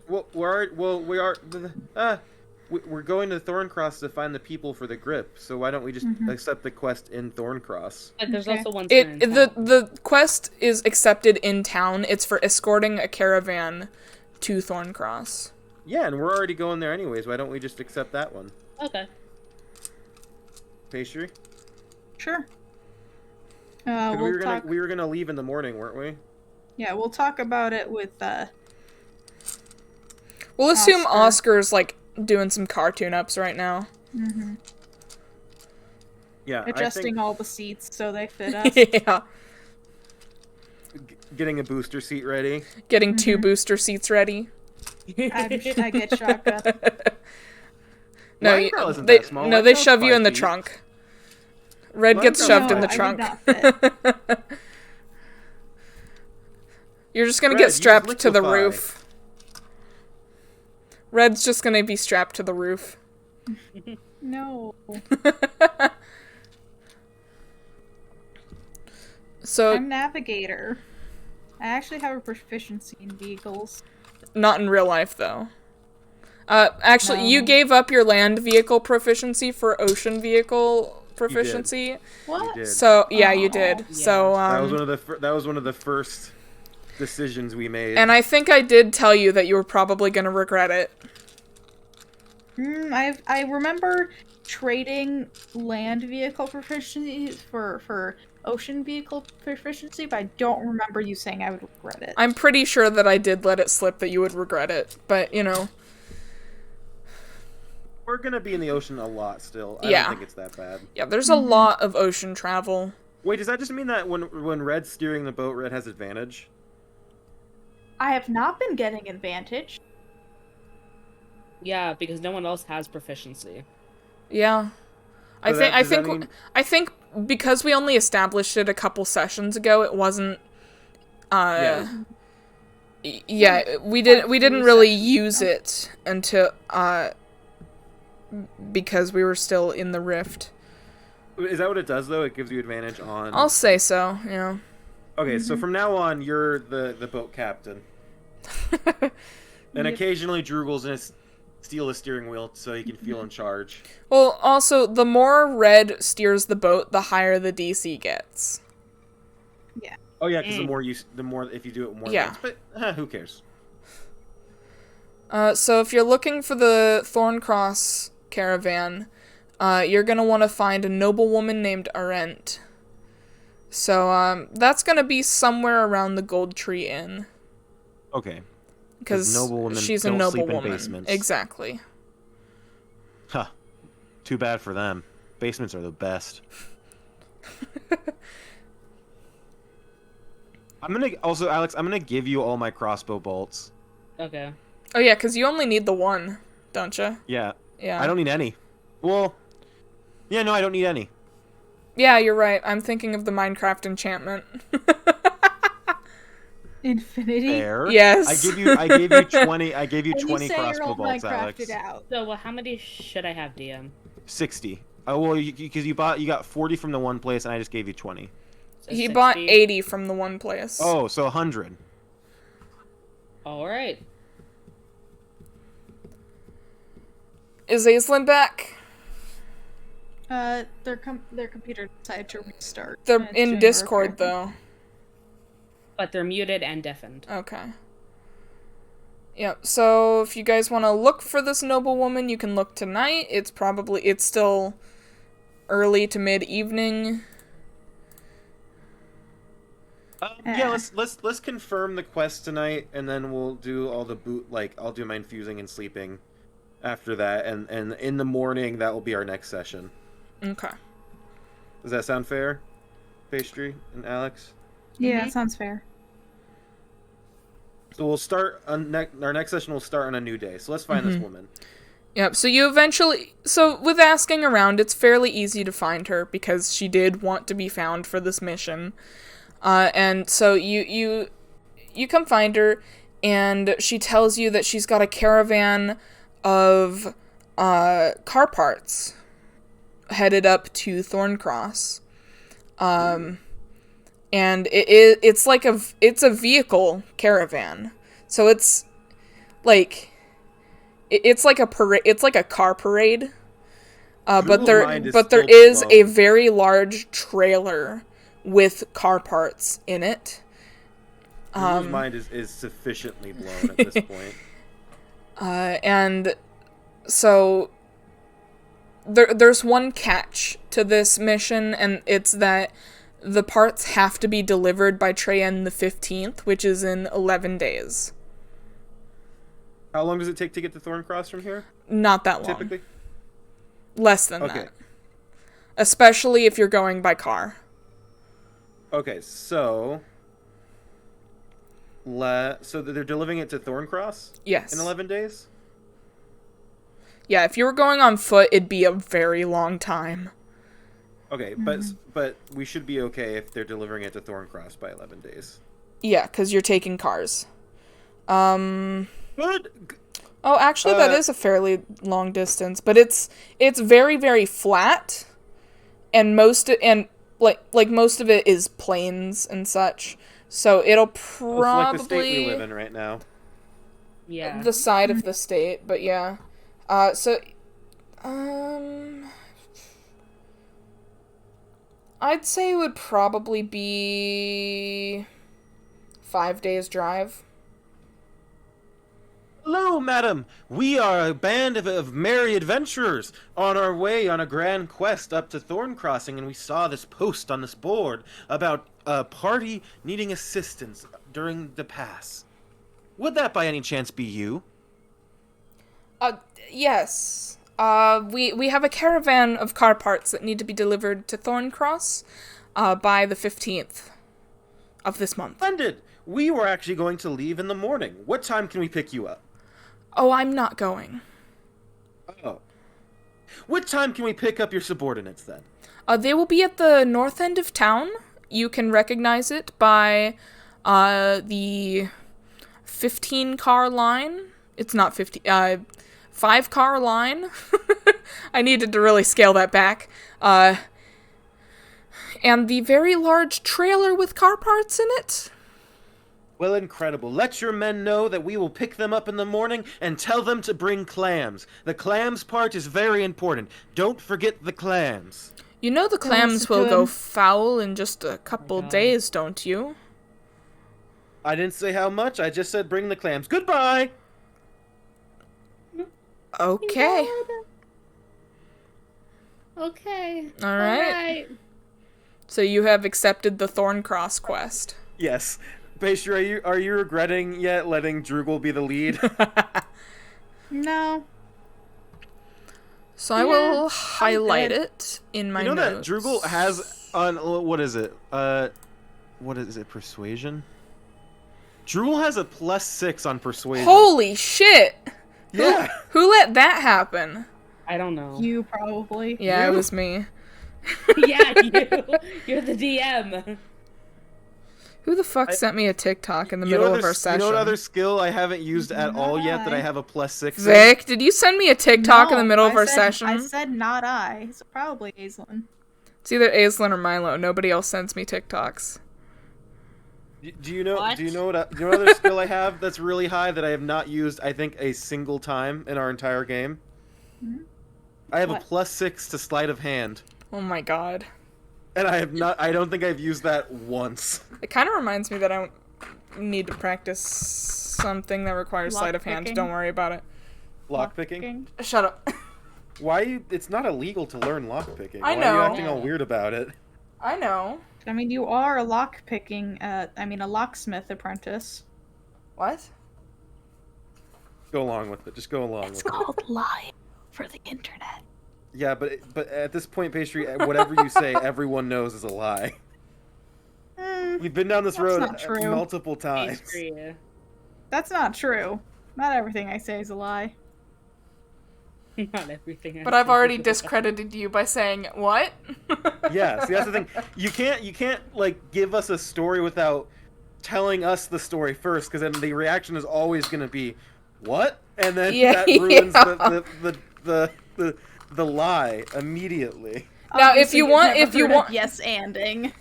We're going to Thorncross to find the people for the grip. So why don't we just accept the quest in Thorncross? But there's also one The quest is accepted in town. It's for escorting a caravan to Thorncross. Yeah, and we're already going there anyways. Why don't we just accept that one? Okay. Pastry? Sure. We were gonna leave in the morning, weren't we? Yeah, we'll talk about it with We'll assume Oscar's like doing some car tune-ups right now. Yeah, adjusting all the seats so they fit us. Yeah. Getting a booster seat ready. Getting 2 booster seats ready. I get shotgun. No, Mithral isn't they that small. no, they Mithral's shove you 5 in the feet. trunk. Red gets shoved in the I would trunk. not fit. You're just gonna Red, get use strapped to the liquefy. roof. Red's just gonna be strapped to the roof. No. So, I'm navigator. I actually have a proficiency in vehicles. not in real life, though. Actually, you gave up your land vehicle proficiency for ocean vehicle proficiency. What? You did. So, yeah, you did. Yeah. So, That was one of the first decisions we made. and I think I did tell you that you were probably gonna regret it. I remember trading land vehicle proficiency for ocean vehicle proficiency, but I don't remember you saying I would regret it. I'm pretty sure that I did let it slip that you would regret it, but, you know. We're gonna be in the ocean a lot still. I Yeah. don't think it's that bad. Yeah, there's a lot of ocean travel. Wait, does that just mean that when Red's steering the boat, Red has advantage? I have not been getting advantage. Yeah, because no one else has proficiency. Yeah. I So think does that mean- I think because we only established it a couple sessions ago, it wasn't we didn't really use it until because we were still in the rift. Is that what it does though? It gives you advantage on. I'll say so, yeah. Okay, so from now on, you're the boat captain, and occasionally Drugel's gonna steal the steering wheel so he can feel in charge. Well, also, the more Red steers the boat, the higher the DC gets. Oh yeah, because the more if you do it more. Yeah. But who cares? So if you're looking for the Thorncross caravan, you're gonna want to find a noblewoman named Arendt. So, that's gonna be somewhere around the Gold Tree Inn. Okay. Because noblewomen she's a don't sleep in noblewoman. basements. Exactly. Huh. Too bad for them. Basements are the best. Alex, I'm gonna give you all my crossbow bolts. Okay. Oh yeah, because you only need the one, don't you? Yeah. Yeah. I don't need any. Well, yeah, no, I don't need any. Yeah, you're right. I'm thinking of the Minecraft enchantment. Infinity. Fair. Yes. I gave you 20. I gave you And 20 you say you're crossbow all bolts, Minecrafted Alex. out. So, well, how many should I have, DM? 60. Oh well, because you got 40 from the one place, and I just gave you 20. So He 60? bought 80 from the one place. Oh, so 100. All right. Is Aislinn back? Their computer decided to restart. They're and it's in doing Discord, repair. though. But they're muted and deafened. Okay. Yep, so if you guys want to look for this noblewoman, you can look tonight. It's still early to mid-evening. Yeah, let's confirm the quest tonight, and then we'll do all the I'll do my infusing and sleeping after that, and in the morning that will be our next session. Okay. Does that sound fair, Pastry and Alex? Yeah, that sounds fair. So we'll start on our next session. Will start on a new day. So let's find this woman. Yep, so with asking around, it's fairly easy to find her because she did want to be found for this mission. And so you come find her, and she tells you that she's got a caravan of car parts headed up to Thorncross. And it's a vehicle caravan. So it's like a car parade. But there is a very large trailer with car parts in it. Whose mind is sufficiently blown at this point. And so there's one catch to this mission, and it's that the parts have to be delivered by Treyen the 15th, which is in 11 days. How long does it take to get to Thorncross from here? Not that long. Typically? Less than that. Especially if you're going by car. Okay, so they're delivering it to Thorncross? Yes. In 11 days? Yeah, if you were going on foot, it'd be a very long time. Okay, but we should be okay if they're delivering it to Thorncross by 11 days. Yeah, because you're taking cars. Good. Oh, actually, that is a fairly long distance, but it's very, very flat, and most of it is plains and such. So it'll probably It's like the state we live in right now. Yeah. the side of the state, but yeah. I'd say it would probably be 5 days drive. Hello, madam. We are a band of merry adventurers on our way on a grand quest up to Thorn Crossing, and we saw this post on this board about a party needing assistance during the pass. Would that by any chance be you? Yes. We have a caravan of car parts that need to be delivered to Thorncross by the 15th of this month. Splendid! We were actually going to leave in the morning. What time can we pick you up? Oh, I'm not going. Oh. What time can we pick up your subordinates then? They will be at the north end of town. You can recognize it by the 15-car line. It's not 50, 5-car line. I needed to really scale that back. And the very large trailer with car parts in it. Well, incredible. Let your men know that we will pick them up in the morning and tell them to bring clams. The clams part is very important. Don't forget the clams. You know the clams will go foul in just a couple days, don't you? I didn't say how much. I just said bring the clams. Goodbye! Okay. Okay. All right. So you have accepted the Thorncross quest. Yes. Pastry, are you regretting yet letting Droogle be the lead? No. So I will highlight it in my notes. That Droogle has on what is it? Persuasion? Droogle has a +6 on persuasion. Holy shit! Yeah. Who let that happen? I don't know. You probably. Yeah, You? it was me. Yeah, you're the DM. Who the fuck sent me a TikTok in the middle of our session? You know what other skill I haven't used at all yet that I have a +6 in? Vic, did you send me a TikTok in the middle of our I session? said not I. So probably Aislinn. It's either Aislinn or Milo. Nobody else sends me TikToks. Do you know What? what other skill I have that's really high that I have not used, I think, a single time in our entire game? Hmm? I have What? a +6 to sleight of hand. Oh my god. And I don't think I've used that once. It kind of reminds me that I need to practice something that requires sleight of hand. Lockpicking? Don't worry about it. Lockpicking? Shut up. Why it's not illegal to learn lockpicking. I Why are know. you acting all weird about it? I know. I mean, you are a a locksmith apprentice. What? Go along with it. Just go along with it. called lying for the internet. Yeah, but at this point, Pastry, whatever you say, everyone knows is a lie. We've been down this That's road not true. multiple times. Pastry. That's not true. Not everything I say is a lie. Not everything. But I've already discredited you by saying what? Yeah, see, that's the thing. You can't like give us a story without telling us the story first, because then the reaction is always going to be, "What?" And then that ruins the lie immediately. Now, if Obviously, you you've want- never if you heard of want- yes-anding.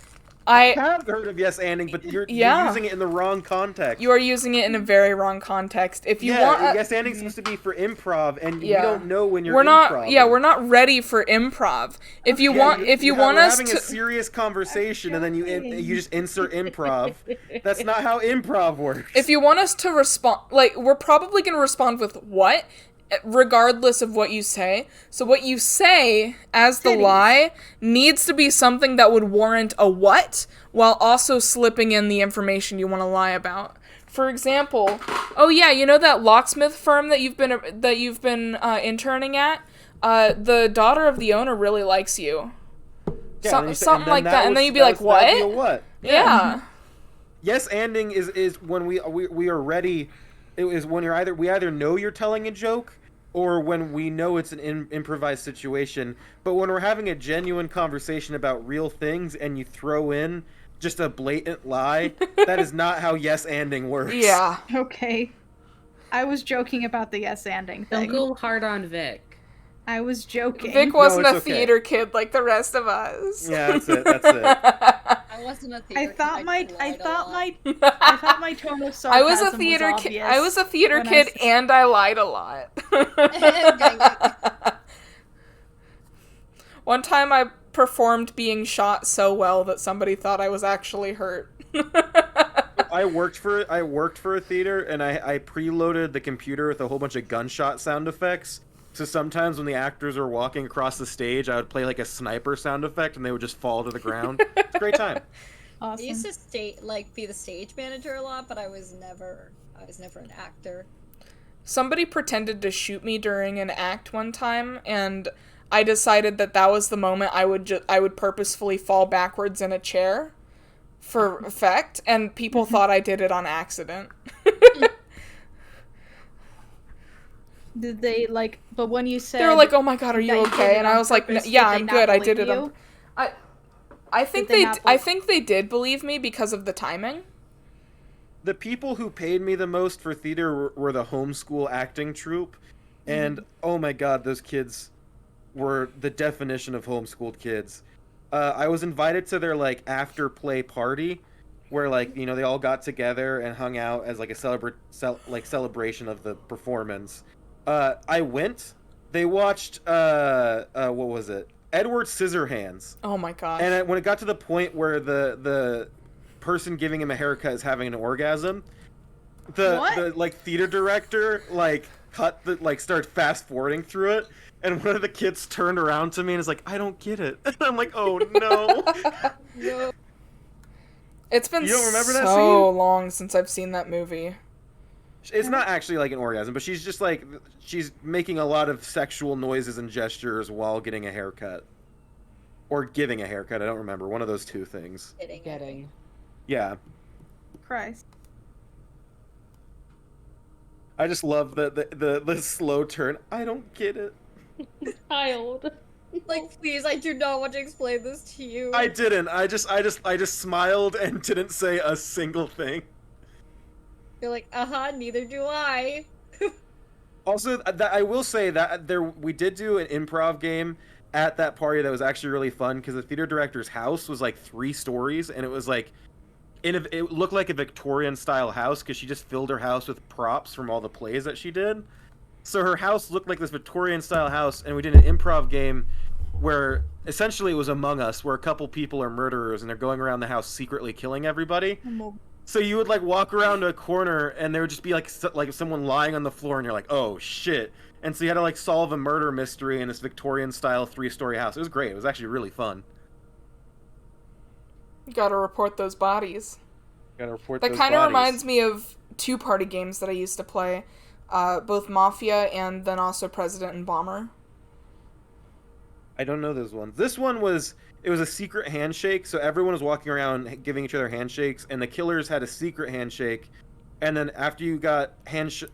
I have heard of yes-anding, but you're using it in the wrong context. You are using it in a very wrong context. If you want, yes-anding is supposed to be for improv, and we don't know when you're we're not. improv. Yeah, we're not ready for improv. If you want, if you want us having to, a serious conversation, and then you just insert improv. That's not how improv works. if you want us to respond, like we're probably gonna respond with what, regardless of what you say. So what you say as the lie needs to be something that would warrant a what, while also slipping in the information you want to lie about. For example, oh yeah, you know that locksmith firm that you've been interning at? The daughter of the owner really likes you. Something like that, and then you'd be like, what? What? Yeah. Yes-anding is when we are ready. It is when we either know you're telling a joke, or when we know it's an improvised situation. But when we're having a genuine conversation about real things and you throw in just a blatant lie, that is not how yes-anding works. Yeah. Okay. I was joking about the yes-anding Don't thing. go hard on Vic. I was joking. Vic wasn't it's a okay. theater kid like the rest of us. Yeah, that's it. That's it. I wasn't a theater I thought kid, my lied I a thought lot. my I thought my tone of sarcasm I was a theater kid. obvious I was a theater when I kid, was- and I lied a lot. One time, I performed being shot so well that somebody thought I was actually hurt. I worked for a theater, and I preloaded the computer with a whole bunch of gunshot sound effects. So sometimes when the actors were walking across the stage, I would play like a sniper sound effect, and they would just fall to the ground. It's a great time. I Awesome. used to be the stage manager a lot, but I was never an actor. Somebody pretended to shoot me during an act one time, and I decided that was the moment I would purposefully fall backwards in a chair for effect, and people thought I did it on accident. Did they like? But when you said They were like, "Oh my god, are you that you did okay?" it And on I was like, purpose, "Yeah, did they I'm not good. I believe did it on." you? I think Did they not believe- I think they did believe me because of the timing. The people who paid me the most for theater were the homeschool acting troupe, and oh my god, those kids were the definition of homeschooled kids. I was invited to their like after play party, where like they all got together and hung out as like a celebration of the performance. I went. They watched what was it? Edward Scissorhands. Oh my god. And when it got to the point where the person giving him a haircut is having an orgasm, the like theater director like cut the like start fast forwarding through it, and one of the kids turned around to me and is like, "I don't get it." And I'm like, "Oh no." No. It's been You don't remember that so scene? long since I've seen that movie. It's not actually like an orgasm, but she's just like she's making a lot of sexual noises and gestures while getting a haircut. Or giving a haircut, I don't remember. One of those two things. Getting. Yeah. Christ. I just love the slow turn. I don't get it. Child. Like, please, I do not want to explain this to you. I didn't. I just smiled and didn't say a single thing. You're like, neither do I. Also, that I will say that we did do an improv game at that party that was actually really fun because the theater director's house was like 3 stories and it was like it looked like a Victorian style house because she just filled her house with props from all the plays that she did. So her house looked like this Victorian style house, and we did an improv game where essentially it was Among Us, where a couple people are murderers and they're going around the house secretly killing everybody. So you would like walk around a corner and there would just be like someone lying on the floor and you're like, oh shit. And so you had to like solve a murder mystery in this Victorian style 3-story house. It was great. It was actually really fun. You gotta report those bodies. Gotta report That those kind of bodies. reminds me of 2 party games that I used to play. Both Mafia and then also President and Bomber. I don't know those ones. This one was a secret handshake, so everyone was walking around giving each other handshakes, and the killers had a secret handshake. And then after you got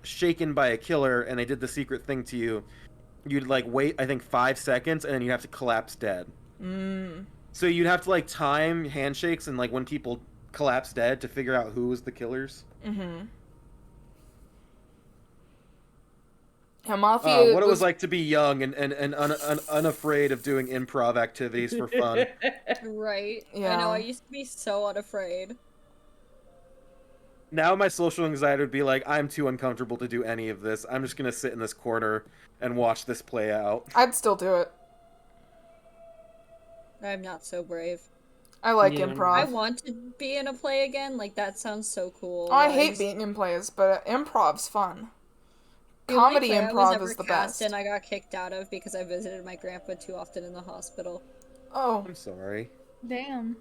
shaken by a killer and they did the secret thing to you, you'd like wait, I think 5 seconds, and then you have to collapse dead. So you'd have to like time handshakes and like when people collapse dead to figure out who was the killers. Yeah, Mafia What it was like to be young and unafraid of doing improv activities for fun. Right. Yeah. I know, I used to be so unafraid. Now my social anxiety would be like, I'm too uncomfortable to do any of this. I'm just gonna sit in this corner and watch this play out. I'd still do it. I'm not so brave. I like Yeah. improv. I want to be in a play again. Like, that sounds so cool. I hate being in plays, but improv's fun. Comedy The only play I improv was ever is the cast best. in, I got kicked out of because I visited my grandpa too often in the hospital. Oh, I'm sorry. Damn.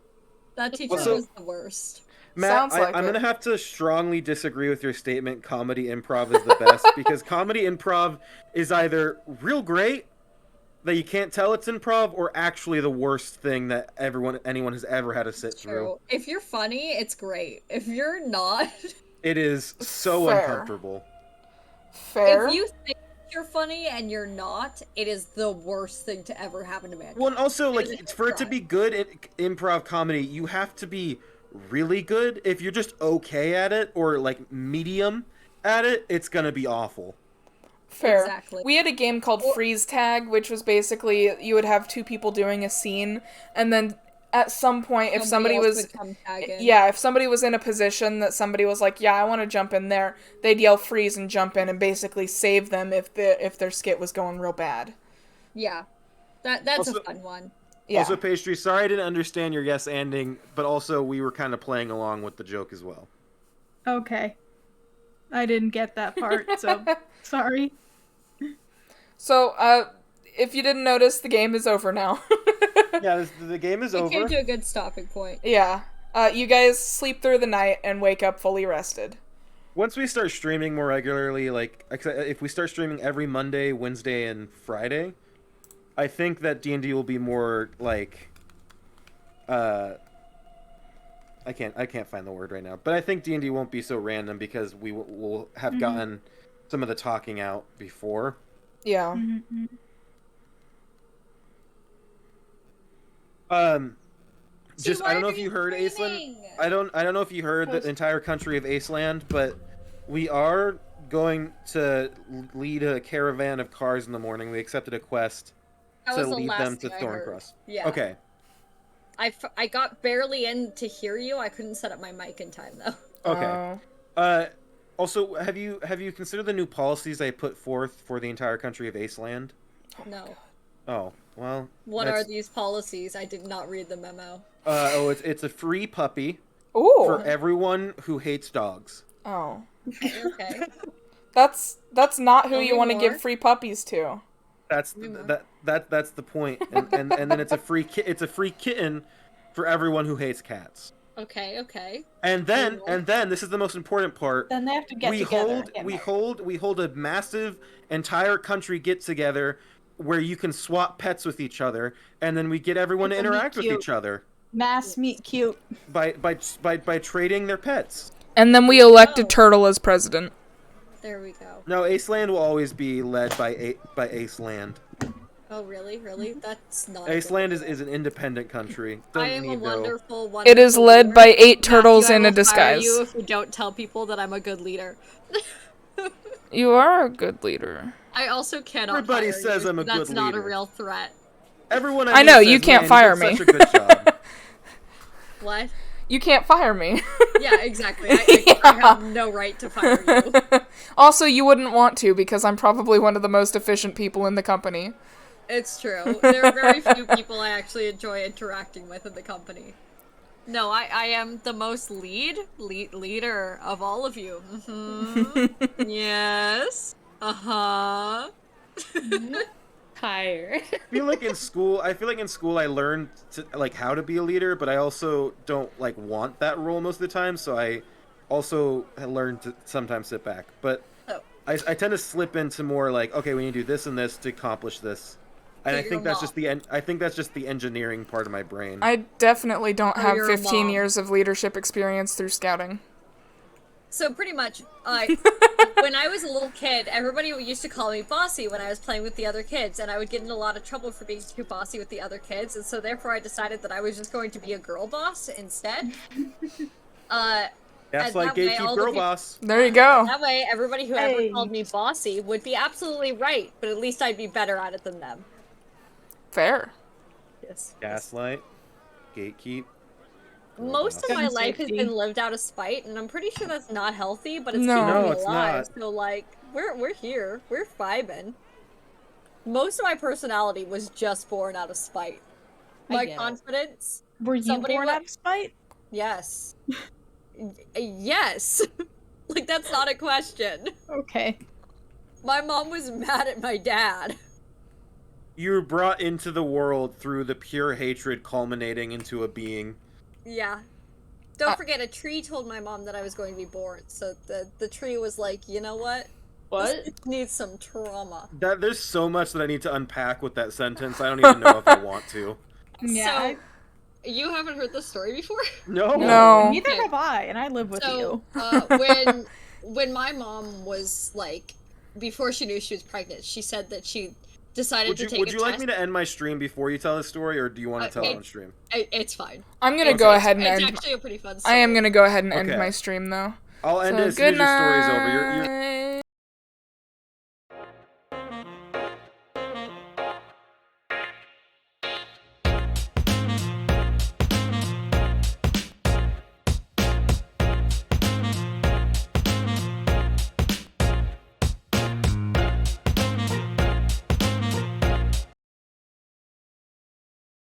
That teacher Also- was the worst. Matt, Sounds like I'm it. gonna have to strongly disagree with your statement. Comedy improv is the best because comedy improv is either real great that you can't tell it's improv, or actually the worst thing that anyone has ever had to sit through. True. If you're funny, it's great. If you're not, It is so Fair. uncomfortable. fair. if you think you're funny and you're not, it is the worst thing to ever happen to mankind. Well, and also like It is for it to be good at improv comedy, you have to be really good. If you're just okay at it or like medium at it, it's gonna be awful. Fair. Exactly. We had a game called Freeze Tag, which was basically you would have 2 people doing a scene, and then at some point, if somebody else was, would come tag in. yeah, if somebody was in a position that somebody was like, yeah, I want to jump in there, they'd yell freeze and jump in and basically save them if their skit was going real bad. Yeah. That's Also- a fun one. Yeah. Also, Pastry, sorry I didn't understand your yes ending, but also we were kind of playing along with the joke as well. Okay. I didn't get that part, so sorry. So, if you didn't notice, the game is over now. Yeah, the game is It over. came to a good stopping point. Yeah. You guys sleep through the night and wake up fully rested. Once we start streaming more regularly, like if we start streaming every Monday, Wednesday, and Friday, I think that D&D will be more like I can't find the word right now, but I think D&D won't be so random because we will have gotten some of the talking out before. Yeah. Just I don't know if you heard Aceland. I don't know if you heard the entire country of Aceland, but we are going to lead a caravan of cars in the morning. We accepted a quest That to was the lead last them to thing I heard. Thorncross. Yeah. Okay. I got barely in to hear you. I couldn't set up my mic in time though. Okay. Oh. Also, have you considered the new policies I put forth for the entire country of Aceland? No. Oh, well. What that's- are these policies? I did not read the memo. It's a free puppy Ooh. for everyone who hates dogs. Oh. Okay. That's not who Tell you me want to give more. free puppies to. That's that's the point. And then it's a free kitten for everyone who hates cats. Okay. And then this is the most important part. Then they have to get together. and get married. We hold a massive entire country get together where you can swap pets with each other, and then we get everyone to It's gonna be interact with cute. each other Mass meet cute. by trading their pets. And then we elected Oh. Turtle as president. There we go. No, Aceland will always be led by Aceland. Oh, really? That's not. Aceland is an independent country. I Don't am a need wonderful. It is led leader. by 8 Matthew, turtles I in a will fire disguise. you if you don't tell people that I'm a good leader. You are a good leader. I also cannot. Everybody fire says you, I'm a so that's good not a leader. real threat. Everyone I meet know, says, you can't "Man, fire did me." Such a good job. What? You can't fire me. Yeah, exactly. I have no right to fire you. Also, you wouldn't want to because I'm probably one of the most efficient people in the company. It's true. There are very few people I actually enjoy interacting with in the company. No, I am the most leader of all of you. Mm-hmm. Yes. Uh-huh. Tired. I feel like in school I learned to, like, how to be a leader, but I also don't like want that role most of the time, so I also learned to sometimes sit back. But Oh. I tend to slip into more like, okay, we need to do this and this to accomplish this. And So I you're think a that's mom. just the engineering part of my brain. I definitely don't Oh, have you're a 15 mom. years of leadership experience through scouting. So pretty much, when I was a little kid, everybody used to call me bossy when I was playing with the other kids, and I would get in a lot of trouble for being too bossy with the other kids, and so therefore I decided that I was just going to be a girl boss instead. That's and like that way gatekeep all the girl people- boss. There you go. That way, everybody who Hey. ever called me bossy would be absolutely right, but at least I'd be better at it than them. Fair. Yes. Gaslight, gatekeep. girl Most boss. of my Gun life has safety. been lived out of spite, and I'm pretty sure that's not healthy, but it's No. keeping No, me it's alive. not. So like, we're here, we're vibing. Most of my personality was just born out of spite. I My get it. confidence, Were you Somebody born wa- out of spite? yes, yes. Like that's not a question. Okay. My mom was mad at my dad. You were brought into the world through the pure hatred culminating into a being. Yeah. Don't forget, a tree told my mom that I was going to be born, so the tree was like, you know what? What? This needs some trauma. There's so much that I need to unpack with that sentence. I don't even know if I want to. Yeah. So, you haven't heard this story before? No. No. Neither Okay. have I, and I live with So, you. when my mom was like, before she knew she was pregnant, she said that she decided to take Would a you test. like me to end my stream before you tell the story, or do you want to tell it on stream? It's fine. I'm gonna It's- go it's- ahead and it's end. actually a pretty fun I story. am gonna go ahead and end Okay. my stream though. I'll end So, it as soon good as your story's over. You're night.